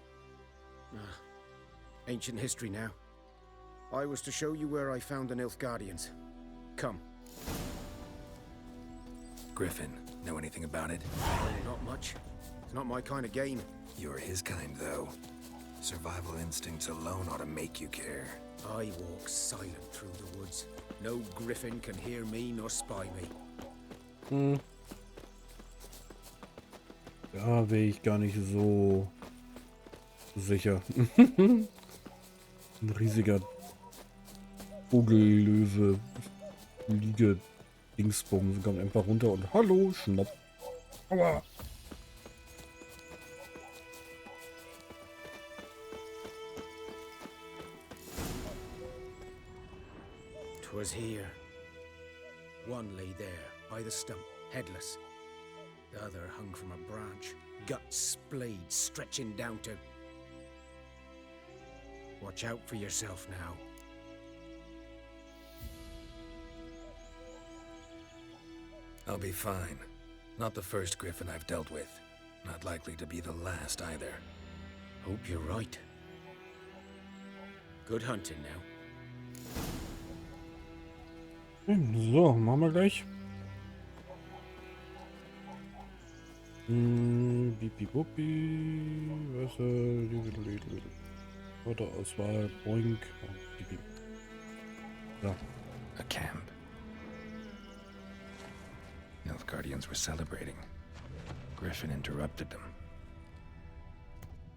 Ancient history now. I was to show you where I found the Nilfgaardians. Come. Griffin, know anything about it? Not much. It's not my kind of game. You're his kind, though. Survival instincts alone ought to make you care. I walk silent through the woods. No griffin can hear me nor spy me. Da wäre ich gar nicht so sicher. Ein riesiger Vogellöwe, Fliege, Dingsbums, kommt einfach runter und hallo, schnapp. Aua. 'Twas here. One lay there, by the stump, headless. The other hung from a branch, guts splayed, stretching down to... Watch out for yourself now. I'll be fine. Not the first griffin I've dealt with. Not likely to be the last either. Hope you're right. Good hunting now. So, machen wir gleich. Bipi-Buppi. Wasser. Autoauswahl. Boink. So. A camp. Nilfgaardians were celebrating. Griffin interrupted them.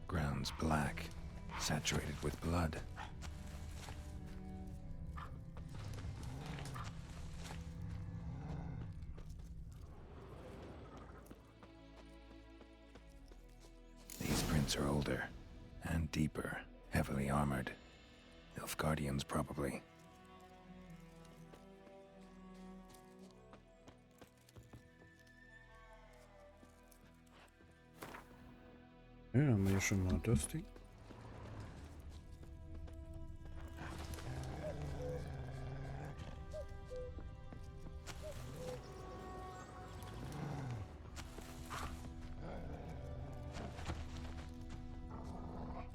Grounds black, saturated with blood. These prints are older and deeper, heavily armored. Nilfgaardians, probably. Ja, haben wir hier schon mal das Ding.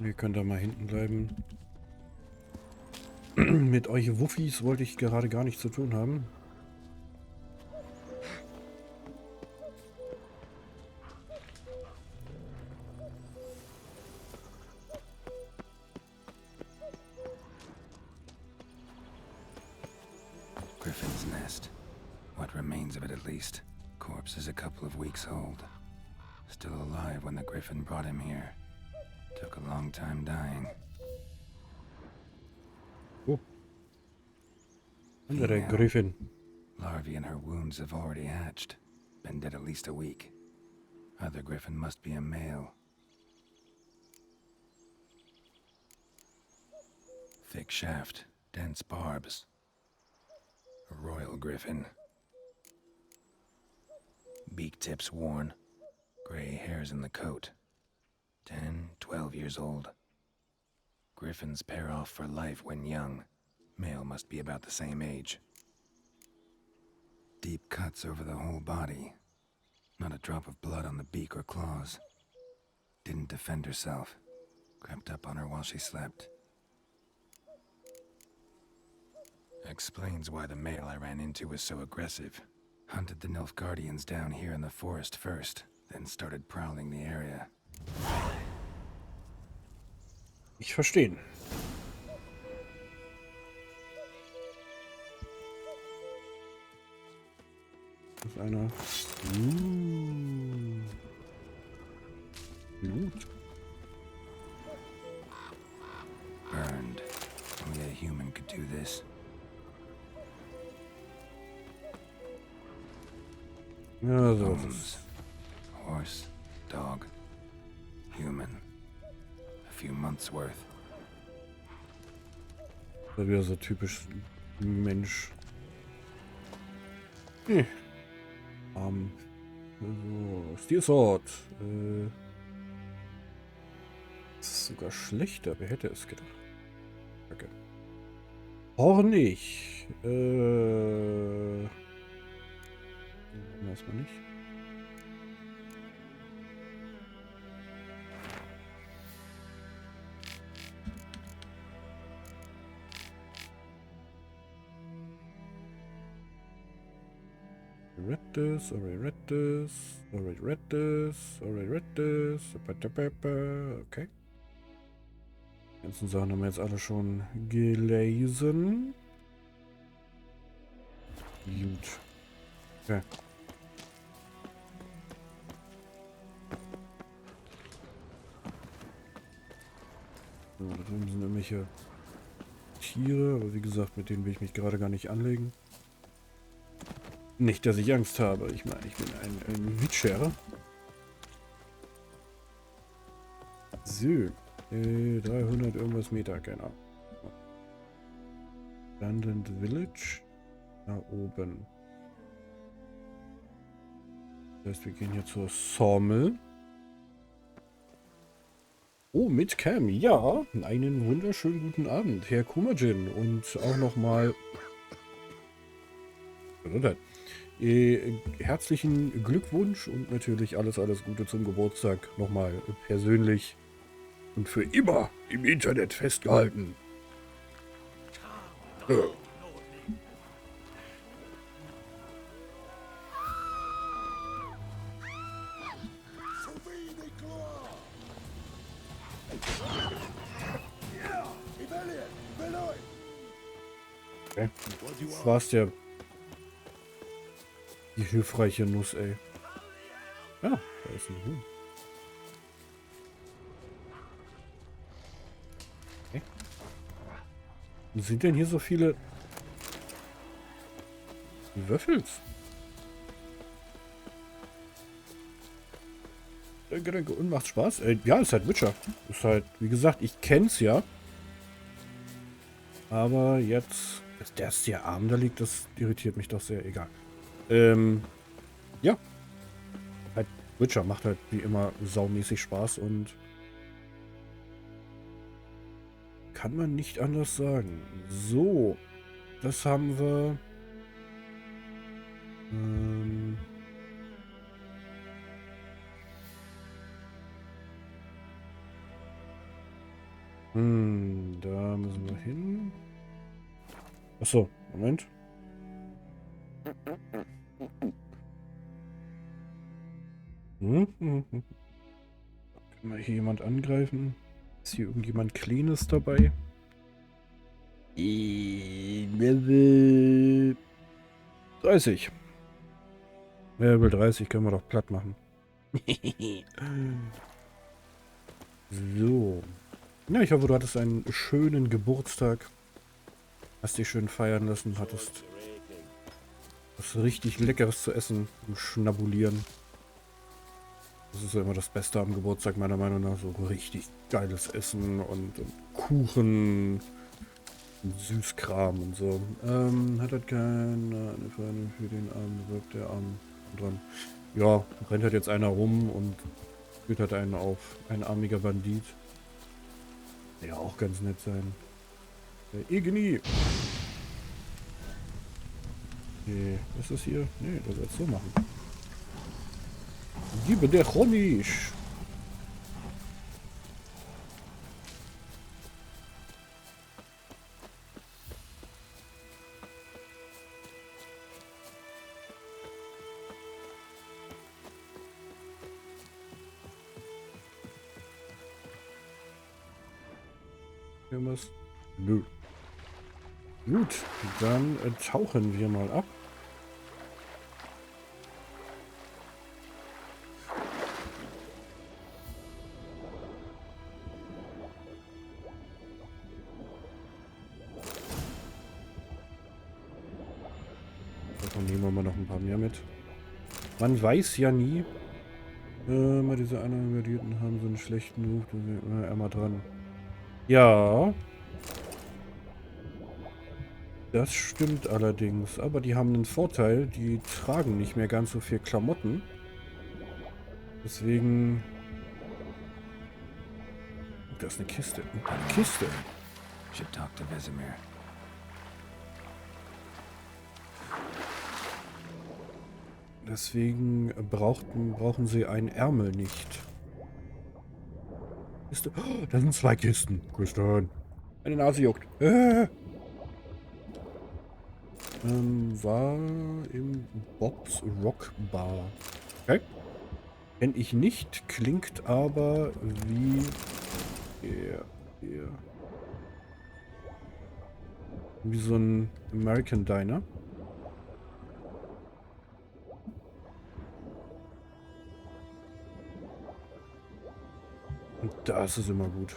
Ihr könnt da mal hinten bleiben. Mit euch Wuffis wollte ich gerade gar nichts zu tun haben. Griffin's nest. What remains of it, at least. Corpse is a couple of weeks old. Still alive when the griffin brought him here. Took a long time dying. Oh. Under der Griffin. Larvae in her wounds have already hatched. Been dead at least a week. Other griffin must be a male. Thick shaft, dense barbs. A royal griffin. Beak tips worn. Gray hairs in the coat. 10, 12 years old. Griffins pair off for life when young. Male must be about the same age. Deep cuts over the whole body. Not a drop of blood on the beak or claws. Didn't defend herself. Crept up on her while she slept. Explains why the male I ran into was so aggressive. Hunted the Nilfgaardians down here in the forest first, then started prowling the area. Ich verstehe. Das ist einer. Blut. Burned. Only a human could do this. Ja, so Bones. Horse, dog, human. A few months worth. Das ist wieder so typisch Mensch. So, Steel Sword. Das ist sogar schlechter. Wer hätte es gedacht? Okay. Hornig. Weiß man nicht. Read this, already read this, already read this, already read this. Okay. Die ganzen Sachen haben wir jetzt alle schon gelesen. Gut. Okay. So, da drüben sind irgendwelche Tiere, aber wie gesagt, mit denen will ich mich gerade gar nicht anlegen. Nicht, dass ich Angst habe. Ich meine, ich bin ein Witcher. So. 300 irgendwas Meter, keine Ahnung. Abandoned Village. Da oben. Das heißt, wir gehen hier zur Sawmill. Oh, mit Cam. Ja, einen wunderschönen guten Abend, Herr Kumajin. Und auch nochmal... Gesundheit. Herzlichen Glückwunsch und natürlich alles Gute zum Geburtstag. Nochmal persönlich und für immer im Internet festgehalten. Okay. Das war's der. Die hilfreiche Nuss, ey. Ja, da ist ein Huhn. Okay. Wo sind denn hier so viele Würfels? Danke und macht Spaß. Ja, ist halt Witcher. Ist halt, wie gesagt, ich kenn's ja. Aber jetzt, dass der sehr arm da liegt, das irritiert mich doch sehr. Egal. Ja. Halt Witcher macht halt wie immer saumäßig Spaß und kann man nicht anders sagen. So, das haben wir. Da müssen wir hin. Achso, Moment. Können wir hier jemand angreifen? Ist hier irgendjemand Cleanes dabei? Level 30. Level 30 können wir doch platt machen. So. Ja, ich hoffe, du hattest einen schönen Geburtstag. Hast dich schön feiern lassen, hattest was richtig Leckeres zu essen und schnabulieren. Das ist ja immer das Beste am Geburtstag, meiner Meinung nach. So richtig geiles Essen und Kuchen und Süßkram und so. Hat halt keine Freundin für den Arm, wirkt der Arm dran. Ja, rennt halt jetzt einer rum und führt halt einen auf. Ein armiger Bandit. Der auch ganz nett sein. Der Igni. Nee, ist das hier? Nee, das sollst du so machen. Liebe der Chronisch. Irgendwas? Nö. Gut, dann tauchen wir mal ab. Davon nehmen wir mal noch ein paar mehr mit. Man weiß ja nie. Mal diese anderen Gradierten haben so einen schlechten Ruf. Da sind wir immer dran. Ja. Das stimmt allerdings. Aber die haben einen Vorteil. Die tragen nicht mehr ganz so viel Klamotten. Deswegen... Da ist eine Kiste. Eine Kiste. Should talk to Vesemir. Deswegen brauchen sie einen Ärmel nicht. Kiste. Oh, da sind 2 Kisten. Christian. Meine Nase juckt. War im Bob's Rock Bar. Okay. Kenn ich nicht, klingt aber wie... Wie so ein American Diner. Und das ist immer gut.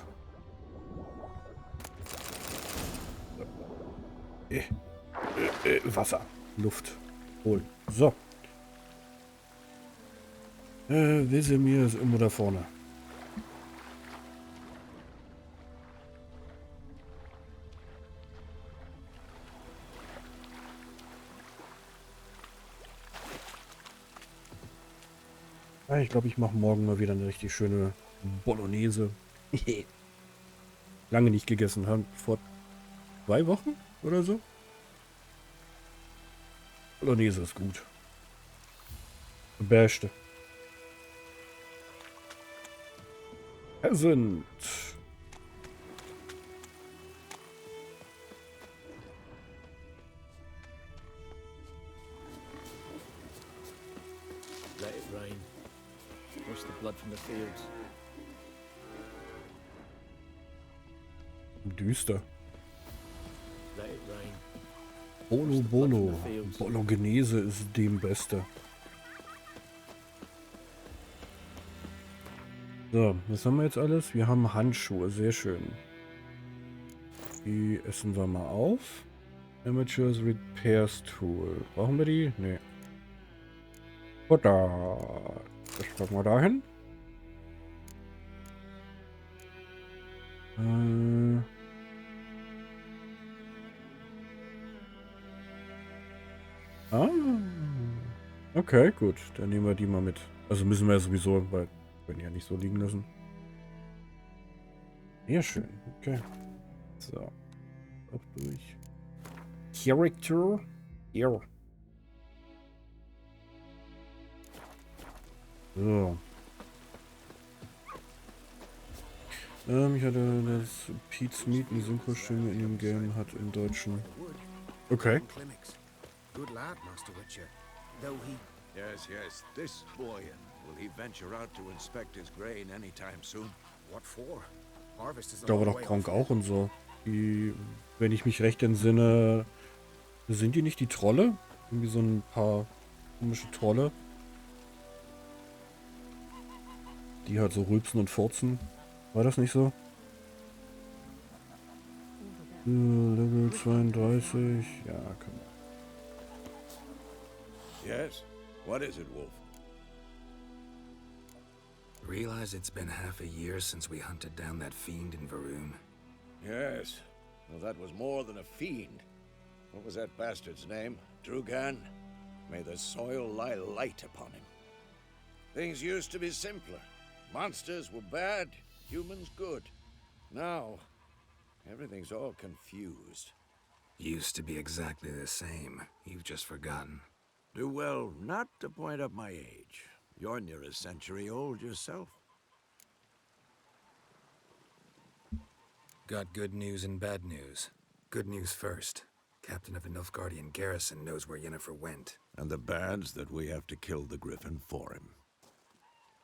Wasser. Luft. Holen. So. Vesemir ist irgendwo da vorne. Ja, ich glaube, ich mache morgen mal wieder eine richtig schöne Bolognese. Lange nicht gegessen. Haben vor 2 Wochen oder so. Bolognese ist gut. Beste. Sind. Let it rain. Wash the blood from the fields. Düster. Let it rain. Bolo Bolo. Bolognese ist dem Beste. So, was haben wir jetzt alles? Wir haben Handschuhe, sehr schön. Die essen wir mal auf. Amateurs Repairs Tool. Brauchen wir die? Nee. Futter. Das packen wir dahin. Okay, gut. Dann nehmen wir die mal mit. Also müssen wir ja sowieso, weil wir können ja nicht so liegen lassen. Sehr schön. Okay. So. Auch durch. Character. Ja. So. Ich hatte das Pete's Meat eine Synchro-Stimme in dem Game hat im Deutschen. Okay. Good lad, Master Witcher. Though he... Yes, yes. This boy, will he venture out to inspect his grain anytime soon? What for? Harvest is Da war doch Kronk auch und so. Die, wenn ich mich recht entsinne, sind die nicht die Trolle? Irgendwie so ein paar komische Trolle. Die halt so rülpsen und furzen. War das nicht so? Level 32. Ja, komm. Yes? What is it, Wolf? Realize it's been half a year since we hunted down that fiend in Varun. Yes. Well, that was more than a fiend. What was that bastard's name? Drugan? May the soil lie light upon him. Things used to be simpler. Monsters were bad, humans good. Now, everything's all confused. Used to be exactly the same. You've just forgotten. Do well not to point up my age. You're near a century old yourself. Got good news and bad news. Good news first. Captain of the Nilfgaardian garrison knows where Yennefer went. And the bad's that we have to kill the Griffin for him.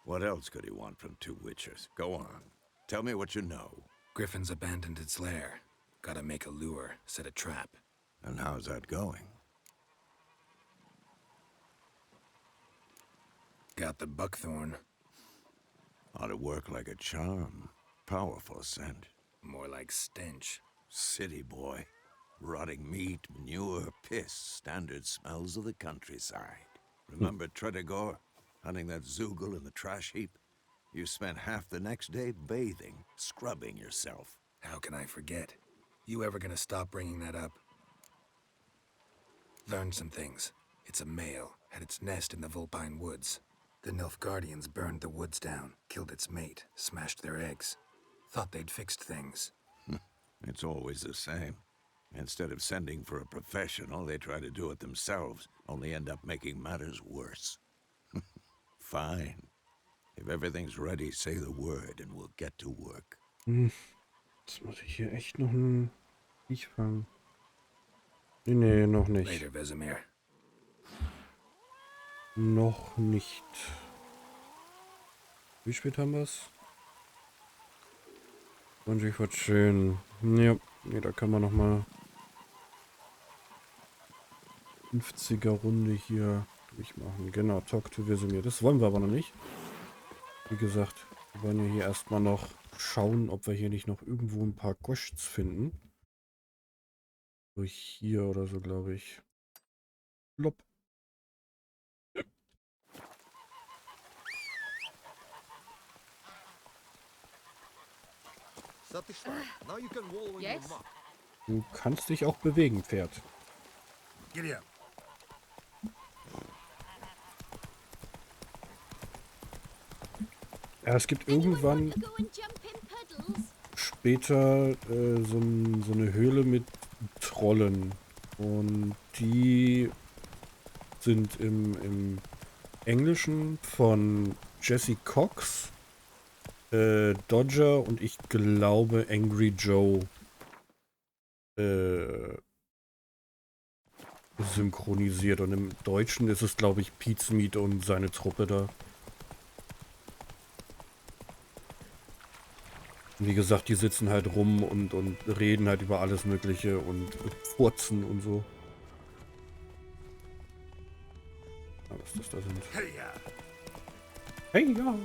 What else could he want from two witchers? Go on. Tell me what you know. Griffin's abandoned its lair. Gotta make a lure, set a trap. And how's that going? Got the buckthorn. Ought to work like a charm. Powerful scent. More like stench. City boy. Rotting meat, manure, piss. Standard smells of the countryside. Remember Tredegor? Hunting that Zoogle in the trash heap? You spent half the next day bathing, scrubbing yourself. How can I forget? You ever gonna stop bringing that up? Learned some things. It's a male, had its nest in the Vulpine Woods. The Nilfgaardians burned the woods down, killed its mate, smashed their eggs. Thought they'd fixed things. It's always the same. Instead of sending for a professional, they try to do it themselves, only end up making matters worse. Fine. If everything's ready, say the word and we'll get to work. Jetzt muss ich hier echt noch ein Viech fangen. Nee, noch nicht. Later, Vesemir. Noch nicht. Wie spät haben wir es? 20 vor 10. Ja, nee, da kann man noch mal 50er Runde hier durchmachen. Genau, Talk to Vesemir. Das wollen wir aber noch nicht. Wie gesagt, wir wollen ja hier erstmal noch schauen, ob wir hier nicht noch irgendwo ein paar Quests finden. So hier oder so, glaube ich. Plopp. Yes? Du kannst dich auch bewegen, Pferd. Giddy up. Ja, es gibt irgendwann später so eine Höhle mit Trollen. Und die sind im Englischen von Jesse Cox, Dodger und ich glaube Angry Joe synchronisiert. Und im Deutschen ist es, glaube ich, Pizmeat und seine Truppe da. Wie gesagt, die sitzen halt rum und reden halt über alles Mögliche und furzen und so. Ah, was das da sind. Hey, ja. Hey, ja.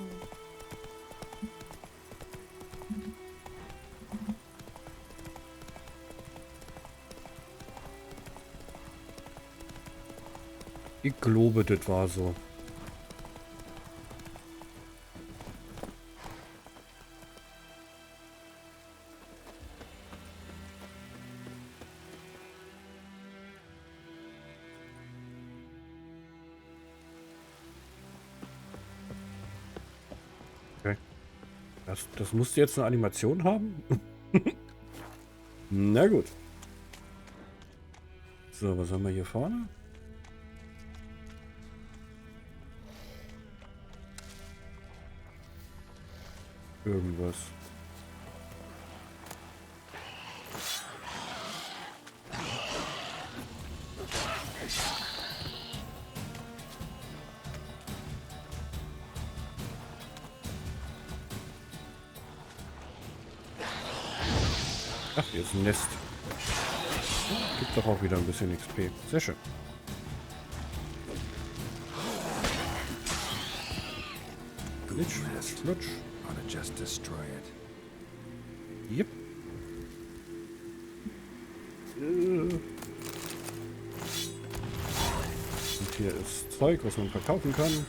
Ich glaube, das war so. Okay. Das musste jetzt eine Animation haben? Na gut. So, was haben wir hier vorne? Irgendwas. Ach, hier ist ein Nest. Gibt doch auch wieder ein bisschen XP. Sehr schön. Glitch, Lutsch. Just destroy it. Yep. Und hier ist Zeug, was man verkaufen kann.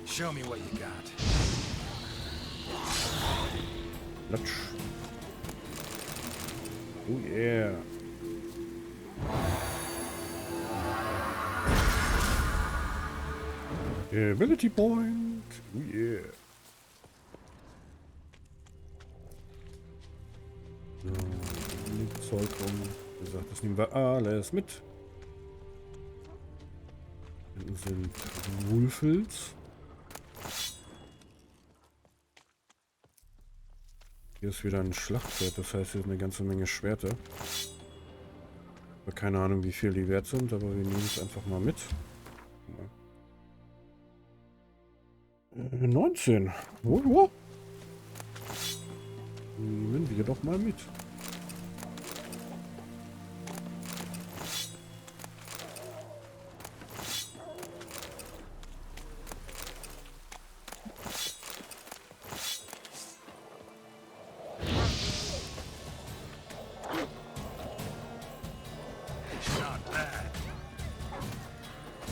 Show me what you got. Lutsch. Oh yeah. Ability Point. Oh yeah. So, liegt Zeug rum. Wie gesagt, das nehmen wir alles mit. Hinten sind Wulfels. Hier ist wieder ein Schlachtschwert, das heißt, hier ist eine ganze Menge Schwerter. Keine Ahnung, wie viel die wert sind, aber wir nehmen es einfach mal mit. 19. Oh. Nehmen wir doch mal mit.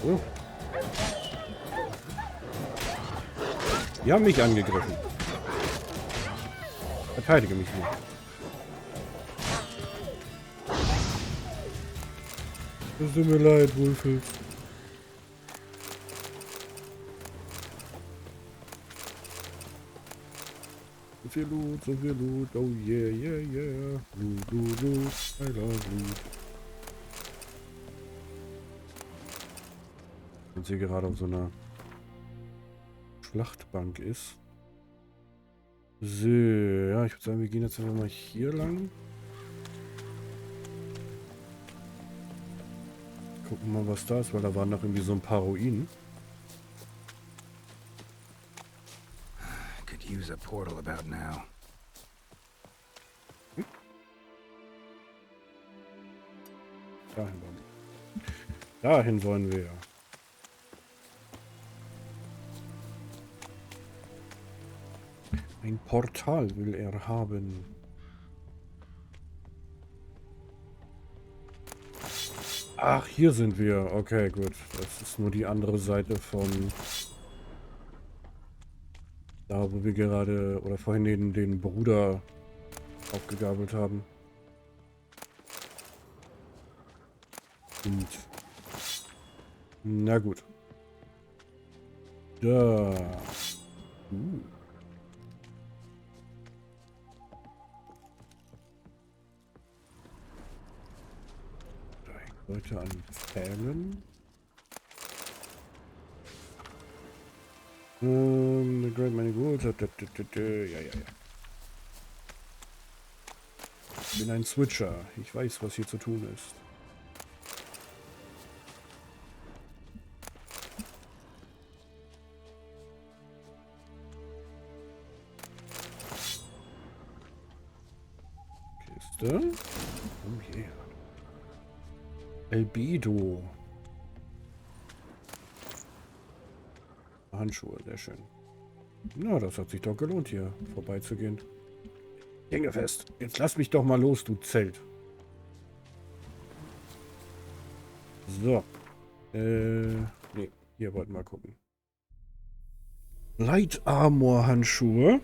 Oh. Die haben mich angegriffen. Verteidige mich nicht. Es tut mir leid, Wulfels. So viel Loot, so viel Loot. Oh yeah, yeah, yeah. Loot, Loot, Loot. I love Loot. Wenn sie gerade auf so einer Schlachtbank ist. So, ja, ich würde sagen, wir gehen jetzt einfach mal hier lang. Gucken mal, was da ist, weil da waren noch irgendwie so ein paar Ruinen. Could use a portal about now. Dahin wollen wir. Ein Portal will er haben. Ach, hier sind wir. Okay, gut. Das ist nur die andere Seite von da, wo wir gerade oder vorhin den Bruder aufgegabelt haben. Und na gut. Da. Leute an Pfählen. The Great Many Goals. Ja. Ich bin ein Switcher. Ich weiß, was hier zu tun ist. Kiste. Oh yeah. Albedo. Handschuhe, sehr schön. Na, das hat sich doch gelohnt, hier vorbeizugehen. Hänge fest. Jetzt lass mich doch mal los, du Zelt. So. Nee, hier wollten wir gucken. Light Armor Handschuhe.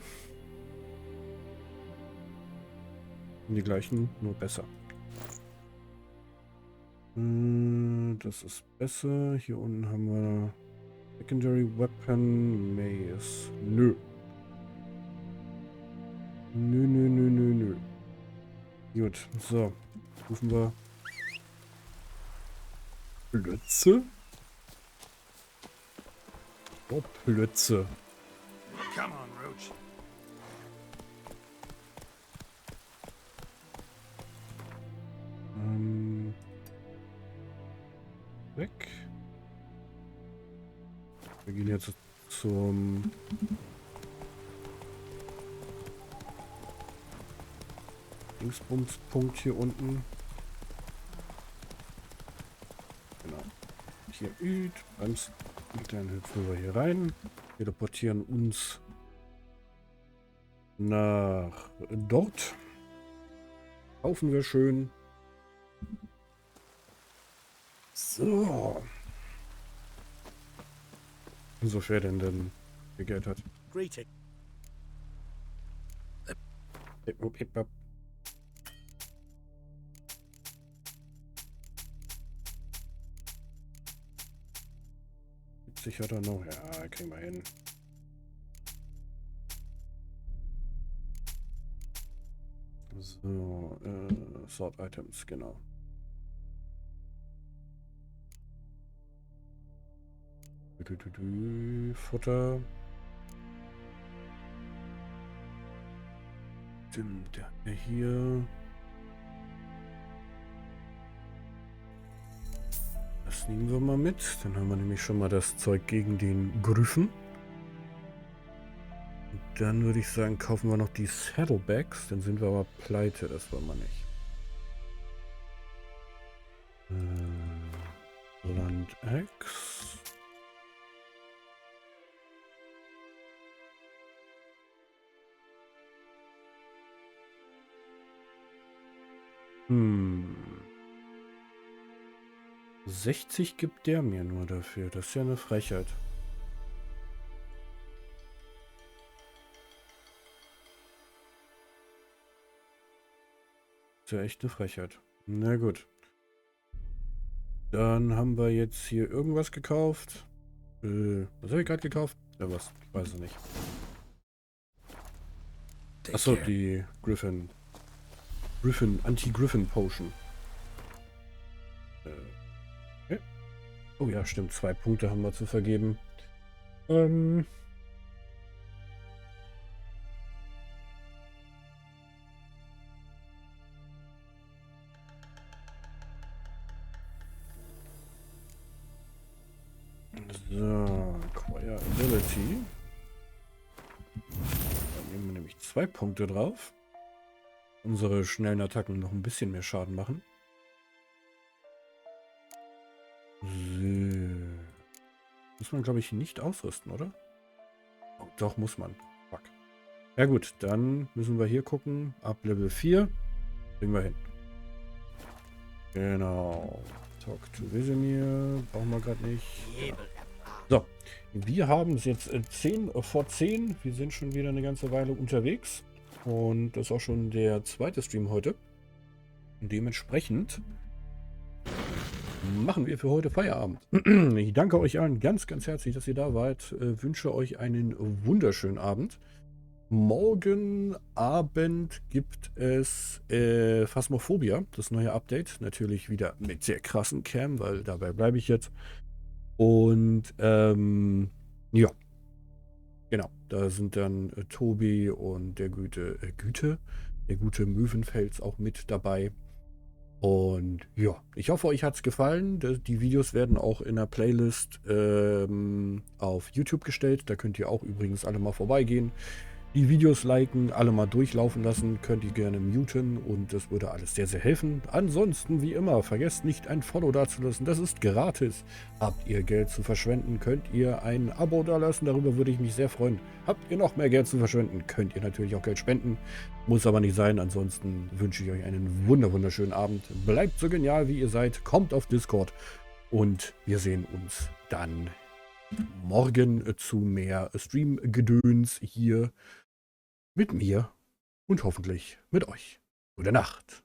Die gleichen, nur besser. Das ist besser. Hier unten haben wir Secondary Weapon Mace. Nö. Nö. Gut, so. Rufen wir Plötze. Oh, Plötze. Come on, Roach. Weg. Wir gehen jetzt zum Dingsbumspunkt hier unten. Genau. Hier bremst. Dann hüpfen wir hier rein. Teleportieren uns nach dort. Kaufen wir schön. So. So schwer denn wie Geld hat. Greeting. Hip. 70 hat er noch. Ja, kriegen wir hin. So, Sort Items, genau. Futter. Stimmt, der hat ja hier. Das nehmen wir mal mit. Dann haben wir nämlich schon mal das Zeug gegen den Gryphen. Und dann würde ich sagen, kaufen wir noch die Saddlebags. Dann sind wir aber pleite. Das wollen wir nicht. Landex. Hm. 60 gibt der mir nur dafür. Das ist ja eine Frechheit. Das ist ja echt eine Frechheit. Na gut. Dann haben wir jetzt hier irgendwas gekauft. Was habe ich gerade gekauft? Ja, was? Ich weiß es nicht. Achso, die Griffin. Anti-Griffin Potion. Okay. Oh ja, stimmt. 2 Punkte haben wir zu vergeben. So, Acquire Ability. Da nehmen wir nämlich 2 Punkte drauf. Unsere schnellen Attacken noch ein bisschen mehr Schaden machen. So. Muss man, glaube ich, nicht ausrüsten, oder? Oh, doch, muss man. Fuck. Ja gut, dann müssen wir hier gucken. Ab Level 4. Kriegen wir hin. Genau. Talk to Vesemir. Brauchen wir gerade nicht. Ja. So. Wir haben es jetzt 10 vor 10. Wir sind schon wieder eine ganze Weile unterwegs. Und das ist auch schon der zweite Stream heute. Und dementsprechend machen wir für heute Feierabend. Ich danke euch allen ganz, ganz herzlich, dass ihr da wart. Wünsche euch einen wunderschönen Abend. Morgen Abend gibt es Phasmophobia, das neue Update. Natürlich wieder mit sehr krassen Cam, weil dabei bleibe ich jetzt. Und ja. Genau, da sind dann Tobi und der gute Möwenfels auch mit dabei. Und ja, ich hoffe, euch hat es gefallen. Die Videos werden auch in der Playlist auf YouTube gestellt. Da könnt ihr auch übrigens alle mal vorbeigehen. Die Videos liken, alle mal durchlaufen lassen, könnt ihr gerne muten und das würde alles sehr, sehr helfen. Ansonsten, wie immer, vergesst nicht ein Follow dazulassen, das ist gratis. Habt ihr Geld zu verschwenden, könnt ihr ein Abo dalassen, darüber würde ich mich sehr freuen. Habt ihr noch mehr Geld zu verschwenden, könnt ihr natürlich auch Geld spenden, muss aber nicht sein. Ansonsten wünsche ich euch einen wunderschönen Abend. Bleibt so genial, wie ihr seid, kommt auf Discord und wir sehen uns dann morgen zu mehr Stream-Gedöns hier mit mir und hoffentlich mit euch. Gute Nacht.